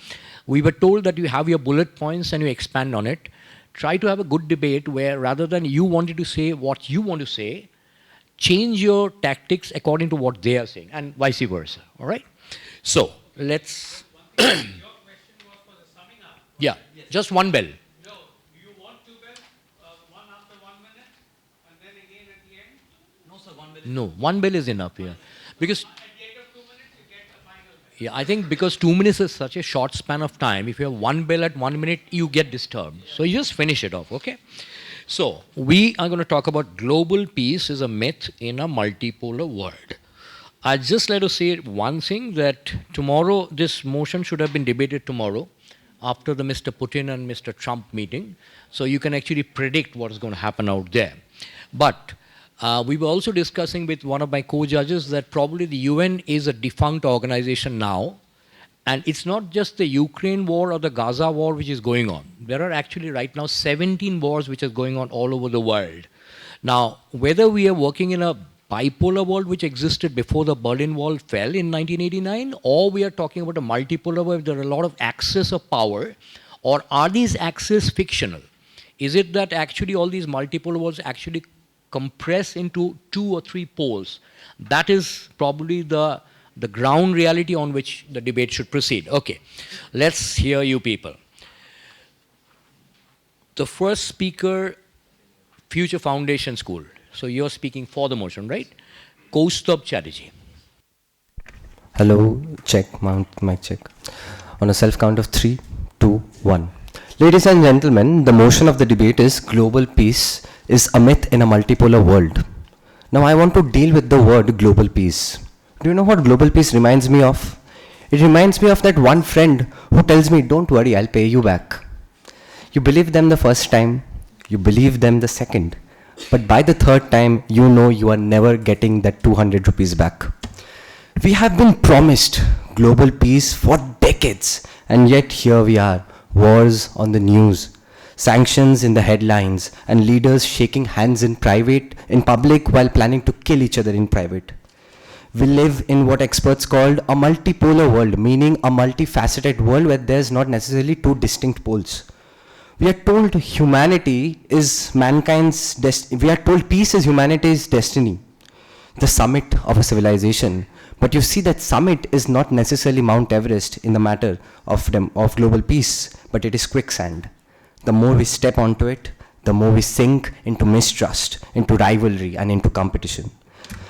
[SPEAKER 20] we were told that you have your bullet points and you expand on it. Try to have a good debate where rather than you wanting to say what you want to say, change your tactics according to what they are saying, and vice versa, all right? So, let's... Yeah, just one bell. No, one bell is enough here. Because yeah, I think because 2 minutes is such a short span of time, if you have one bell at 1 minute, you get disturbed. So you just finish it off, okay? So, we are going to talk about global peace is a myth in a multipolar world. I'd just like to say one thing, that tomorrow, this motion should have been debated tomorrow after the Mr. Putin and Mr. Trump meeting. So you can actually predict what is going to happen out there. But we were also discussing with one of my co-judges that probably the UN is a defunct organization now, and it's not just the Ukraine war or the Gaza war which is going on. There are actually right now 17 wars which are going on all over the world. Now, whether we are working in a bipolar world which existed before the Berlin Wall fell in 1989, or we are talking about a multipolar world where there are a lot of axes of power, or are these axes fictional? Is it that actually all these multipolar worlds actually compress into 2 or 3 poles? That is probably the ground reality on which the debate should proceed. Okay, let's hear you people. The first speaker, Future Foundation School. So you're speaking for the motion, right? Kaustubh Chatterjee.
[SPEAKER 11] Hello, check, mic check. On a self count of 3, 2, 1. Ladies and gentlemen, the motion of the debate is global peace is a myth in a multipolar world. Now I want to deal with the word global peace. Do you know what global peace reminds me of? It reminds me of that one friend who tells me, don't worry, I'll pay you back. You believe them the first time, you believe them the second, but by the third time, you know you are never getting that 200 rupees back. We have been promised global peace for decades, and yet here we are, wars on the news, sanctions in the headlines, and leaders shaking hands in public while planning to kill each other in private. We live in what experts called a multipolar world, meaning a multifaceted world where there's not necessarily 2 distinct poles. We are told humanity is mankind's destiny. We are told peace is humanity's destiny, the summit of a civilization. But you see that summit is not necessarily Mount Everest in the matter of global peace, but it is quicksand. The more we step onto it, the more we sink into mistrust, into rivalry, and into competition.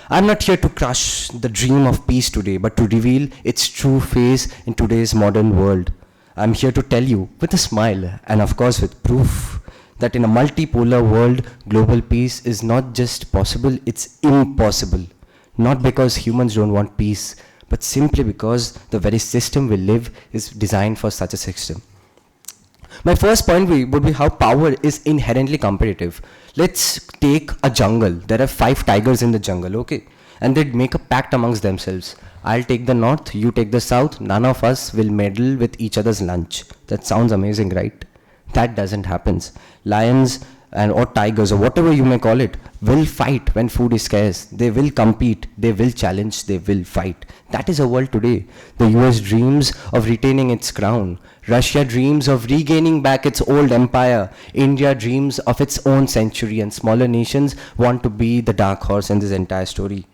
[SPEAKER 11] I'm not here to crush the dream of peace today, but to reveal its true face in today's modern world. I'm here to tell you with a smile, and of course with proof, that in a multipolar world, global peace is not just possible, it's impossible. Not because humans don't want peace, but simply because the very system we live is designed for such a system. My first point would be how power is inherently competitive. Let's take a jungle. There are 5 tigers in the jungle, okay? And they'd make a pact amongst themselves. I'll take the north, you take the south, none of us will meddle with each other's lunch. That sounds amazing, right? That doesn't happen. Lions and or tigers or whatever you may call it will fight when food is scarce. They will compete, they will challenge, they will fight. That is a world today. The US dreams of retaining its crown. Russia dreams of regaining back its old empire. India dreams of its own century, and smaller nations want to be the dark horse in this entire story.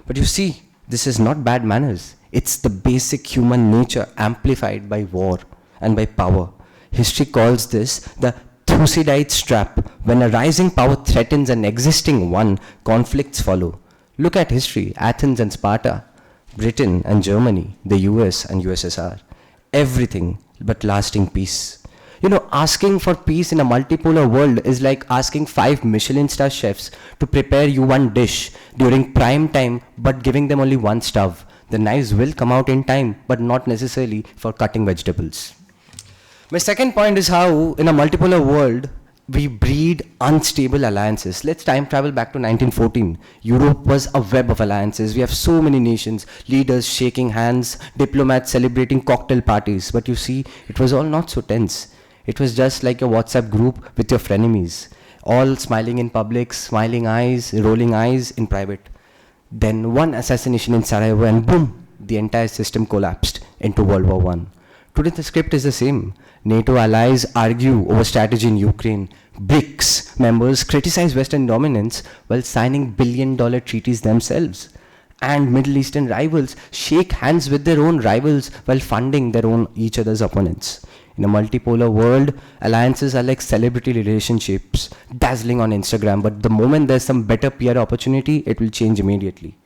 [SPEAKER 11] But you see, this is not bad manners. It's the basic human nature amplified by war and by power. History calls this the Thucydides trap. When a rising power threatens an existing one, conflicts follow. Look at history, Athens and Sparta, Britain and Germany, the US and USSR. Everything but lasting peace. You know, asking for peace in a multipolar world is like asking 5 Michelin star chefs to prepare you one dish during prime time, but giving them only one stove. The knives will come out in time, but not necessarily for cutting vegetables. My second point is how, in a multipolar world, we breed unstable alliances. Let's time travel back to 1914. Europe was a web of alliances. We have so many nations, leaders shaking hands, diplomats celebrating cocktail parties. But you see, it was all not so tense. It was just like a WhatsApp group with your frenemies, all smiling in public, smiling eyes, rolling eyes in private. Then one assassination in Sarajevo and boom, the entire system collapsed into World War I. Today the script is the same. NATO allies argue over strategy in Ukraine. BRICS members criticize Western dominance while signing billion-dollar treaties themselves. And Middle Eastern rivals shake hands with their own rivals while funding their own each other's opponents. In a multipolar world, alliances are like celebrity relationships, dazzling on Instagram, but the moment there's some better PR opportunity, it will change immediately.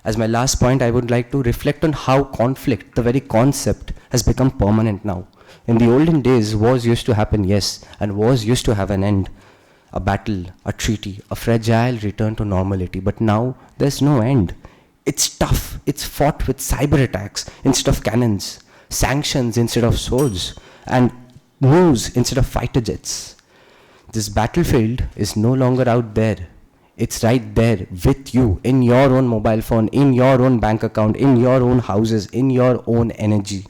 [SPEAKER 11] As my last point, I would like to reflect on how conflict, the very concept, has become permanent now. In the olden days, wars used to happen, yes, and wars used to have an end. A battle, a treaty, a fragile return to normality, but now there's no end. It's tough, it's fought with cyber attacks instead of cannons, sanctions instead of swords, and news instead of fighter jets. This battlefield is no longer out there. It's right there with you, in your own mobile phone, in your own bank account, in your own houses, in your own energy.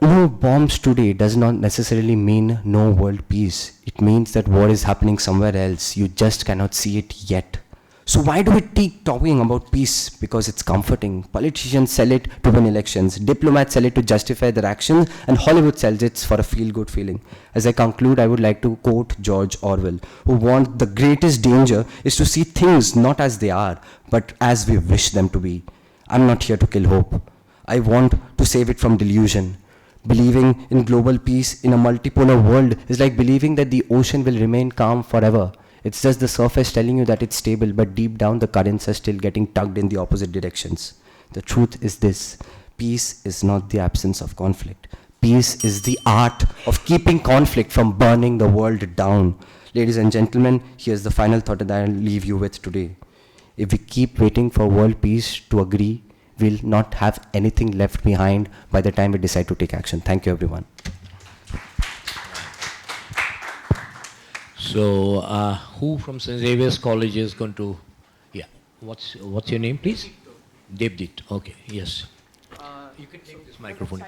[SPEAKER 11] No bombs today does not necessarily mean no world peace. It means that war is happening somewhere else. You just cannot see it yet. So why do we keep talking about peace? Because it's comforting. Politicians sell it to win elections. Diplomats sell it to justify their actions. And Hollywood sells it for a feel-good feeling. As I conclude, I would like to quote George Orwell, who warned the greatest danger is to see things not as they are, but as we wish them to be. I'm not here to kill hope. I want to save it from delusion. Believing in global peace in a multipolar world is like believing that the ocean will remain calm forever. It's just the surface telling you that it's stable, but deep down the currents are still getting tugged in the opposite directions. The truth is this: peace is not the absence of conflict. Peace is the art of keeping conflict from burning the world down. Ladies and gentlemen, here's the final thought that I'll leave you with today. If we keep waiting for world peace to agree, we'll not have anything left behind by the time we decide to take action. Thank you, everyone.
[SPEAKER 20] So, who from St. Xavier's College is going to, yeah, what's your name, please? Devdit, okay, yes. You can take this microphone.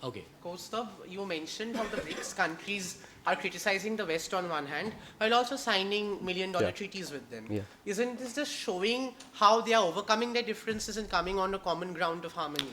[SPEAKER 20] Okay.
[SPEAKER 5] Kaustav, you mentioned how the BRICS countries are criticizing the West on one hand, while also signing million-dollar treaties with them.
[SPEAKER 11] Yeah.
[SPEAKER 5] Isn't this just showing how they are overcoming their differences and coming on a common ground of harmony?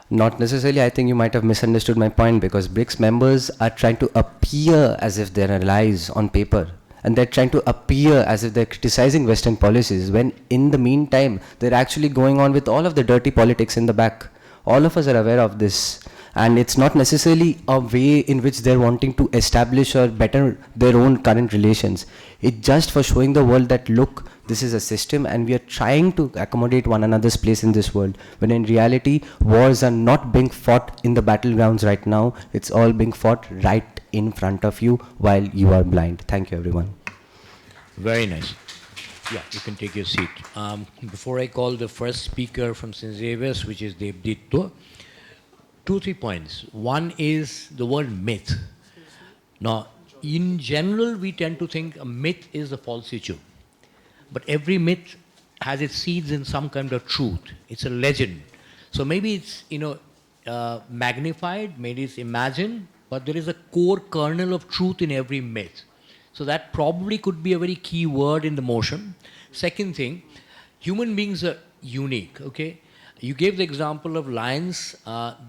[SPEAKER 11] Not necessarily. I think you might have misunderstood my point, because BRICS members are trying to appear as if they're allies on paper. And they're trying to appear as if they're criticizing Western policies, when in the meantime, they're actually going on with all of the dirty politics in the back. All of us are aware of this. And it's not necessarily a way in which they're wanting to establish or better their own current relations. It's just for showing the world that, look, this is a system and we are trying to accommodate one another's place in this world. When in reality, wars are not being fought in the battlegrounds right now. It's all being fought right in front of you while you are blind. Thank you, everyone.
[SPEAKER 20] Very nice. Yeah, you can take your seat. Before I call the first speaker from St. Xavier's, which is Devdit, 2-3 points. One is the word myth. Now, in general, we tend to think a myth is a falsity. But every myth has its seeds in some kind of truth. It's a legend. So maybe it's, magnified, maybe it's imagined, but there is a core kernel of truth in every myth. So that probably could be a very key word in the motion. Second thing, human beings are unique, okay? You gave the example of lions.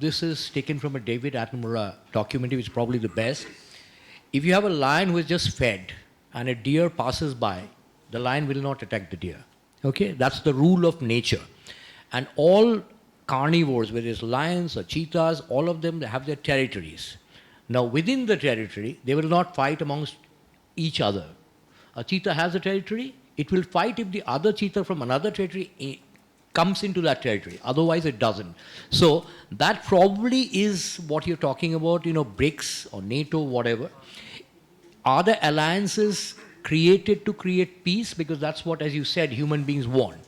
[SPEAKER 20] This is taken from a David Attenborough documentary, which is probably the best. If you have a lion who is just fed and a deer passes by, the lion will not attack the deer. Okay, that's the rule of nature. And all carnivores, whether it's lions or cheetahs, all of them, they have their territories. Now, within the territory, they will not fight amongst each other. A cheetah has a territory, it will fight if the other cheetah from another territory comes into that territory. Otherwise, it doesn't. So, that probably is what you're talking about, BRICS or NATO, whatever. Are the alliances created to create peace? Because that's what, as you said, human beings want.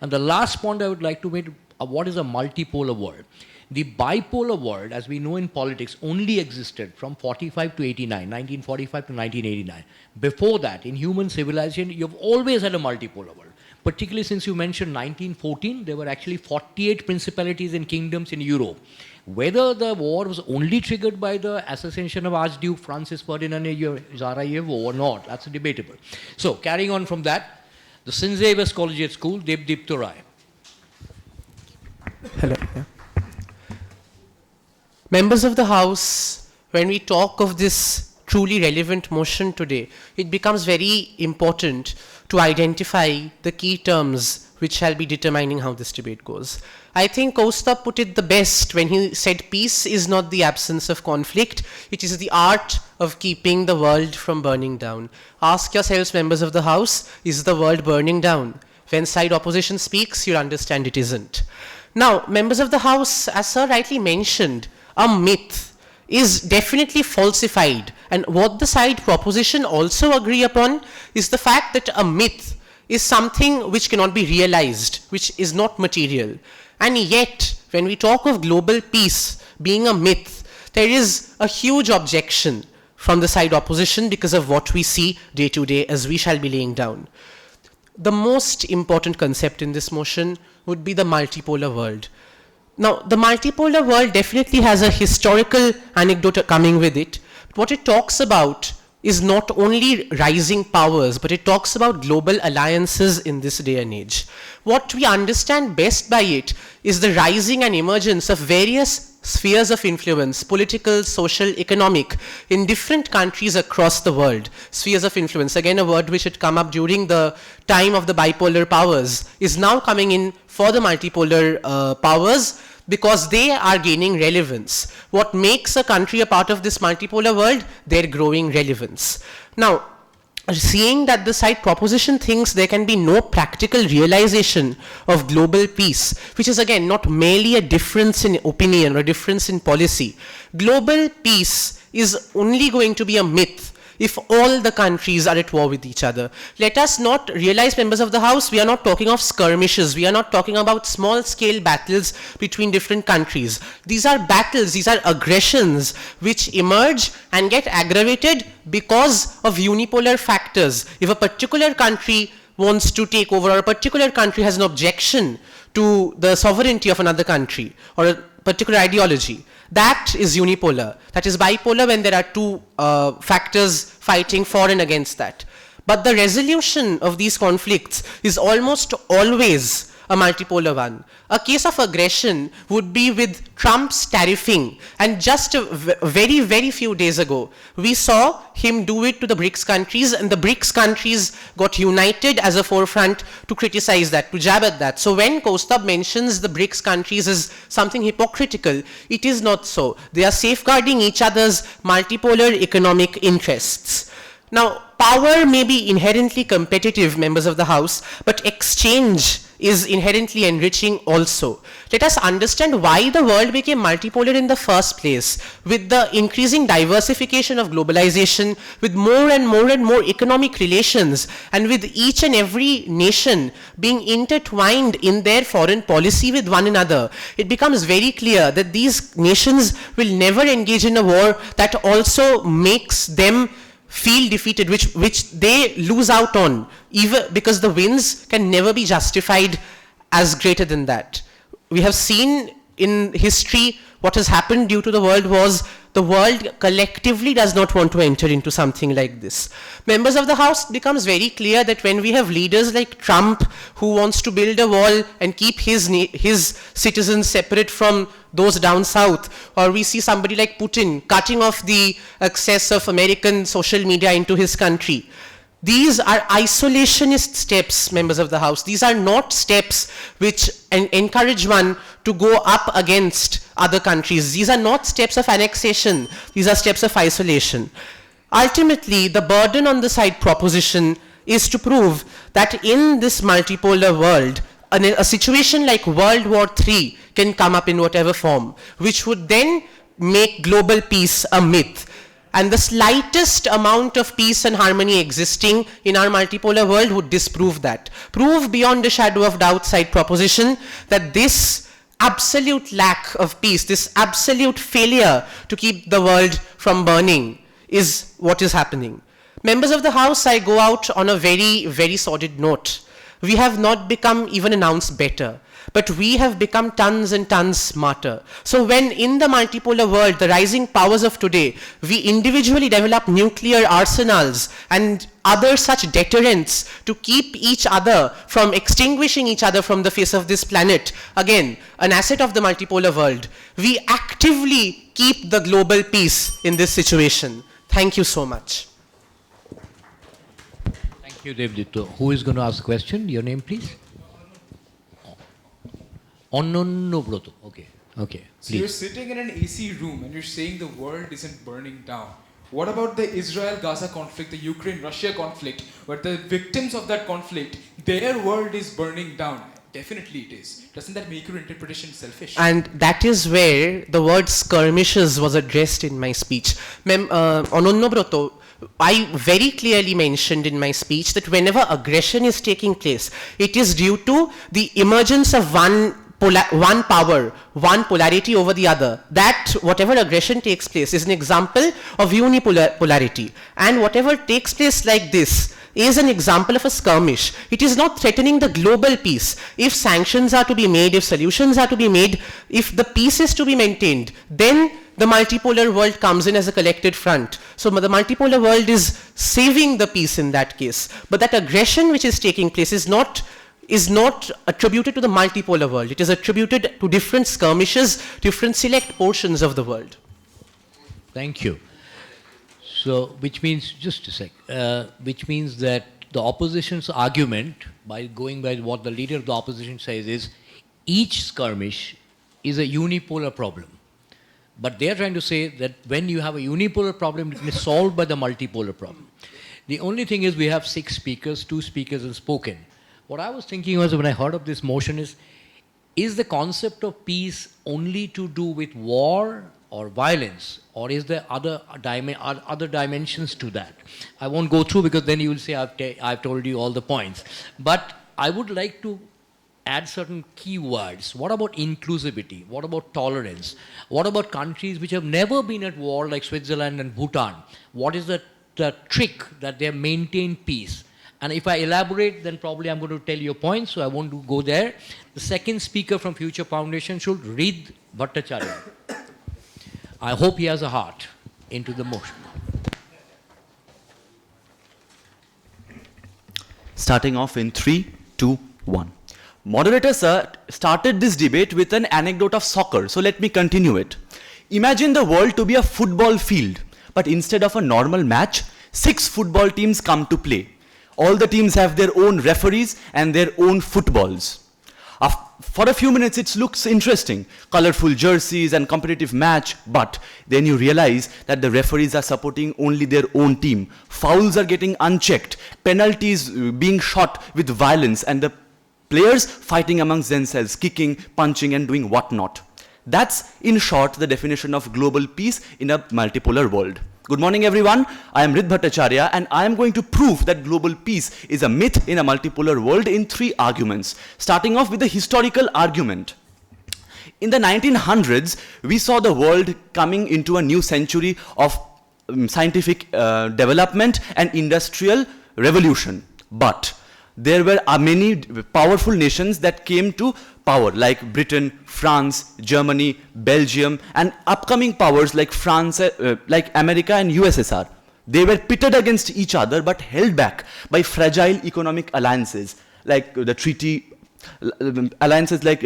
[SPEAKER 20] And the last point I would like to make, what is a multipolar world? The bipolar world, as we know in politics, only existed from 45 to 89, 1945 to 1989. Before that, in human civilization, you've always had a multipolar world. Particularly since you mentioned 1914, there were actually 48 principalities and kingdoms in Europe. Whether the war was only triggered by the assassination of Archduke Francis Ferdinand Sarajevo or not, that's debatable. So, carrying on from that, the St. Xavier's Collegiate School, Devdeep Rai.
[SPEAKER 5] Hello. Yeah. Members of the House, when we talk of this truly relevant motion today, it becomes very important to identify the key terms which shall be determining how this debate goes. I think Kaustubh put it the best when he said peace is not the absence of conflict, it is the art of keeping the world from burning down. Ask yourselves, members of the House, is the world burning down? When side opposition speaks, you'll understand it isn't. Now, members of the House, as Sir rightly mentioned, a myth is definitely falsified. And what the side proposition also agree upon is the fact that a myth is something which cannot be realized, which is not material. And yet, when we talk of global peace being a myth, there is a huge objection from the side opposition because of what we see day to day, as we shall be laying down. The most important concept in this motion would be the multipolar world. Now, the multipolar world definitely has a historical anecdote coming with it. What it talks about is not only rising powers, but it talks about global alliances in this day and age. What we understand best by it is the rising and emergence of various spheres of influence, political, social, economic, in different countries across the world. Spheres of influence, again a word which had come up during the time of the bipolar powers, is now coming in for the multipolar powers, because they are gaining relevance. What makes a country a part of this multipolar world? Their growing relevance. Now, seeing that the side proposition thinks there can be no practical realization of global peace, which is again not merely a difference in opinion or difference in policy. Global peace is only going to be a myth if all the countries are at war with each other. Let us not realize, members of the House, we are not talking of skirmishes. We are not talking about small-scale battles between different countries. These are battles, these are aggressions which emerge and get aggravated because of unipolar factors. If a particular country wants to take over, or a particular country has an objection to the sovereignty of another country or a particular ideology, that is unipolar. That is bipolar when there are two factors fighting for and against that. But the resolution of these conflicts is almost always a multipolar one. A case of aggression would be with Trump's tariffing, and just very, very few days ago, we saw him do it to the BRICS countries, and the BRICS countries got united as a forefront to criticize that, to jab at that. So when Kaustubh mentions the BRICS countries as something hypocritical, it is not so. They are safeguarding each other's multipolar economic interests. Now, power may be inherently competitive, members of the House, but exchange is inherently enriching also. Let us understand why the world became multipolar in the first place. With the increasing diversification of globalization, with more and more economic relations, and with each and every nation being intertwined in their foreign policy with one another, it becomes very clear that these nations will never engage in a war that also makes them feel defeated, which they lose out on, even because the wins can never be justified as greater than that. We have seen in history what has happened due to the world wars. the world collectively does not want to enter into something like this. Members of the House, it becomes very clear that when we have leaders like Trump who wants to build a wall and keep his citizens separate from those down south, or we see somebody like Putin cutting off the access of American social media into his country. These are isolationist steps, members of the House. These are not steps which encourage one to go up against other countries. These are not steps of annexation. These are steps of isolation. Ultimately, the burden on the side proposition is to prove that in this multipolar world, a situation like World War III can come up in whatever form, which would then make global peace a myth. And the slightest amount of peace and harmony existing in our multipolar world would disprove that. Prove beyond a shadow of doubt side proposition that this absolute lack of peace, this absolute failure to keep the world from burning is what is happening. Members of the House, I go out on a very, very sordid note. We have not become even an ounce better, but we have become tons and tons smarter. So when in the multipolar world, the rising powers of today, we individually develop nuclear arsenals and other such deterrents to keep each other from extinguishing each other from the face of this planet, again, an asset of the multipolar world, we actively keep the global peace in this situation. Thank you so much.
[SPEAKER 20] Thank you, Devdutta. Who is going to ask the question? Your name, please. Onnonnobroto. Okay. Okay.
[SPEAKER 13] So you're
[SPEAKER 20] Please.
[SPEAKER 13] sitting in an AC room and you're saying the world isn't burning down. What about the Israel-Gaza conflict, the Ukraine-Russia conflict, where the victims of that conflict, their world is burning down? Definitely it is. Doesn't that make your interpretation selfish?
[SPEAKER 5] And that is where the word skirmishes was addressed in my speech. Onnonnobroto, I very clearly mentioned in my speech that whenever aggression is taking place, it is due to the emergence of one power, one polarity over the other. That whatever aggression takes place is an example of unipolarity. And whatever takes place like this is an example of a skirmish. It is not threatening the global peace. If sanctions are to be made, if solutions are to be made, if the peace is to be maintained, then the multipolar world comes in as a collected front. So the multipolar world is saving the peace in that case. But that aggression which is taking place is not attributed to the multipolar world. It is attributed to different skirmishes, different select portions of the world.
[SPEAKER 20] Thank you. So, which means, just a sec, which means that the opposition's argument, by going by what the leader of the opposition says, is each skirmish is a unipolar problem. But they are trying to say that when you have a unipolar problem, it is solved by the multipolar problem. The only thing is we have 6 speakers, 2 speakers have spoken. What I was thinking was when I heard of this motion is the concept of peace only to do with war or violence, or is there other dimensions to that? I won't go through because then you will say I've told you all the points. But I would like to add certain key words. What about inclusivity? What about tolerance? What about countries which have never been at war like Switzerland and Bhutan? What is the trick that they have maintained peace? And if I elaborate, then probably I'm going to tell you a point, so I won't go there. The second speaker from Future Foundation should read Bhattacharya. I hope he has a heart into the motion.
[SPEAKER 14] Starting off in 3, 2, 1. Moderator sir started this debate with an anecdote of soccer, so let me continue it. Imagine the world to be a football field, but instead of a normal match, 6 football teams come to play. All the teams have their own referees and their own footballs. For a few minutes it looks interesting, colorful jerseys and competitive match, but then you realize that the referees are supporting only their own team. Fouls are getting unchecked, penalties being shot with violence, and the players fighting amongst themselves, kicking, punching and doing whatnot. That's in short the definition of global peace in a multipolar world. Good morning everyone, I am Rid Bhattacharya and I am going to prove that global peace is a myth in a multipolar world in 3 arguments. Starting off with the historical argument. In the 1900s, we saw the world coming into a new century of scientific development and industrial revolution. But there were many powerful nations that came to power, like Britain, France, Germany, Belgium, and upcoming powers like France, like America and USSR. They were pitted against each other but held back by fragile economic alliances, like the treaty alliances like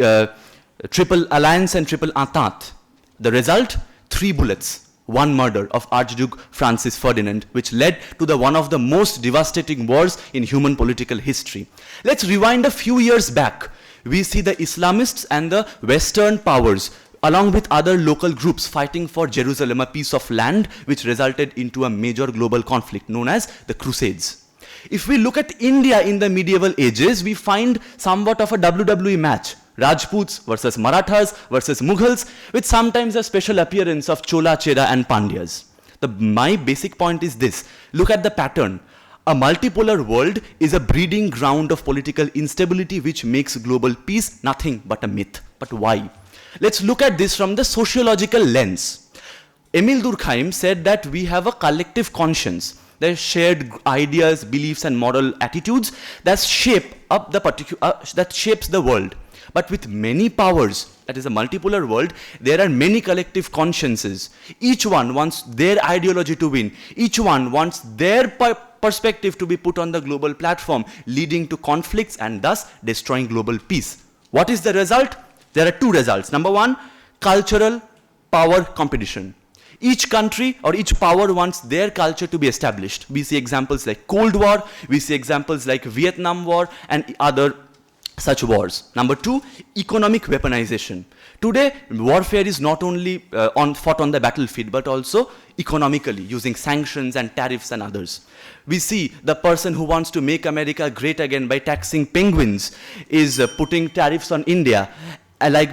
[SPEAKER 14] Triple Alliance and Triple Entente. The result? 3 bullets. 1 murder of Archduke Francis Ferdinand, which led to one of the most devastating wars in human political history. Let's rewind a few years back. We see the Islamists and the Western powers, along with other local groups, fighting for Jerusalem, a piece of land which resulted into a major global conflict known as the Crusades. If we look at India in the medieval ages, we find somewhat of a WWE match. Rajputs versus Marathas versus Mughals, with sometimes a special appearance of Chola, Chera and Pandyas. My basic point is this. Look at the pattern. A multipolar world is a breeding ground of political instability which makes global peace nothing but a myth. But why? Let's look at this from the sociological lens. Emil Durkheim said that we have a collective conscience. There are shared ideas, beliefs and moral attitudes that shape up that shapes the world. But with many powers, that is a multipolar world, there are many collective consciences. Each one wants their ideology to win. Each one wants their perspective to be put on the global platform, leading to conflicts and thus destroying global peace. What is the result? There are 2 results. Number 1, cultural power competition. Each country or each power wants their culture to be established. We see examples like Cold War, we see examples like Vietnam War and other such wars. Number 2, economic weaponization. Today, warfare is not only fought on the battlefield, but also economically, using sanctions and tariffs and others. We see the person who wants to make America great again by taxing penguins is putting tariffs on India.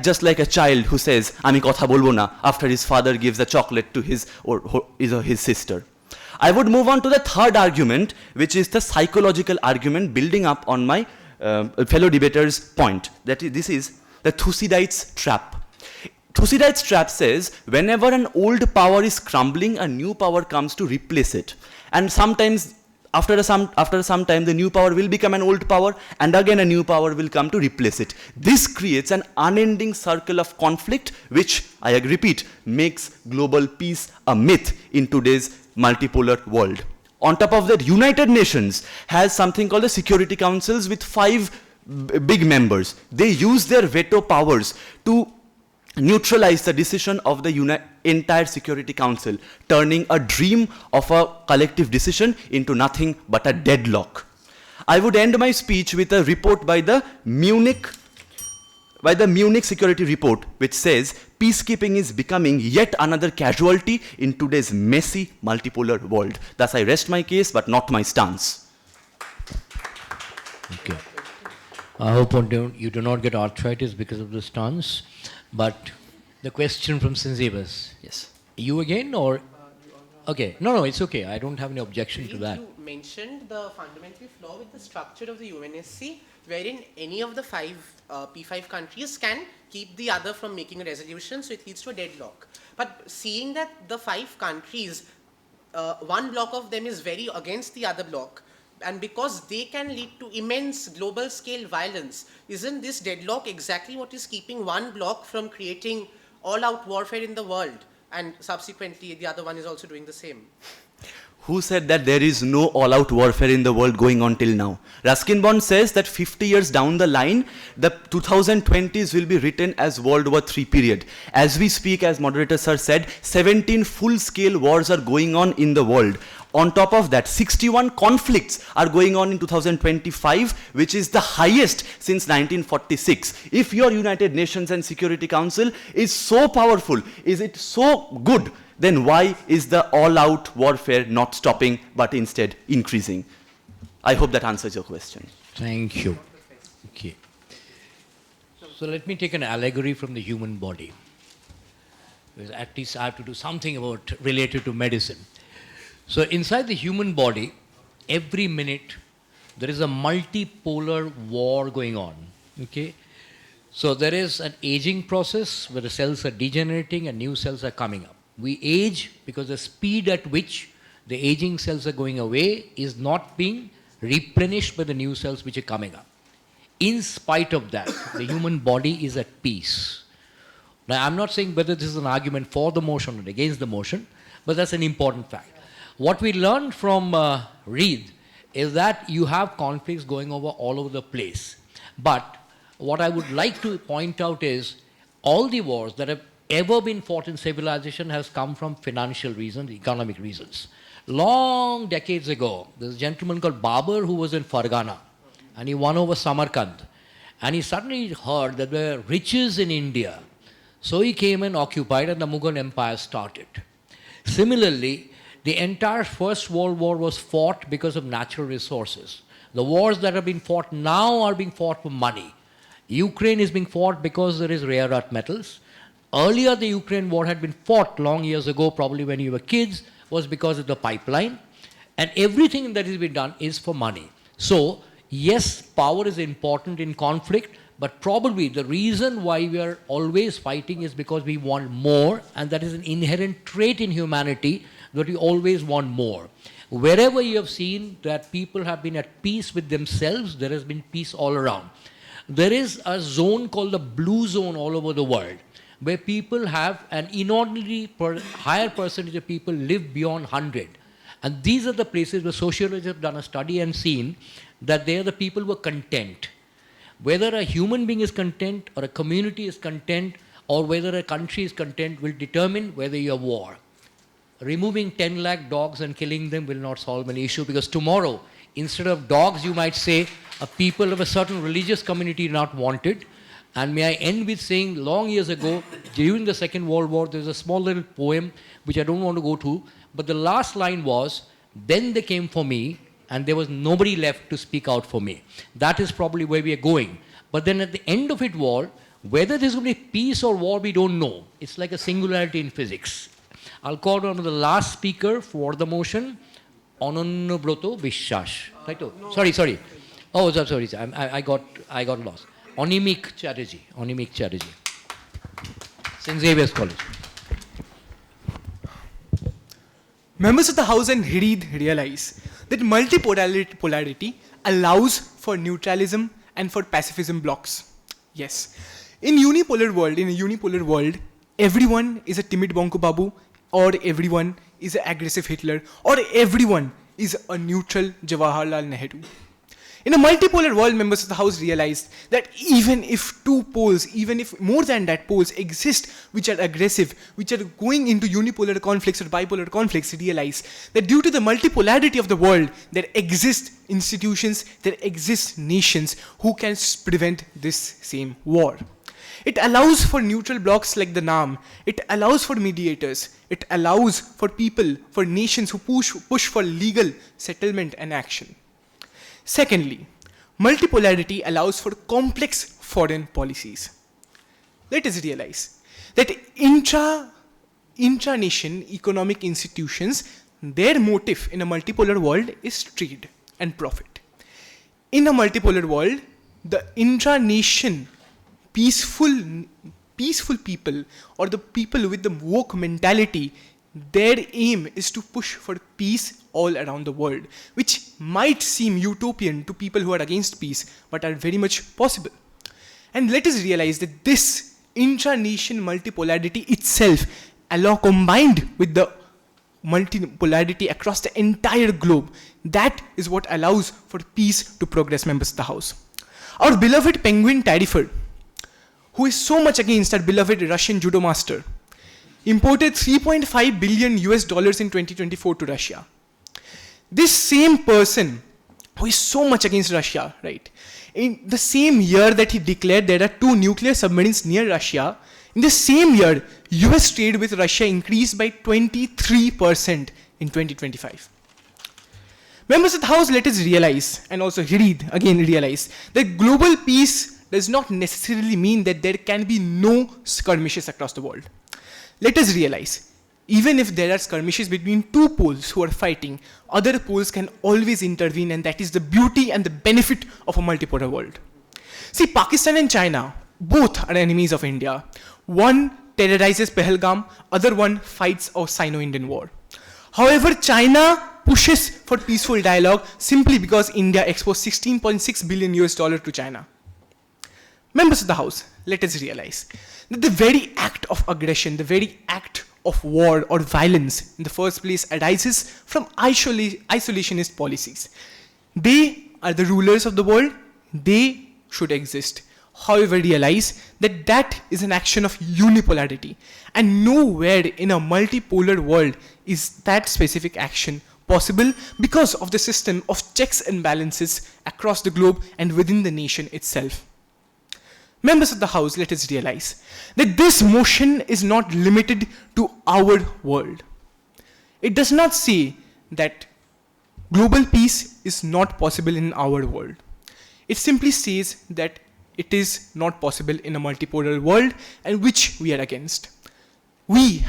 [SPEAKER 14] Just like a child who says, "Ami kotha bolbo na," after his father gives a chocolate to his sister. I would move on to the third argument, which is the psychological argument, building up on my fellow debater's point. This is the Thucydides trap. Thucydides trap says, whenever an old power is crumbling, a new power comes to replace it. And sometimes, after some time, the new power will become an old power, and again a new power will come to replace it. This creates an unending circle of conflict, which, I repeat, makes global peace a myth in today's multipolar world. On top of that, United Nations has something called the Security Councils with 5 big members. They use their veto powers to neutralize the decision of the entire Security Council, turning a dream of a collective decision into nothing but a deadlock. I would end my speech with a report by the Munich Security Report, which says peacekeeping is becoming yet another casualty in today's messy multipolar world. Thus, I rest my case, but not my stance.
[SPEAKER 20] Okay. I hope you do not get arthritis because of the stance. But the question from Sinzebas.
[SPEAKER 11] Yes.
[SPEAKER 20] You again or? Okay. No, it's okay. I don't have any objection to that.
[SPEAKER 5] You mentioned the fundamental flaw with the structure of the UNSC, wherein any of the P5 countries can keep the other from making a resolution, so it leads to a deadlock. But seeing that the 5 countries, one block of them is very against the other block, and because they can lead to immense global scale violence, isn't this deadlock exactly what is keeping one block from creating all-out warfare in the world, and subsequently the other one is also doing the same?
[SPEAKER 14] Who said that there is no all-out warfare in the world going on till now? Ruskin Bond says that 50 years down the line, the 2020s will be written as World War III period. As we speak, as moderator sir said, 17 full-scale wars are going on in the world. On top of that, 61 conflicts are going on in 2025, which is the highest since 1946. If your United Nations and Security Council is so powerful, is it so good, then why is the all-out warfare not stopping but instead increasing? I hope that answers your question.
[SPEAKER 20] Thank you. Okay. So let me take an allegory from the human body. Because at least I have to do something related to medicine. So inside the human body, every minute there is a multipolar war going on. Okay? So there is an aging process where the cells are degenerating and new cells are coming up. We age because the speed at which the aging cells are going away is not being replenished by the new cells which are coming up. In spite of that, the human body is at peace. Now, I'm not saying whether this is an argument for the motion or against the motion, but that's an important fact. What we learned from Reid is that you have conflicts going all over the place. But what I would like to point out is all the wars that have ever been fought in civilization has come from financial reasons, economic reasons. Long decades ago, there's a gentleman called Babur who was in Fargana, and he won over Samarkand. And he suddenly heard that there were riches in India. So he came and occupied, and the Mughal Empire started. Similarly, the entire First World War was fought because of natural resources. The wars that have been fought now are being fought for money. Ukraine is being fought because there is rare earth metals. Earlier, the Ukraine war had been fought long years ago, probably when you were kids, was because of the pipeline. And everything that has been done is for money. So, yes, power is important in conflict, but probably the reason why we are always fighting is because we want more, and that is an inherent trait in humanity, that we always want more. Wherever you have seen that people have been at peace with themselves, there has been peace all around. There is a zone called the blue zone all over the world, where people have an inordinately higher percentage of people live beyond 100. And these are the places where sociologists have done a study and seen that they are the people who are content. Whether a human being is content, or a community is content, or whether a country is content will determine whether you have war. Removing 10 lakh dogs and killing them will not solve an issue, because tomorrow, instead of dogs, you might say a people of a certain religious community not wanted. And may I end with saying, long years ago, during the Second World War, there's a small little poem which I don't want to go to, but the last line was, "Then they came for me, and there was nobody left to speak out for me." That is probably where we are going. But then at the end of it all, whether there's going to be peace or war, we don't know. It's like a singularity in physics. I'll call on the last speaker for the motion, Ananyabroto Vishwas. Right? Sorry. Oh, sorry. I got lost. Animik Chatterjee. St. Xavier's College.
[SPEAKER 7] Members of the House and Reid realize that multipolarity allows for neutralism and for pacifism blocks. Yes. In a unipolar world, everyone is a timid Bonko Babu, or everyone is an aggressive Hitler, or everyone is a neutral Jawaharlal Nehru. In a multipolar world, members of the House realized that even if two poles, even if more than that poles exist which are aggressive, which are going into unipolar conflicts or bipolar conflicts, realize that due to the multipolarity of the world, there exist institutions, there exist nations who can prevent this same war. It allows for neutral blocks like the NAM. It allows for mediators. It allows for people, for nations who push for legal settlement and action. Secondly, multipolarity allows for complex foreign policies. Let us realize that intra-nation economic institutions, their motive in a multipolar world is trade and profit. In a multipolar world, the intra-nation peaceful people, or the people with the woke mentality, their aim is to push for peace all around the world, which might seem utopian to people who are against peace, but are very much possible. And let us realize that this intra-nation multipolarity itself, combined with the multipolarity across the entire globe, that is what allows for peace to progress, members of the House. Our beloved Penguin Tariffer, who is so much against our beloved Russian judo master, imported $3.5 billion in 2024 to Russia. This same person who is so much against Russia, right? In the same year that he declared there are 2 nuclear submarines near Russia, in the same year, US trade with Russia increased by 23% in 2025. Members of the House, let us realize, and also Reid again realize, that global peace does not necessarily mean that there can be no skirmishes across the world. Let us realize, even if there are skirmishes between 2 poles who are fighting, other poles can always intervene, and that is the beauty and the benefit of a multipolar world. See, Pakistan and China, both are enemies of India. One terrorizes Pahalgam, other one fights a Sino-Indian war. However, China pushes for peaceful dialogue simply because India exposed $16.6 billion to China. Members of the House, let us realize that the very act of aggression, the very act of war or violence in the first place arises from isolationist policies. They are the rulers of the world, they should exist. However, realize that that is an action of unipolarity, and nowhere in a multipolar world is that specific action possible because of the system of checks and balances across the globe and within the nation itself. Members of the House, let us realize that this motion is not limited to our world. It does not say that global peace is not possible in our world. It simply says that it is not possible in a multipolar world, and which we are against. We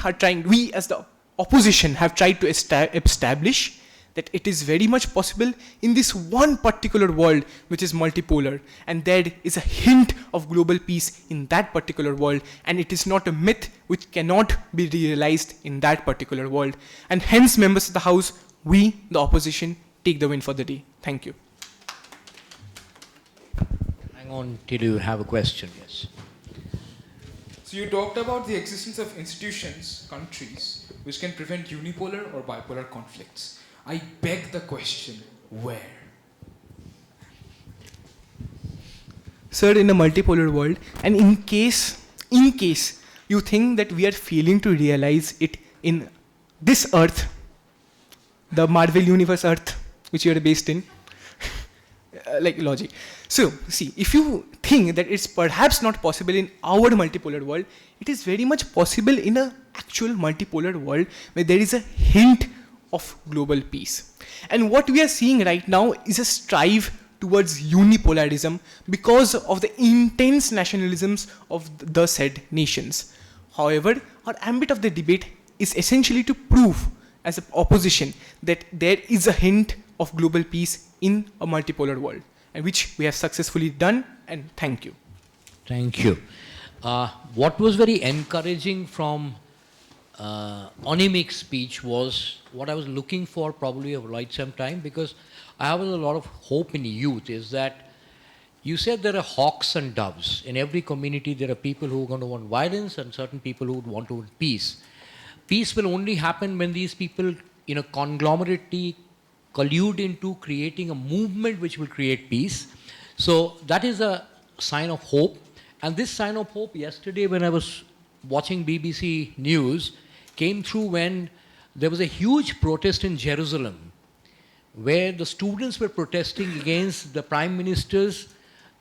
[SPEAKER 7] as the opposition have tried to establish that it is very much possible in this one particular world which is multipolar, and there is a hint of global peace in that particular world, and it is not a myth which cannot be realized in that particular world. And hence, members of the House, we, the opposition, take the win for the day. Thank you.
[SPEAKER 20] Hang on till you have a question, yes.
[SPEAKER 13] So you talked about the existence of institutions, countries, which can prevent unipolar or bipolar conflicts. I beg the question, where?
[SPEAKER 7] Sir, in a multipolar world, and in case you think that we are failing to realize it in this Earth, the Marvel Universe Earth, which you are based in, like logic. So, see, if you think that it's perhaps not possible in our multipolar world, it is very much possible in an actual multipolar world where there is a hint of global peace. And what we are seeing right now is a strive towards unipolarism because of the intense nationalisms of the said nations. However, our ambit of the debate is essentially to prove as an opposition that there is a hint of global peace in a multipolar world, and which we have successfully done, and thank you.
[SPEAKER 20] Thank you. What was very encouraging from Onimik's speech was what I was looking for probably of quite some time, because I have a lot of hope in youth, is that you said there are hawks and doves. In every community there are people who are going to want violence and certain people who would want to want peace. Peace will only happen when these people in a conglomerate collude into creating a movement which will create peace. So that is a sign of hope. And this sign of hope, yesterday when I was watching BBC News, came through when there was a huge protest in Jerusalem, where the students were protesting against the Prime Minister's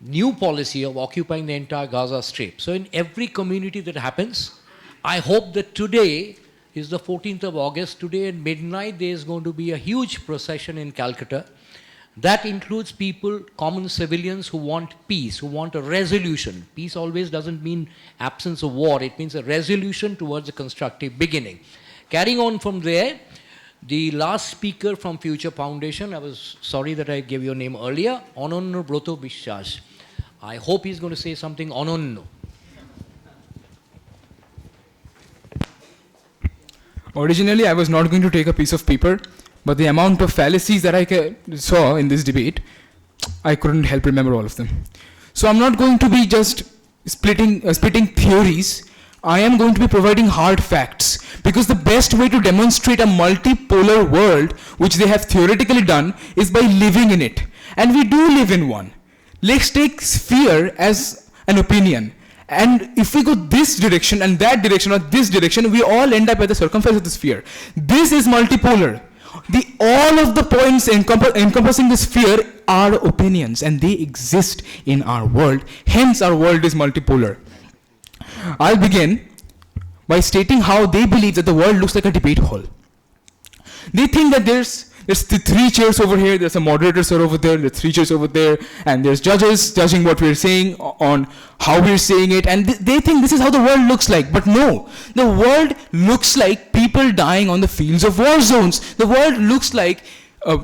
[SPEAKER 20] new policy of occupying the entire Gaza Strip. So in every community that happens, I hope that today is the 14th of August. Today at midnight there is going to be a huge procession in Calcutta. That includes people, common civilians who want peace, who want a resolution. Peace always doesn't mean absence of war. It means a resolution towards a constructive beginning. Carrying on from there, the last speaker from Future Foundation, I was sorry that I gave your name earlier, Ononno Broto Bishwas. I hope he's going to say something Ononno.
[SPEAKER 21] Originally, I was not going to take a piece of paper, but the amount of fallacies that I saw in this debate, I couldn't help remember all of them. So I'm not going to be just spitting theories. I am going to be providing hard facts, because the best way to demonstrate a multipolar world, which they have theoretically done, is by living in it. And we do live in one. Let's take sphere as an opinion. And if we go this direction and that direction or this direction, we all end up at the circumference of the sphere. This is multipolar. All of the points encompassing the sphere are opinions, and they exist in our world. Hence, our world is multipolar. I'll begin by stating how they believe that the world looks like a debate hall. They think that there's the 3 chairs over here, there's a moderator sir over there, there's 3 chairs over there, and there's judges judging what we're saying on how we're saying it, and they think this is how the world looks like. But no, the world looks like people dying on the fields of war zones. The world looks like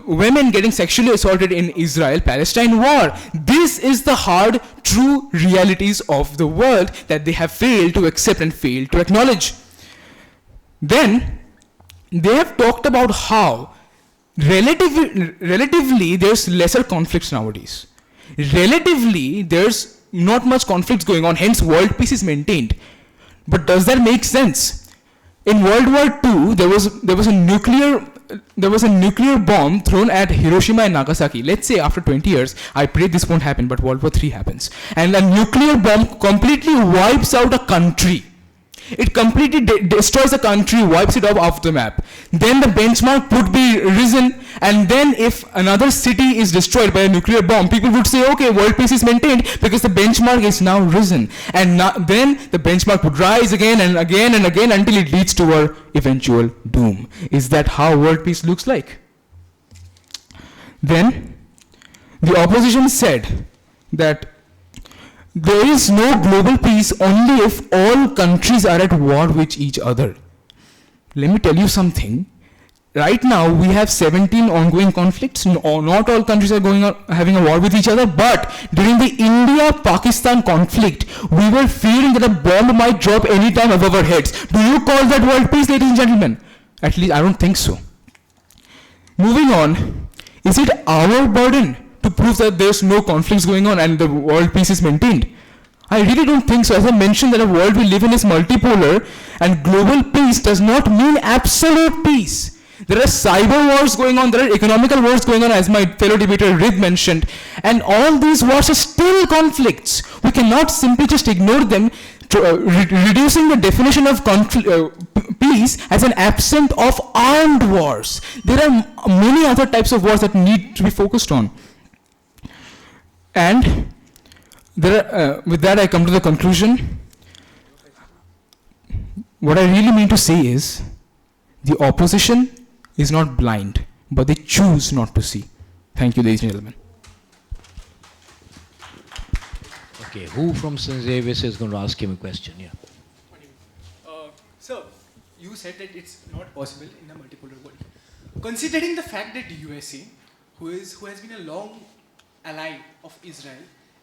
[SPEAKER 21] women getting sexually assaulted in Israel-Palestine war. This is the hard, true realities of the world that they have failed to accept and failed to acknowledge. Then, they have talked about how relatively, there's lesser conflicts nowadays. Relatively, there's not much conflicts going on, hence world peace is maintained. But does that make sense? In World War II, there was a nuclear bomb thrown at Hiroshima and Nagasaki. Let's say after 20 years, I pray this won't happen, but World War III happens. And a nuclear bomb completely wipes out a country. It completely destroys a country, wipes it off the map. Then the benchmark would be risen, and then if another city is destroyed by a nuclear bomb, people would say, okay, world peace is maintained because the benchmark is now risen. And then the benchmark would rise again and again and again until it leads to our eventual doom. Is that how world peace looks like? Then the opposition said that there is no global peace only if all countries are at war with each other. Let me tell you something. Right now, we have 17 ongoing conflicts. Not all countries are having a war with each other, but during the India-Pakistan conflict, we were fearing that a bomb might drop anytime above our heads. Do you call that world peace, ladies and gentlemen? At least I don't think so. Moving on, is it our burden to prove that there's no conflicts going on and the world peace is maintained? I really don't think so. As I mentioned, that the world we live in is multipolar, and global peace does not mean absolute peace. There are cyber wars going on, there are economical wars going on, as my fellow debater Rid mentioned, and all these wars are still conflicts. We cannot simply just ignore them, reducing the definition of peace as an absence of armed wars. There are many other types of wars that need to be focused on. And with that, I come to the conclusion. What I really mean to say is, the opposition is not blind, but they choose not to see. Thank you, ladies and gentlemen.
[SPEAKER 20] Okay, who from St. Xavier's is going to ask him a question? Yeah.
[SPEAKER 7] Sir, you said that it's not possible in a multipolar world. Considering the fact that the USA, who has been a long ally of Israel,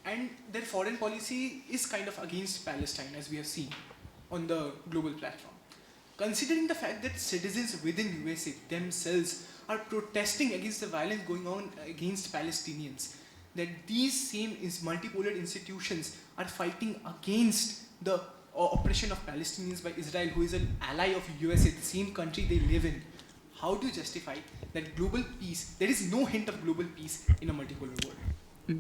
[SPEAKER 7] and their foreign policy is kind of against Palestine, as we have seen on the global platform. Considering the fact that citizens within USA themselves are protesting against the violence going on against Palestinians, that these same multipolar institutions are fighting against the oppression of Palestinians by Israel, who is an ally of USA, the same country they live in. How do you justify that global peace, there is no hint of global peace in a multipolar world?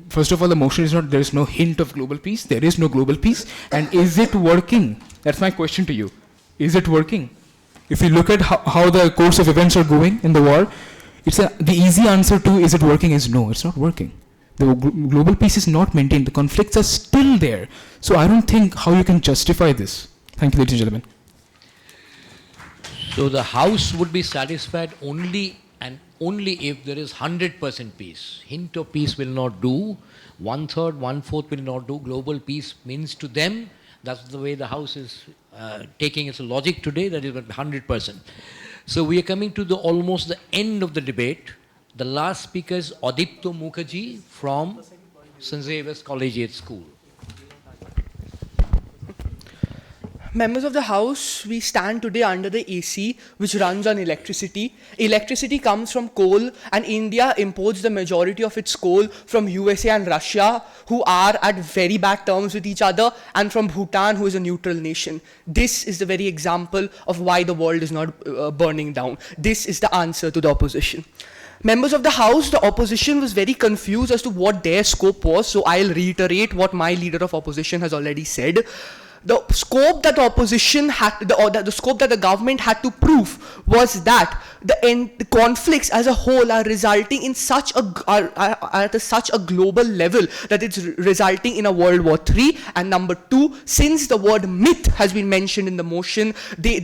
[SPEAKER 21] First of all, the motion is not, there is no hint of global peace. There is no global peace. And is it working? That's my question to you. Is it working? If you look at how the course of events are going in the war, the easy answer to is it working is no, it's not working. The global peace is not maintained. The conflicts are still there. So I don't think how you can justify this. Thank you, ladies and gentlemen.
[SPEAKER 20] So the House would be satisfied only if there is 100% peace. Hint of peace will not do. 1/3, 1/4 will not do. Global peace means to them, that's the way the House is taking its logic today, that is 100%. So we are coming to almost the end of the debate. The last speaker is Adipto Mukherjee from St. Xavier's Collegiate School.
[SPEAKER 9] Members of the House, we stand today under the AC, which runs on electricity. Electricity comes from coal, and India imports the majority of its coal from USA and Russia, who are at very bad terms with each other, and from Bhutan, who is a neutral nation. This is the very example of why the world is not burning down. This is the answer to the opposition. Members of the House, the opposition was very confused as to what their scope was, so I'll reiterate what my leader of opposition has already said. The scope that the opposition had, the scope that the government had to prove was that the conflicts as a whole are resulting in such a global level that it's resulting in a World War III. And number two, since the word myth has been mentioned in the motion, the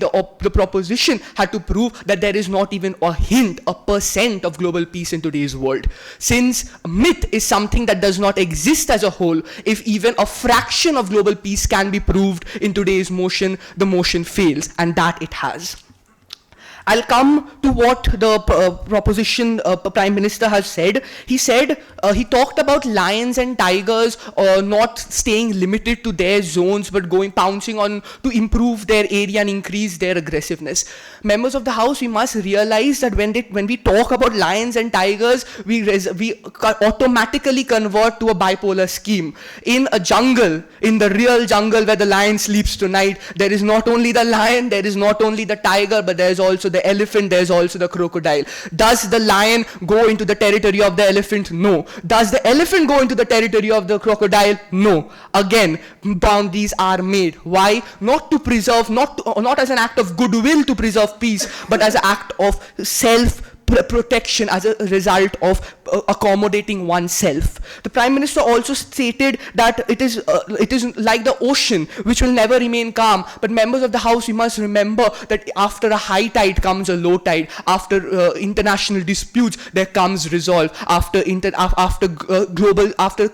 [SPEAKER 9] proposition had to prove that there is not even a hint, a percent of global peace in today's world. Since myth is something that does not exist as a whole, if even a fraction of global peace can be proved in today's motion, the motion fails, and that it has. I'll come to what the proposition Prime Minister has said. He said, he talked about lions and tigers not staying limited to their zones but pouncing on to improve their area and increase their aggressiveness. Members of the House, we must realize that when we talk about lions and tigers, we automatically convert to a bipolar scheme. In a jungle, in the real jungle where the lion sleeps tonight, there is not only the lion, there is not only the tiger, but there is also the elephant, there is also the crocodile. Does the lion go into the territory of the elephant? No. Does the elephant go into the territory of the crocodile? No. Again, boundaries are made. Why? Not to preserve, not as an act of goodwill to preserve peace, but as an act of self-protection as a result of accommodating oneself. The Prime Minister also stated that it is like the ocean which will never remain calm. But members of the House, we must remember that after a high tide comes a low tide. After international disputes, there comes resolve. After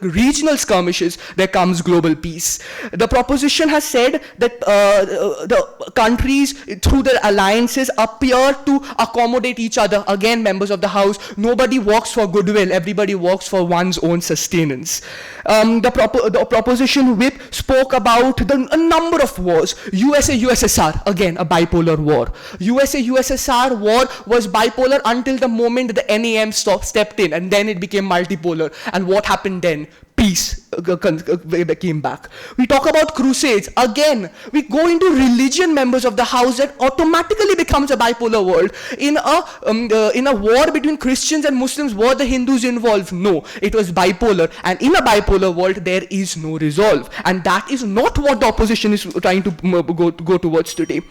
[SPEAKER 9] regional skirmishes, there comes global peace. The proposition has said that the countries through their alliances appear to accommodate each other. Again, members of the House, nobody works for goodwill, everybody works for one's own sustenance. The proposition whip spoke about a number of wars. USA-USSR, again a bipolar war. USA-USSR war was bipolar until the moment the NAM stepped in, and then it became multipolar. And what happened then? Peace came back. We talk about crusades. Again, we go into religion, members of the House, that automatically becomes a bipolar world. In a war between Christians and Muslims, were the Hindus involved? No, it was bipolar. And in a bipolar world, there is no resolve. And that is not what the opposition is trying to go towards today.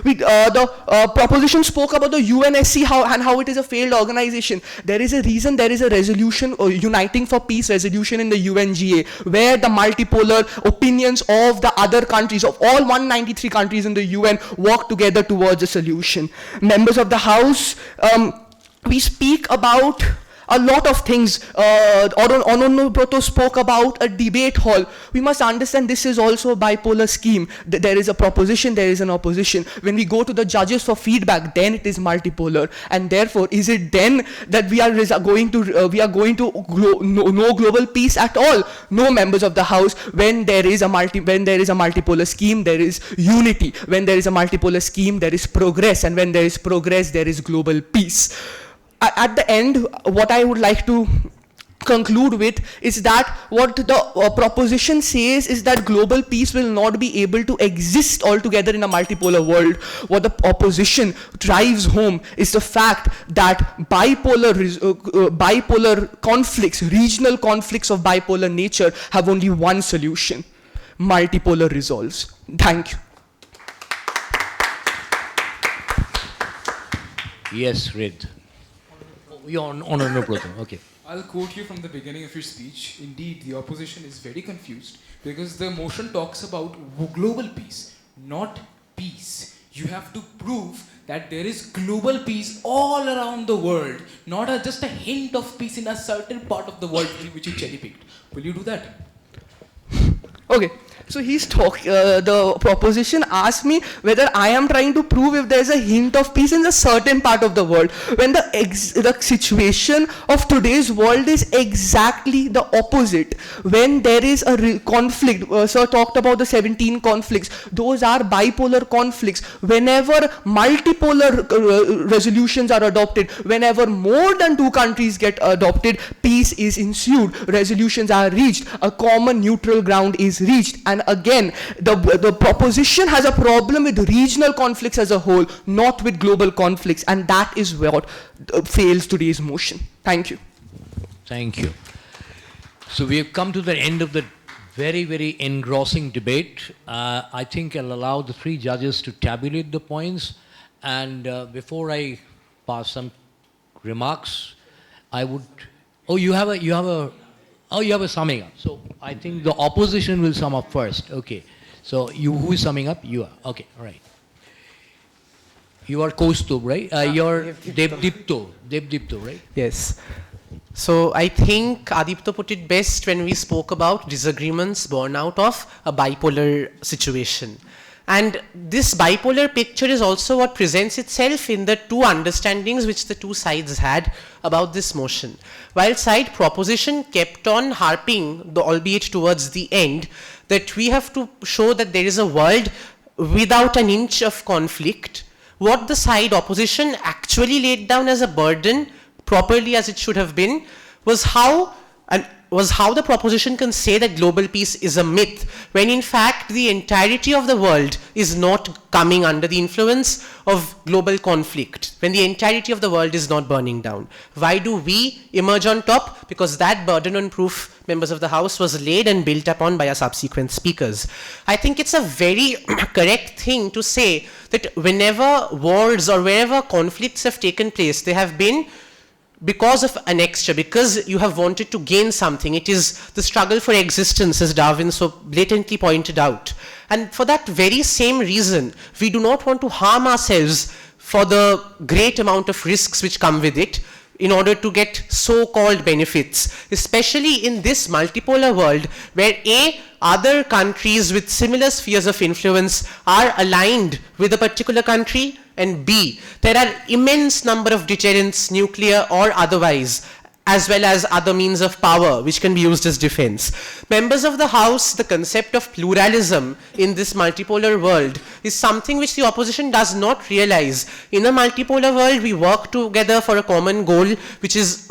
[SPEAKER 9] The proposition spoke about the UNSC and how it is a failed organization. There is a reason there is a resolution, Uniting for Peace resolution in the UNGA, where the multipolar opinions of the other countries, of all 193 countries in the UN, work together towards a solution. Members of the House, we speak about a lot of things. Honorable Proto spoke about a debate hall. We must understand this is also a bipolar scheme. There is a proposition, there is an opposition. When we go to the judges for feedback, then it is multipolar. And therefore, is it then that we are going to no global peace at all? No, members of the House. When there is a multipolar scheme, there is unity. When there is a multipolar scheme, there is progress. And when there is progress, there is global peace. At the end, what I would like to conclude with is that what the proposition says is that global peace will not be able to exist altogether in a multipolar world. What the opposition drives home is the fact that bipolar conflicts, regional conflicts of bipolar nature, have only one solution: multipolar resolves. Thank you.
[SPEAKER 20] Yes, Rid. You're on no problem. Okay.
[SPEAKER 13] I'll quote you from the beginning of your speech. Indeed, the opposition is very confused because the motion talks about global peace, not peace. You have to prove that there is global peace all around the world, not just a hint of peace in a certain part of the world which you cherry-picked. Will you do that?
[SPEAKER 9] Okay. So the proposition asked me whether I am trying to prove if there is a hint of peace in a certain part of the world, when the situation of today's world is exactly the opposite. When there is a conflict, Sir talked about the 17 conflicts, those are bipolar conflicts. Whenever multipolar resolutions are adopted, whenever more than two countries get adopted, peace is ensued, resolutions are reached, a common neutral ground is reached. And again, the proposition has a problem with regional conflicts as a whole, not with global conflicts, and that is what fails today's motion. Thank you.
[SPEAKER 20] Thank you. So we have come to the end of the very, very engrossing debate. I think I'll allow the three judges to tabulate the points, and before I pass some remarks, I would. Oh, you have a summing up. So I think the opposition will sum up first. Okay. So who is summing up? You are. Okay. All right. You are Kaustubh, right? You're Debdipto, right?
[SPEAKER 5] Yes. So I think Adipto put it best when we spoke about disagreements born out of a bipolar situation. And this bipolar picture is also what presents itself in the two understandings which the two sides had about this motion. While side proposition kept on harping, albeit towards the end, that we have to show that there is a world without an inch of conflict, what the side opposition actually laid down as a burden, properly as it should have been, was how the proposition can say that global peace is a myth, when in fact the entirety of the world is not coming under the influence of global conflict, when the entirety of the world is not burning down. Why do we emerge on top? Because that burden on proof, members of the House, was laid and built upon by our subsequent speakers. I think it's a very correct thing to say that whenever wars or wherever conflicts have taken place, they have been because of annexure, because you have wanted to gain something. It is the struggle for existence, as Darwin so blatantly pointed out. And for that very same reason, we do not want to harm ourselves for the great amount of risks which come with it in order to get so-called benefits, especially in this multipolar world where other countries with similar spheres of influence are aligned with a particular country, and B, there are immense number of deterrents, nuclear or otherwise, as well as other means of power which can be used as defense. Members of the House, the concept of pluralism in this multipolar world is something which the opposition does not realize. In a multipolar world, we work together for a common goal which is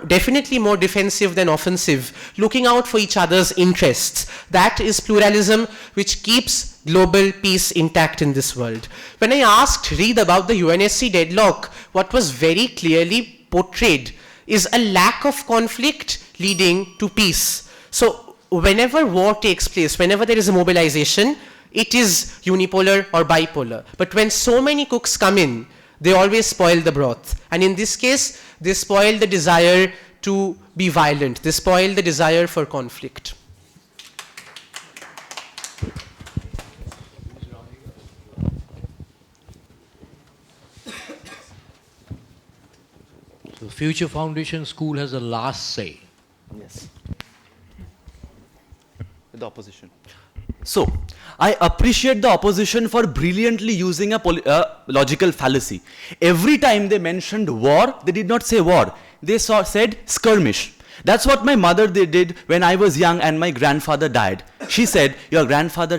[SPEAKER 5] definitely more defensive than offensive, looking out for each other's interests. That is pluralism which keeps global peace intact in this world. When I asked Reid about the UNSC deadlock, what was very clearly portrayed is a lack of conflict leading to peace. So whenever war takes place, whenever there is a mobilization, it is unipolar or bipolar. But when so many cooks come in, they always spoil the broth. And in this case, they spoil the desire to be violent. They spoil the desire for conflict.
[SPEAKER 20] The Future Foundation School has the last say.
[SPEAKER 14] Yes. The opposition. So, I appreciate the opposition for brilliantly using a logical fallacy. Every time they mentioned war, they did not say war. They said skirmish. That's what my mother did when I was young and my grandfather died. She said, your grandfather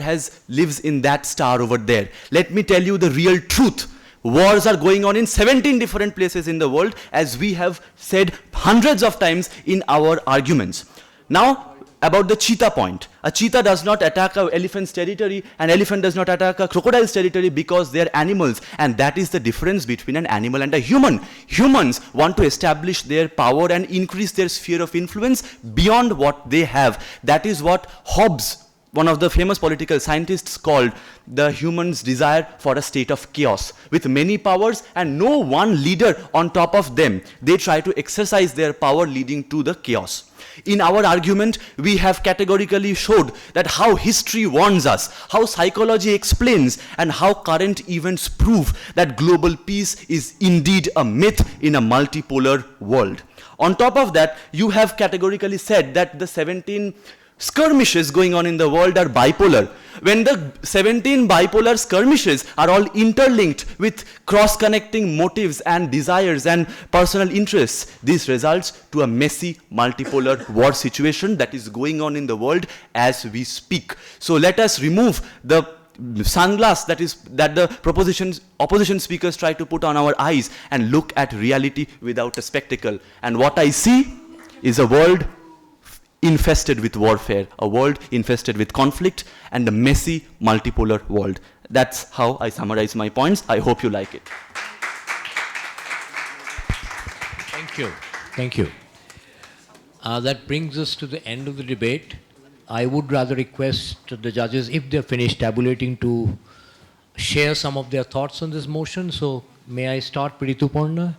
[SPEAKER 14] lives in that star over there. Let me tell you the real truth. Wars are going on in 17 different places in the world, as we have said hundreds of times in our arguments. Now, about the cheetah point. A cheetah does not attack an elephant's territory, an elephant does not attack a crocodile's territory because they are animals. And that is the difference between an animal and a human. Humans want to establish their power and increase their sphere of influence beyond what they have. That is what Hobbes, one of the famous political scientists, called the human's desire for a state of chaos. With many powers and no one leader on top of them, they try to exercise their power leading to the chaos. In our argument, we have categorically showed that how history warns us, how psychology explains, and how current events prove that global peace is indeed a myth in a multipolar world. On top of that, you have categorically said that the 17 skirmishes going on in the world are bipolar. When the 17 bipolar skirmishes are all interlinked with cross-connecting motives and desires and personal interests, this results to a messy multipolar war situation that is going on in the world as we speak. So let us remove the sunglass that the opposition speakers try to put on our eyes and look at reality without a spectacle. And what I see is a world infested with warfare, a world infested with conflict, and a messy multipolar world. That's how I summarize my points. I hope you like it.
[SPEAKER 20] Thank you. Thank you. That brings us to the end of the debate. I would rather request the judges, if they're finished tabulating, to share some of their thoughts on this motion. So may I start, Prithuparna?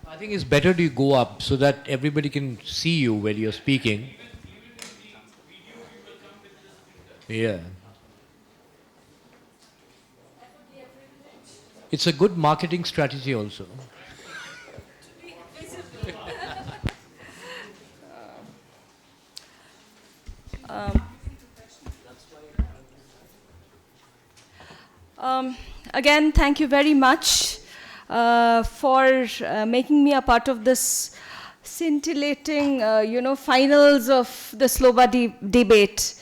[SPEAKER 20] I think it's better to go up so that everybody can see you when you're speaking. Yeah. It's a good marketing strategy also.
[SPEAKER 6] Again, thank you very much for making me a part of this scintillating, finals of the Slova debate.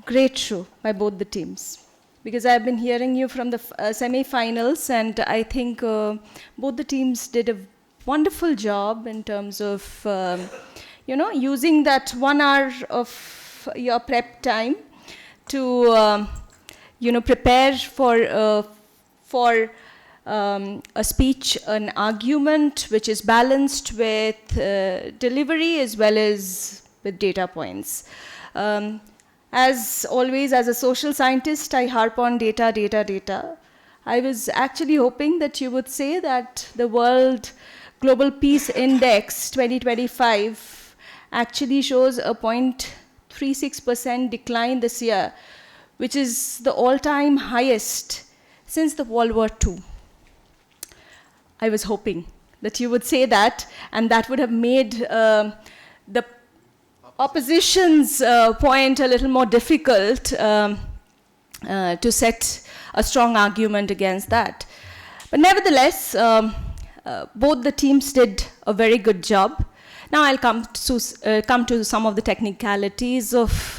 [SPEAKER 6] Great show by both the teams. Because I've been hearing you from the semi-finals, and I think both the teams did a wonderful job in terms of, using that 1 hour of your prep time to, prepare for a speech, an argument which is balanced with delivery as well as with data points. As always, as a social scientist, I harp on data, data, data. I was actually hoping that you would say that the World Global Peace Index 2025 actually shows a 0.36% decline this year, which is the all-time highest since the World War II. I was hoping that you would say that, and that would have made the opposition's point a little more difficult to set a strong argument against that. But nevertheless, both the teams did a very good job. Now I'll come to some of the technicalities of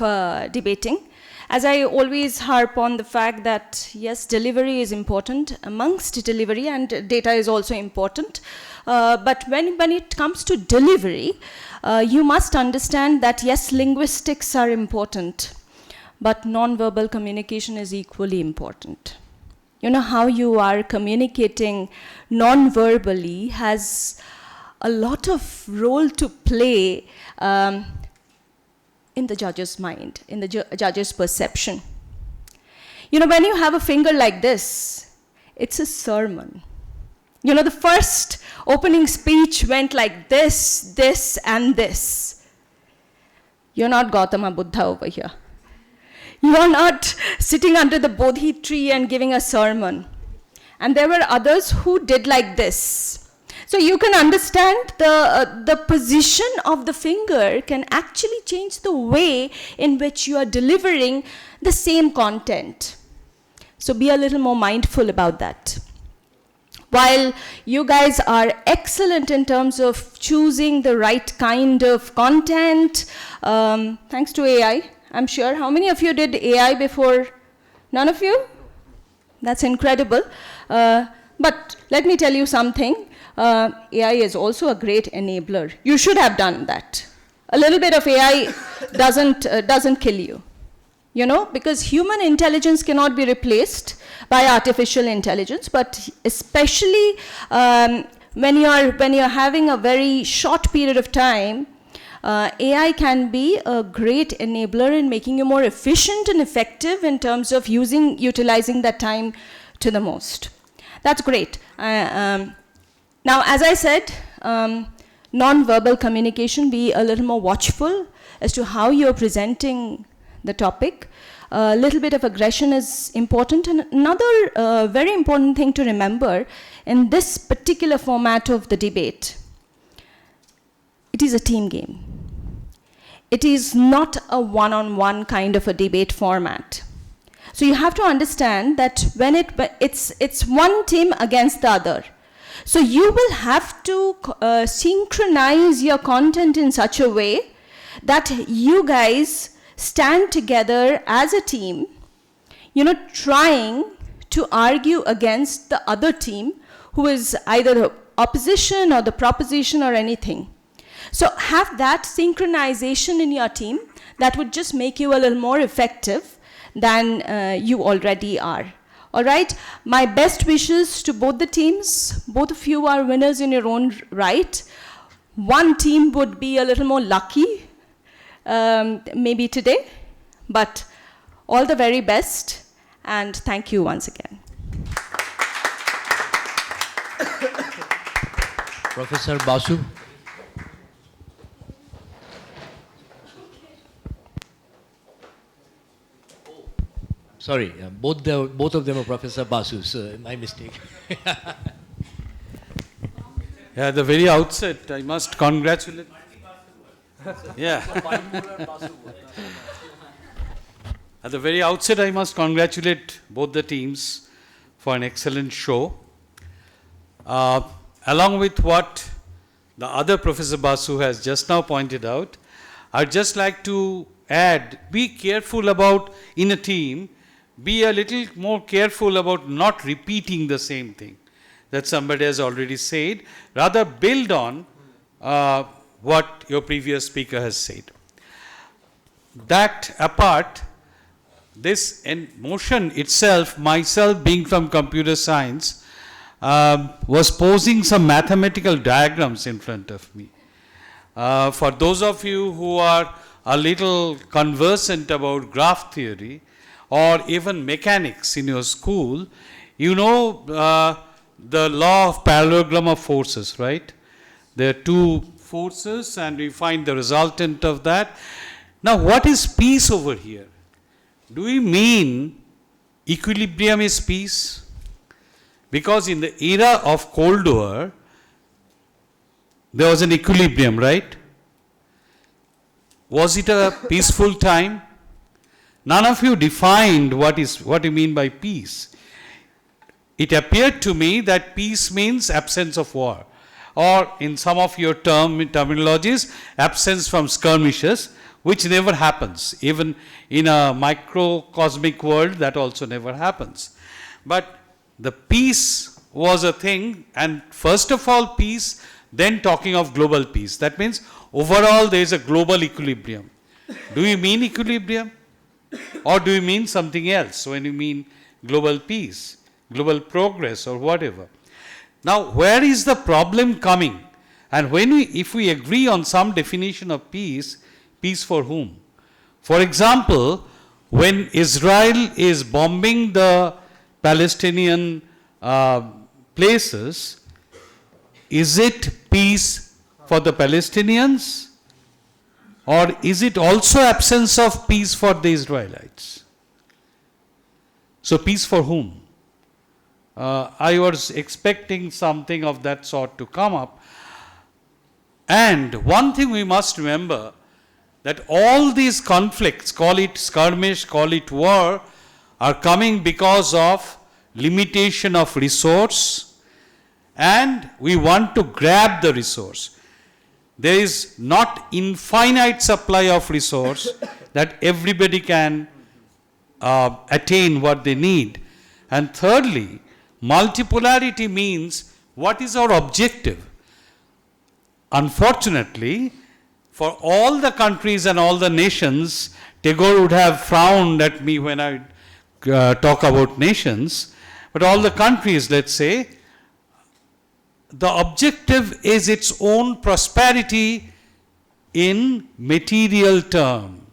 [SPEAKER 6] debating. As I always harp on the fact that, yes, delivery is important. Amongst delivery, and data is also important. But when it comes to delivery, you must understand that, yes, linguistics are important, but non-verbal communication is equally important. You know, how you are communicating non-verbally has a lot of role to play in the judge's mind, in the judge's perception. You know, when you have a finger like this, it's a sermon. You know, the first opening speech went like this, this, and this. You're not Gautama Buddha over here. You're not sitting under the Bodhi tree and giving a sermon. And there were others who did like this. So you can understand the position of the finger can actually change the way in which you are delivering the same content. So be a little more mindful about that. While you guys are excellent in terms of choosing the right kind of content, thanks to AI, I'm sure. How many of you did AI before? None of you? That's incredible. But let me tell you something. AI is also a great enabler. You should have done that. A little bit of AI doesn't kill you. You know, because human intelligence cannot be replaced by artificial intelligence, but especially when you're having a very short period of time, AI can be a great enabler in making you more efficient and effective in terms of utilizing that time to the most. That's great. Now, as I said, non-verbal communication, be a little more watchful as to how you're presenting the topic. A little bit of aggression is important. And another very important thing to remember in this particular format of the debate, it is a team game. It is not a one-on-one kind of a debate format. So you have to understand that when it's one team against the other. So you will have to synchronize your content in such a way that you guys stand together as a team, you know, trying to argue against the other team who is either the opposition or the proposition or anything. So have that synchronization in your team that would just make you a little more effective than you already are. All right, my best wishes to both the teams. Both of you are winners in your own right. One team would be a little more lucky, maybe today, but all the very best, and thank you once again.
[SPEAKER 20] Professor Basu. Sorry, both of them are Professor Basu, so my mistake.
[SPEAKER 3] Yeah, at the very outset, I must congratulate. Yeah. At the very outset, I must congratulate both the teams for an excellent show. Along with what the other Professor Basu has just now pointed out, I'd just like to add, be careful about, in a team, be a little more careful about not repeating the same thing that somebody has already said. Rather build on what your previous speaker has said. That apart, this motion itself, myself being from computer science, was posing some mathematical diagrams in front of me. For those of you who are a little conversant about graph theory or even mechanics in your school, you know the law of parallelogram of forces, right? There are two forces and we find the resultant of that. Now what is peace over here? Do we mean equilibrium is peace? Because in the era of Cold War, there was an equilibrium, right? Was it a peaceful time? None of you defined what you mean by peace. It appeared to me that peace means absence of war, or in some of your terminologies, absence from skirmishes, which never happens. Even in a microcosmic world, that also never happens. But the peace was a thing, and first of all peace, then talking of global peace. That means overall there is a global equilibrium. Do you mean equilibrium? Or do you mean something else when you mean global peace, global progress or whatever? Now where is the problem coming? And if we agree on some definition of peace, peace for whom? For example, when Israel is bombing the Palestinian places, is it peace for the Palestinians? Or is it also absence of peace for the Israelites? So peace for whom? I was expecting something of that sort to come up. And one thing we must remember, that all these conflicts, call it skirmish, call it war, are coming because of limitation of resource, and we want to grab the resource. There is not infinite supply of resource that everybody can attain what they need. And thirdly, multipolarity means what is our objective? Unfortunately, for all the countries and all the nations, Tagore would have frowned at me when I talk about nations, but all the countries, let's say, the objective is its own prosperity in material term,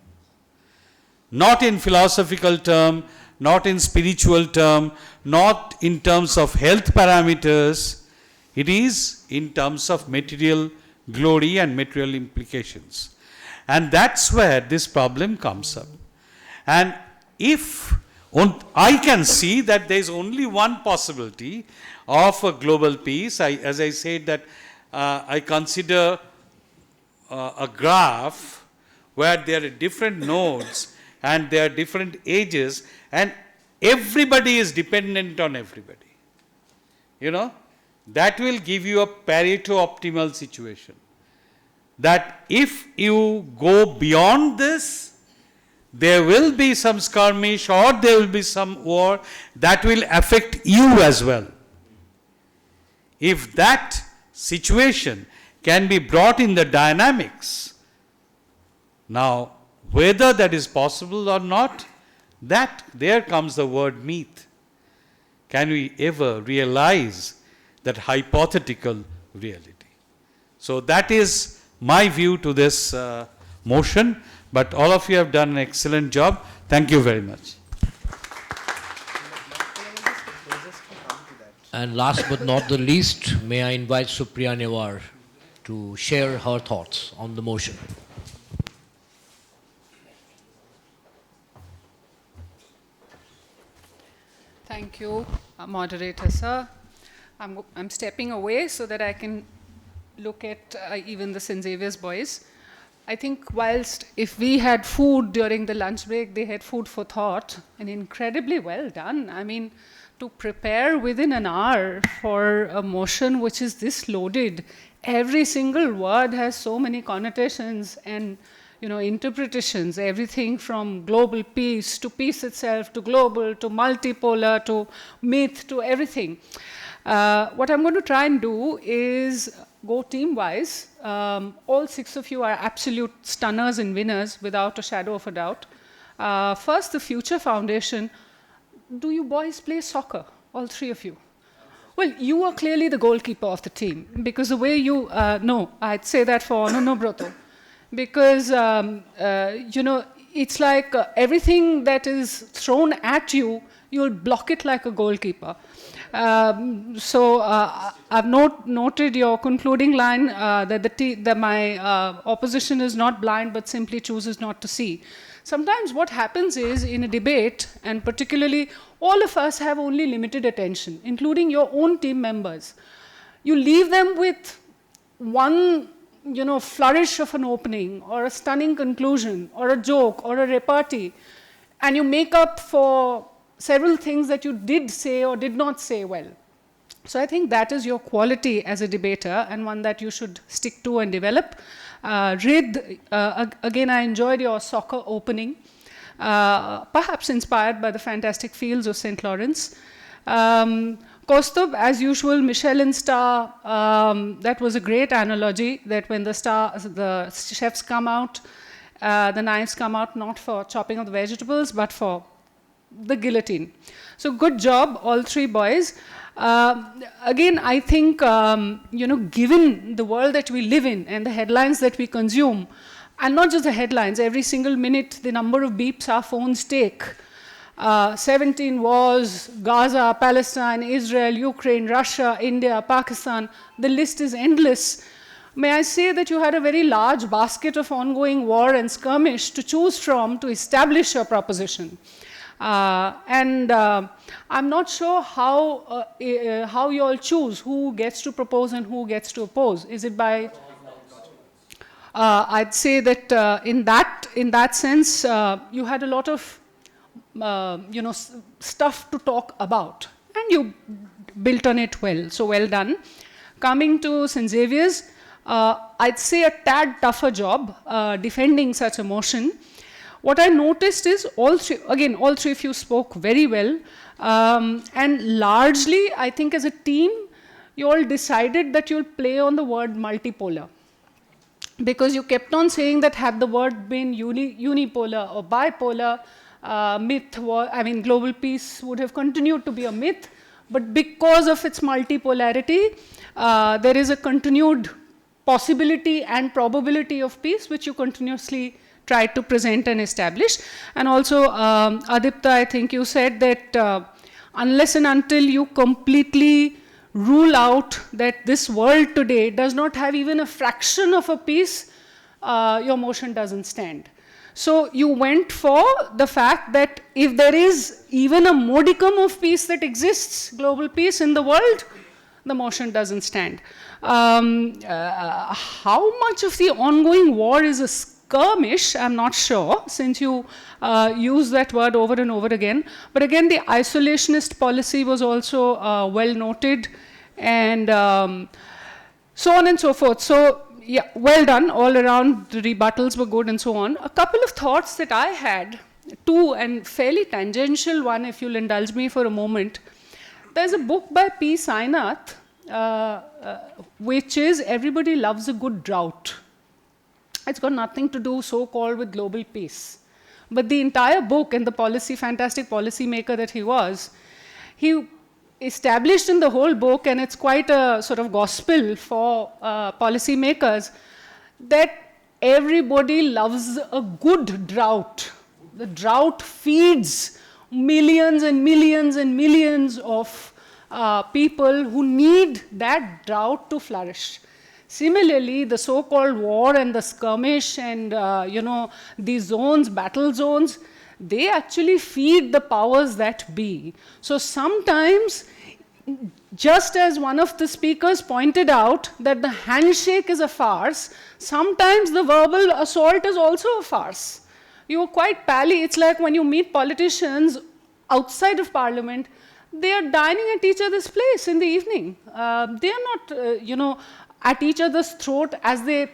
[SPEAKER 3] not in philosophical term, not in spiritual term, not in terms of health parameters. It is in terms of material glory and material implications. And that's where this problem comes up. And if I can see that there is only one possibility of a global peace. As I said that I consider a graph where there are different nodes and there are different ages and everybody is dependent on everybody. You know, that will give you a Pareto optimal situation. That if you go beyond this, there will be some skirmish or there will be some war that will affect you as well. If that situation can be brought in the dynamics, now whether that is possible or not, that there comes the word meet. Can we ever realize that hypothetical reality? So that is my view to this motion, but all of you have done an excellent job. Thank you very much.
[SPEAKER 20] And last but not the least, may I invite Supriya Newar to share her thoughts on the motion.
[SPEAKER 19] you, moderator sir. I'm stepping away so that I can look at even the St. Xavier's boys. I think whilst if we had food during the lunch break, they had food for thought, and incredibly well done. I mean, to prepare within an hour for a motion which is this loaded, every single word has so many connotations and interpretations, everything from global peace to peace itself, to global, to multipolar, to myth, to everything. What I'm going to try and do is go team-wise. All 6 of you are absolute stunners and winners without a shadow of a doubt. First, the Future Foundation. Do you boys play soccer, all 3 of you? Well, you are clearly the goalkeeper of the team, because the way you, no, I'd say that for Nobroto. Because, it's like everything that is thrown at you, you'll block it like a goalkeeper. I've noted your concluding line that my opposition is not blind but simply chooses not to see. Sometimes what happens is in a debate, and particularly all of us have only limited attention, including your own team members. You leave them with one flourish of an opening or a stunning conclusion or a joke or a repartee, and you make up for several things that you did say or did not say well. So I think that is your quality as a debater, and one that you should stick to and develop. Rid, again, I enjoyed your soccer opening, perhaps inspired by the fantastic fields of St. Lawrence. Kaustubh, as usual, Michelin star, that was a great analogy, that when the chefs come out, the knives come out not for chopping of the vegetables, but for the guillotine. So good job, all 3 boys. Again, I think, given the world that we live in and the headlines that we consume, and not just the headlines, every single minute, the number of beeps our phones take. 17 wars, Gaza, Palestine, Israel, Ukraine, Russia, India, Pakistan, the list is endless. May I say that you had a very large basket of ongoing war and skirmish to choose from to establish your proposition. I'm not sure how you all choose who gets to propose and who gets to oppose. Is it by? I'd say that in that sense, you had a lot of stuff to talk about, and you built on it well. So well done. Coming to St. Xavier's, I'd say a tad tougher job defending such a motion. What I noticed is all 3 of you spoke very well, and largely, I think as a team, you all decided that you'll play on the word multipolar, because you kept on saying that had the word been unipolar or bipolar, global peace would have continued to be a myth, but because of its multipolarity, there is a continued possibility and probability of peace, which you continuously tried to present and establish. And also, Adipta, I think you said that unless and until you completely rule out that this world today does not have even a fraction of a peace, your motion doesn't stand. So you went for the fact that if there is even a modicum of peace that exists, global peace in the world, the motion doesn't stand. How much of the ongoing war is a skirmish, I'm not sure, since you use that word over and over again. But again, the isolationist policy was also well noted, and so on and so forth. So, yeah, well done all around. The rebuttals were good and so on. A couple of thoughts that I had, 2 and fairly tangential one, if you'll indulge me for a moment. There's a book by P. Sainath, which is Everybody Loves a Good Drought. It's got nothing to do so-called with global peace. But the entire book, and the fantastic policy maker that he was, he established in the whole book, and it's quite a sort of gospel for policy makers, that everybody loves a good drought. The drought feeds millions and millions and millions of people who need that drought to flourish. Similarly, the so-called war and the skirmish and, these zones, battle zones, they actually feed the powers that be. So sometimes, just as one of the speakers pointed out that the handshake is a farce, sometimes the verbal assault is also a farce. You're quite pally. It's like when you meet politicians outside of parliament, they are dining at each other's place in the evening. They are not, at each other's throat as they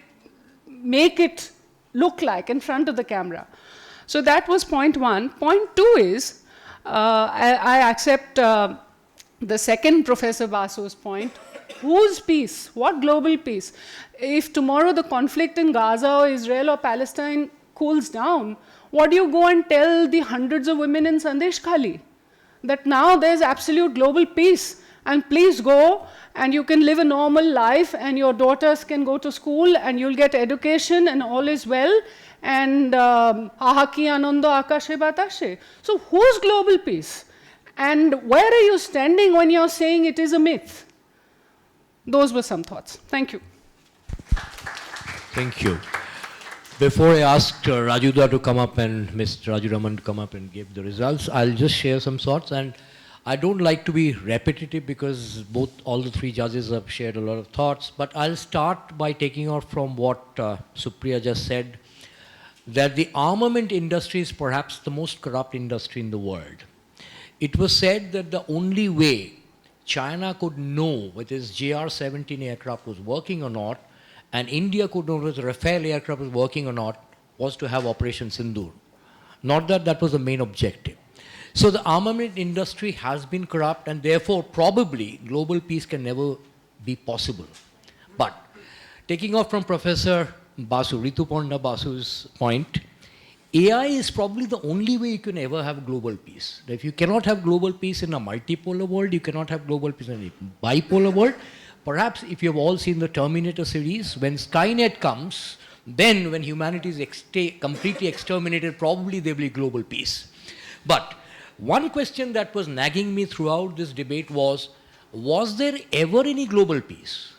[SPEAKER 19] make it look like in front of the camera. So that was point one. Point two is, I accept the second Professor Basu's point. Whose peace? What global peace? If tomorrow the conflict in Gaza or Israel or Palestine cools down, what do you go and tell the hundreds of women in Sandesh Khali? That now there's absolute global peace, and please go and you can live a normal life and your daughters can go to school and you'll get education and all is well, and ahaki anando akashe batashe. So whose global peace? And where are you standing when you're saying it is a myth? Those were some thoughts. Thank you.
[SPEAKER 20] Thank you. Before I asked Rajuda to come up and Mr. Raju Raman to come up and give the results, I'll just share some thoughts. And I don't like to be repetitive because all the three judges have shared a lot of thoughts. But I'll start by taking off from what Supriya just said, that the armament industry is perhaps the most corrupt industry in the world. It was said that the only way China could know whether its JR-17 aircraft was working or not, and India could know whether the Rafale aircraft was working or not, was to have Operation Sindoor. Not that that was the main objective. So the armament industry has been corrupt, and therefore probably global peace can never be possible. But taking off from Professor Basu, Rituparna Basu's point, AI is probably the only way you can ever have global peace. If you cannot have global peace in a multipolar world, you cannot have global peace in a bipolar world. Perhaps if you have all seen the Terminator series, when Skynet comes, then when humanity is completely exterminated, probably there will be global peace. But one question that was nagging me throughout this debate was there ever any global peace?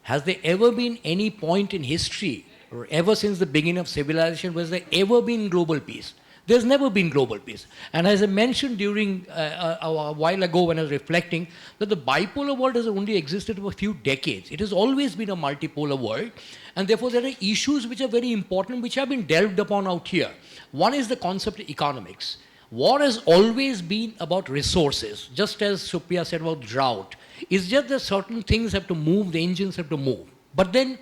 [SPEAKER 20] Has there ever been any point in history, or ever since the beginning of civilization, was there ever been global peace? There's never been global peace. And as I mentioned during a while ago when I was reflecting, that the bipolar world has only existed for a few decades. It has always been a multipolar world. And therefore there are issues which are very important, which have been delved upon out here. One is the concept of economics. War has always been about resources, just as Supriya said about drought. It's just that certain things have to move, the engines have to move. But then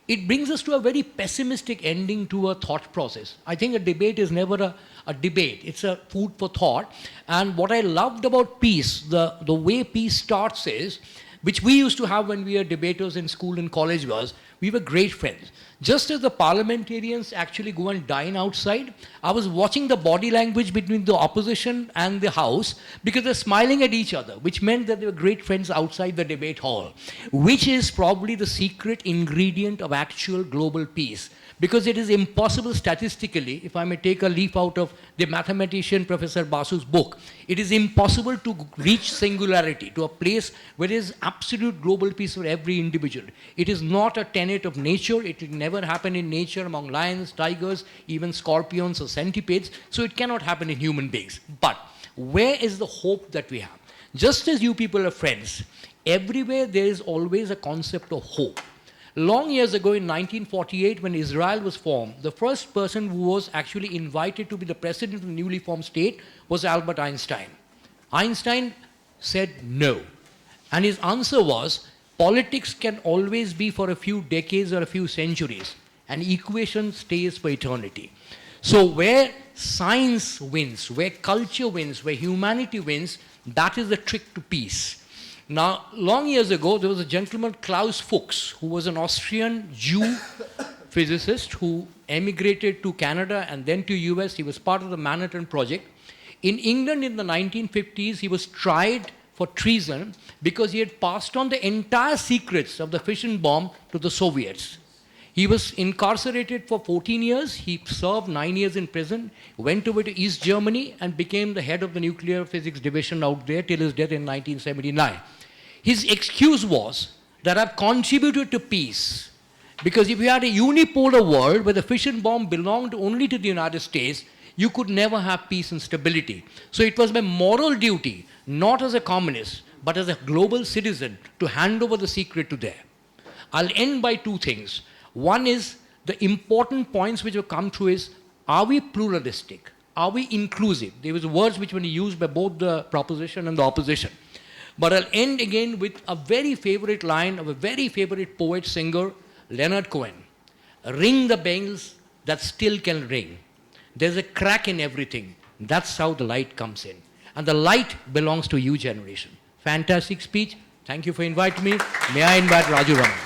[SPEAKER 20] it brings us to a very pessimistic ending to a thought process. I think a debate is never a debate. It's a food for thought. And what I loved about peace, the way peace starts is, which we used to have when we were debaters in school and college, was we were great friends. Just as the parliamentarians actually go and dine outside, I was watching the body language between the opposition and the house because they're smiling at each other, which meant that they were great friends outside the debate hall, which is probably the secret ingredient of actual global peace. Because it is impossible statistically, if I may take a leaf out of the mathematician Professor Basu's book, it is impossible to reach singularity, to a place where there is absolute global peace for every individual. It is not a tenet of nature. It will never happen in nature among lions, tigers, even scorpions or centipedes. So it cannot happen in human beings. But where is the hope that we have? Just as you people are friends, everywhere there is always a concept of hope. Long years ago in 1948, when Israel was formed, the first person who was actually invited to be the president of the newly formed state was Albert Einstein. Einstein said no. And his answer was, politics can always be for a few decades or a few centuries. An equation stays for eternity. So where science wins, where culture wins, where humanity wins, that is the trick to peace. Now, long years ago, there was a gentleman, Klaus Fuchs, who was an Austrian Jew physicist who emigrated to Canada and then to US. He was part of the Manhattan Project. In England in the 1950s, he was tried for treason because he had passed on the entire secrets of the fission bomb to the Soviets. He was incarcerated for 14 years. He served 9 years in prison, went over to East Germany and became the head of the nuclear physics division out there till his death in 1979. His excuse was that I've contributed to peace because if you had a unipolar world where the fission bomb belonged only to the United States, you could never have peace and stability. So it was my moral duty, not as a communist, but as a global citizen, to hand over the secret to them. I'll end by two things. One is the important points which have come through is, are we pluralistic? Are we inclusive? There was words which were used by both the proposition and the opposition. But I'll end again with a very favorite line of a very favorite poet singer, Leonard Cohen. Ring the bells that still can ring. There's a crack in everything. That's how the light comes in. And the light belongs to you generation. Fantastic speech. Thank you for inviting me. May I invite Raju Raman?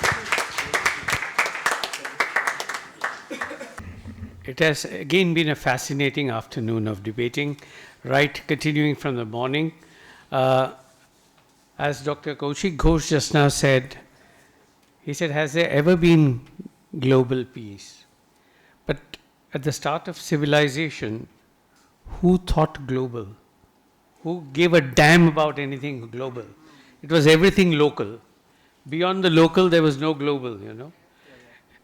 [SPEAKER 2] It has again been a fascinating afternoon of debating, right, continuing from the morning. As Dr. Kaushik Ghosh just now said, he said, has there ever been global peace? But at the start of civilization, who thought global? Who gave a damn about anything global? It was everything local. Beyond the local, there was no global, you know.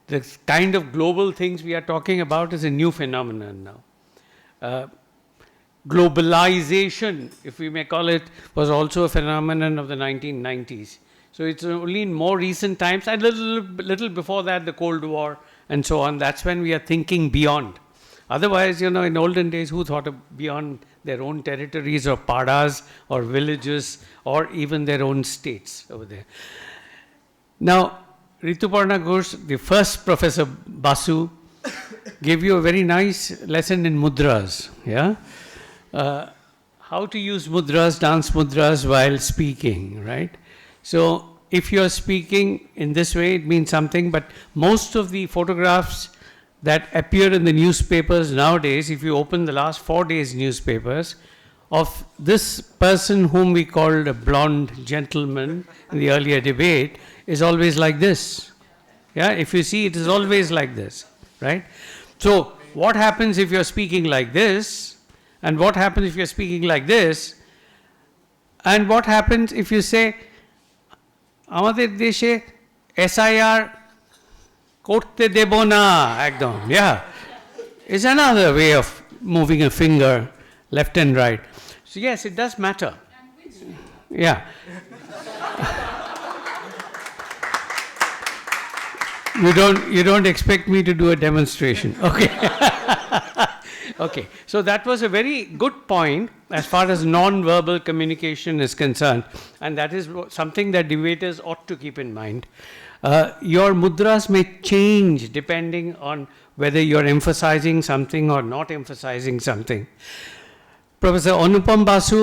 [SPEAKER 2] The kind of global things we are talking about is a new phenomenon now. Globalization, if we may call it, was also a phenomenon of the 1990s. So it's only in more recent times, and little before that, the Cold War and so on, that's when we are thinking beyond. Otherwise, you know, in olden days, who thought of beyond their own territories or padas or villages or even their own states over there? Now, Rituparna Ghosh, the first Professor Basu, gave you a very nice lesson in mudras, yeah? How to use mudras, dance mudras while speaking, right? So if you're speaking in this way, it means something, but most of the photographs that appear in the newspapers nowadays, if you open the last 4 days' newspapers, of this person whom we called a blonde gentleman in the earlier debate, is always like this. Yeah, if you see, it is always like this, right? So what happens if you're speaking like this, and what happens if you're speaking like this, and what happens if you say, আমাদের দেশে SIR করতে দেব না একদম, yeah, is another way of moving a finger left and right. So yes, it does matter. Yeah. You don't expect me to do a demonstration. Okay. Okay. So that was a very good point as far as non-verbal communication is concerned. And that is something that debaters ought to keep in mind. Your mudras may change depending on whether you're emphasizing something or not emphasizing something. Professor Anupam Basu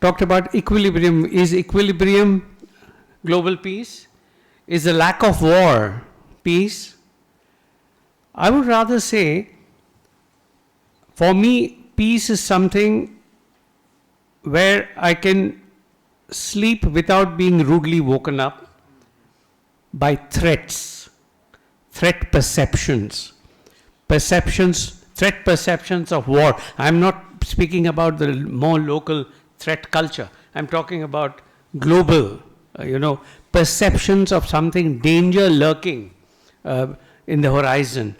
[SPEAKER 2] talked about equilibrium. Is equilibrium global peace? Is the lack of war peace? I would rather say, for me, peace is something where I can sleep without being rudely woken up by threats, threat perceptions, threat perceptions of war. I'm not speaking about the more local threat culture. I'm talking about global, perceptions of something, danger lurking in the horizon,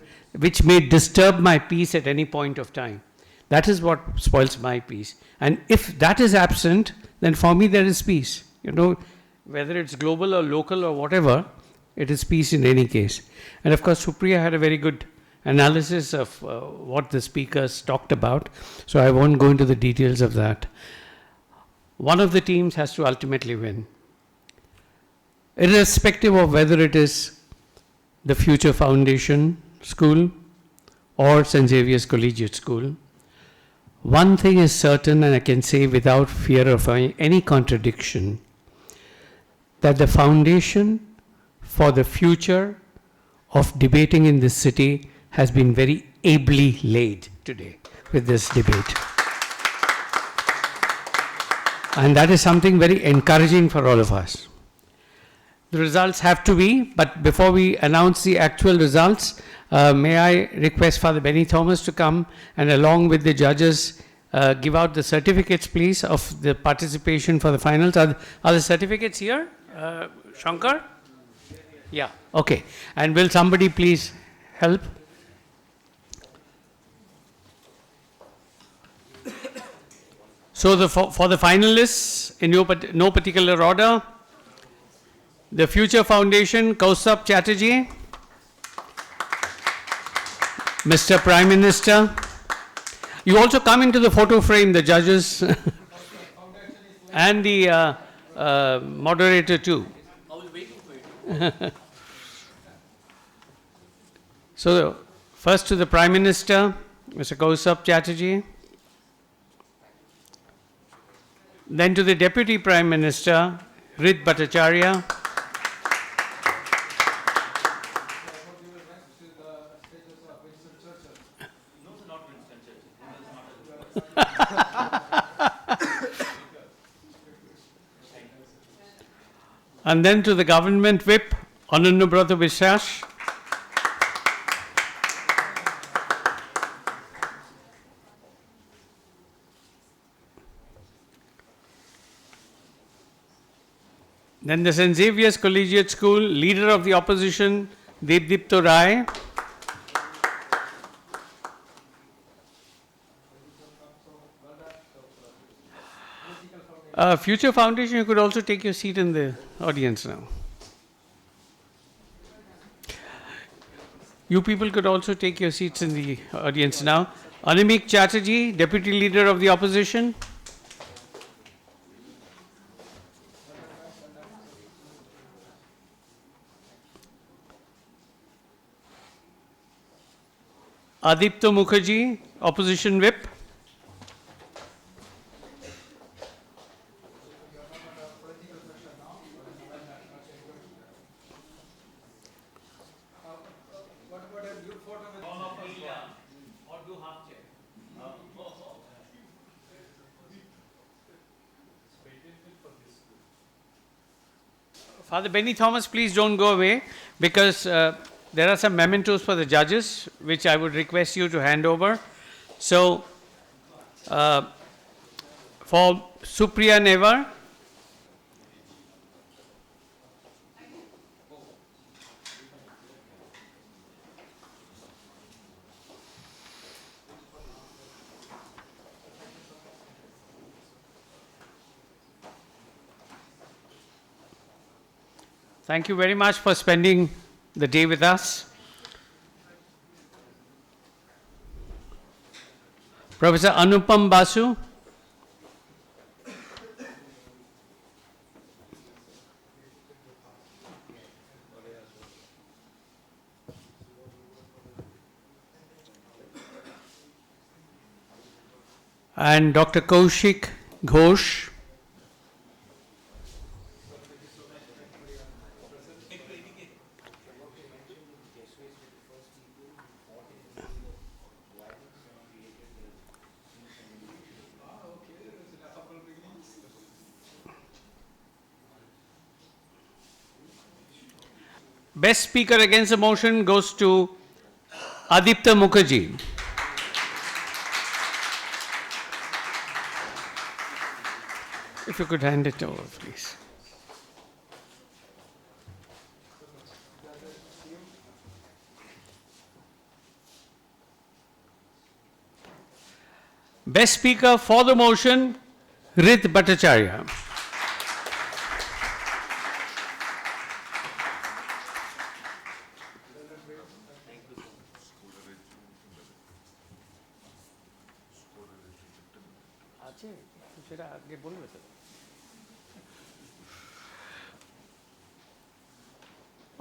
[SPEAKER 2] which may disturb my peace at any point of time. That is what spoils my peace. And if that is absent, then for me there is peace. Whether it's global or local or whatever, it is peace in any case. And of course, Supriya had a very good analysis of what the speakers talked about, so I won't go into the details of that. One of the teams has to ultimately win. Irrespective of whether it is the Future Foundation School or St. Xavier's Collegiate School, one thing is certain, and I can say without fear of any contradiction, that the foundation for the future of debating in this city has been very ably laid today with this debate. And that is something very encouraging for all of us. The results have to be, but before we announce the actual results, may I request Father Benny Thomas to come and along with the judges give out the certificates, please, of the participation for the finals. Are the certificates here, Shankar? Yeah, okay. And will somebody please help? So for the finalists, in no particular order, the Future Foundation, Kaustubh Chatterjee, Mr. Prime Minister. You also come into the photo frame, the judges, and the moderator too. So, first to the Prime Minister, Mr. Kaustubh Chatterjee. Then to the Deputy Prime Minister, Rit Bhattacharya. And then to the Government Whip, Ananyabrata Biswas. Then the St. Xavier's Collegiate School, Leader of the Opposition, Devdipto Rai. Future Foundation, you could also take your seat in the audience now. You people could also take your seats in the audience now. Animik Chatterjee, Deputy Leader of the Opposition. Adipta Mukherjee, Opposition Whip. Father Benny Thomas, please don't go away, because there are some mementos for the judges, which I would request you to hand over. So, for Supriya Nevar, thank you very much for spending the day with us. Professor Anupam Basu. And Dr. Kaushik Ghosh. Best speaker against the motion goes to Adipta Mukherjee. If you could hand it over, please. Best speaker for the motion, Rit Bhattacharya.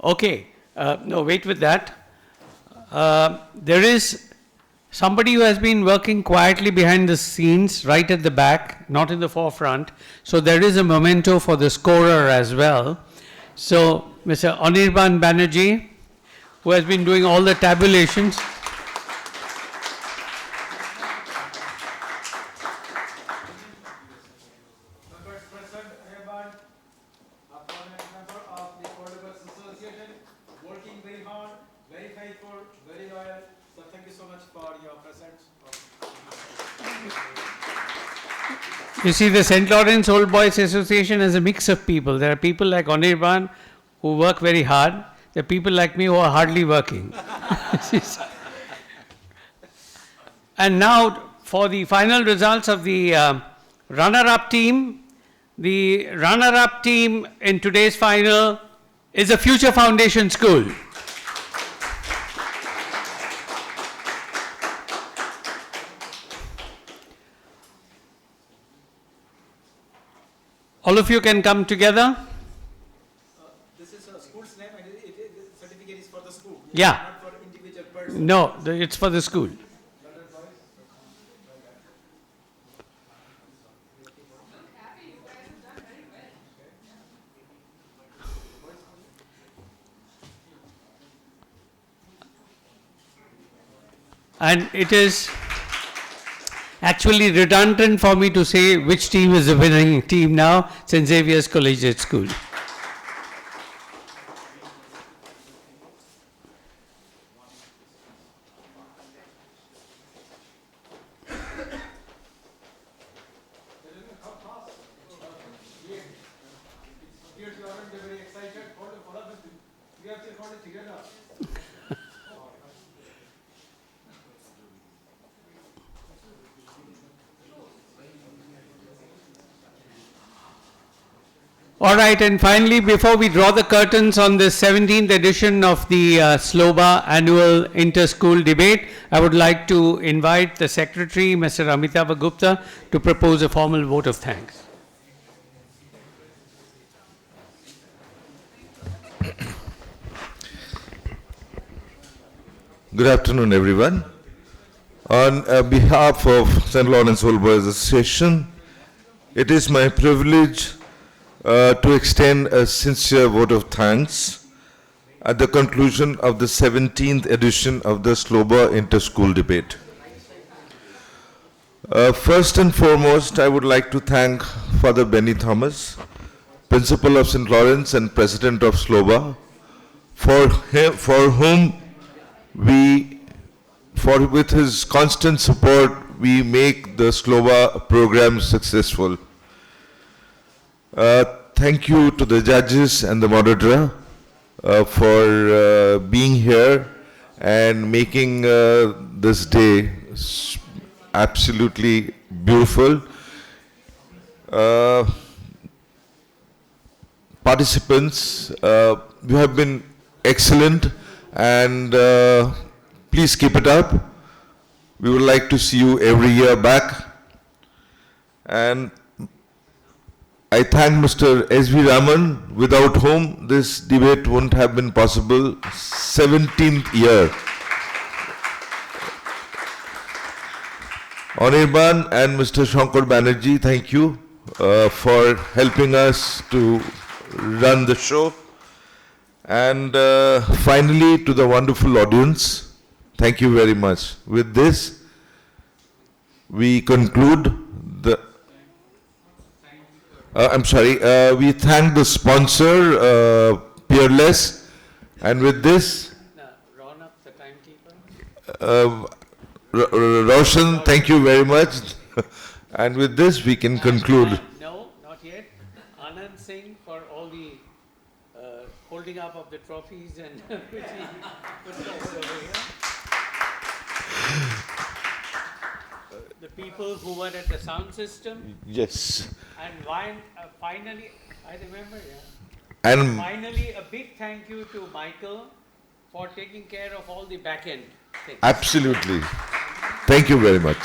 [SPEAKER 2] Okay, no, wait with that. There is somebody who has been working quietly behind the scenes, right at the back, not in the forefront. So there is a memento for the scorer as well. So Mr. Anirban Banerjee, who has been doing all the tabulations. You see, the St. Lawrence Old Boys Association is a mix of people. There are people like Anirban who work very hard. There are people like me who are hardly working. And now, for the final results of the runner-up team. The runner-up team in today's final is the Future Foundation School. All of you can come together.
[SPEAKER 1] This is a school's name and the certificate is for the school.
[SPEAKER 2] Yeah.
[SPEAKER 1] Not for individual person.
[SPEAKER 2] No, it's for the school. And it is actually redundant for me to say which team is the winning team now, St. Xavier's Collegiate School. All right, and finally, before we draw the curtains on the 17th edition of the SLOBA annual inter-school debate, I would like to invite the Secretary, Mr. Amitabh Gupta, to propose a formal vote of thanks.
[SPEAKER 22] Good afternoon, everyone. On behalf of St. Lawrence Whole Boys Association, it is my privilege to extend a sincere vote of thanks at the conclusion of the 17th edition of the SLOBA Inter-School Debate. First and foremost, I would like to thank Father Benny Thomas, Principal of St. Lawrence and President of SLOBA, for whom with his constant support, we make the SLOBA program successful. Thank you to the judges and the moderator for being here and making this day absolutely beautiful. Participants, you have been excellent, and please keep it up. We would like to see you every year back. And I thank Mr. S.V. Raman, without whom this debate wouldn't have been possible. 17th year. Anirban and Mr. Shankar Banerjee, thank you for helping us to run the show. And finally, to the wonderful audience, thank you very much. With this, we conclude the... we thank the sponsor, Peerless, and with this, Roshan, thank you very much. And with this, we can conclude.
[SPEAKER 2] No, not yet. Anand Singh for all the holding up of the trophies and which he put forward over here. The people who were at the sound system.
[SPEAKER 22] Yes.
[SPEAKER 2] And finally, I remember, yeah.
[SPEAKER 22] And
[SPEAKER 2] finally, a big thank you to Michael for taking care of all the back end things.
[SPEAKER 22] Absolutely. Thank you very much.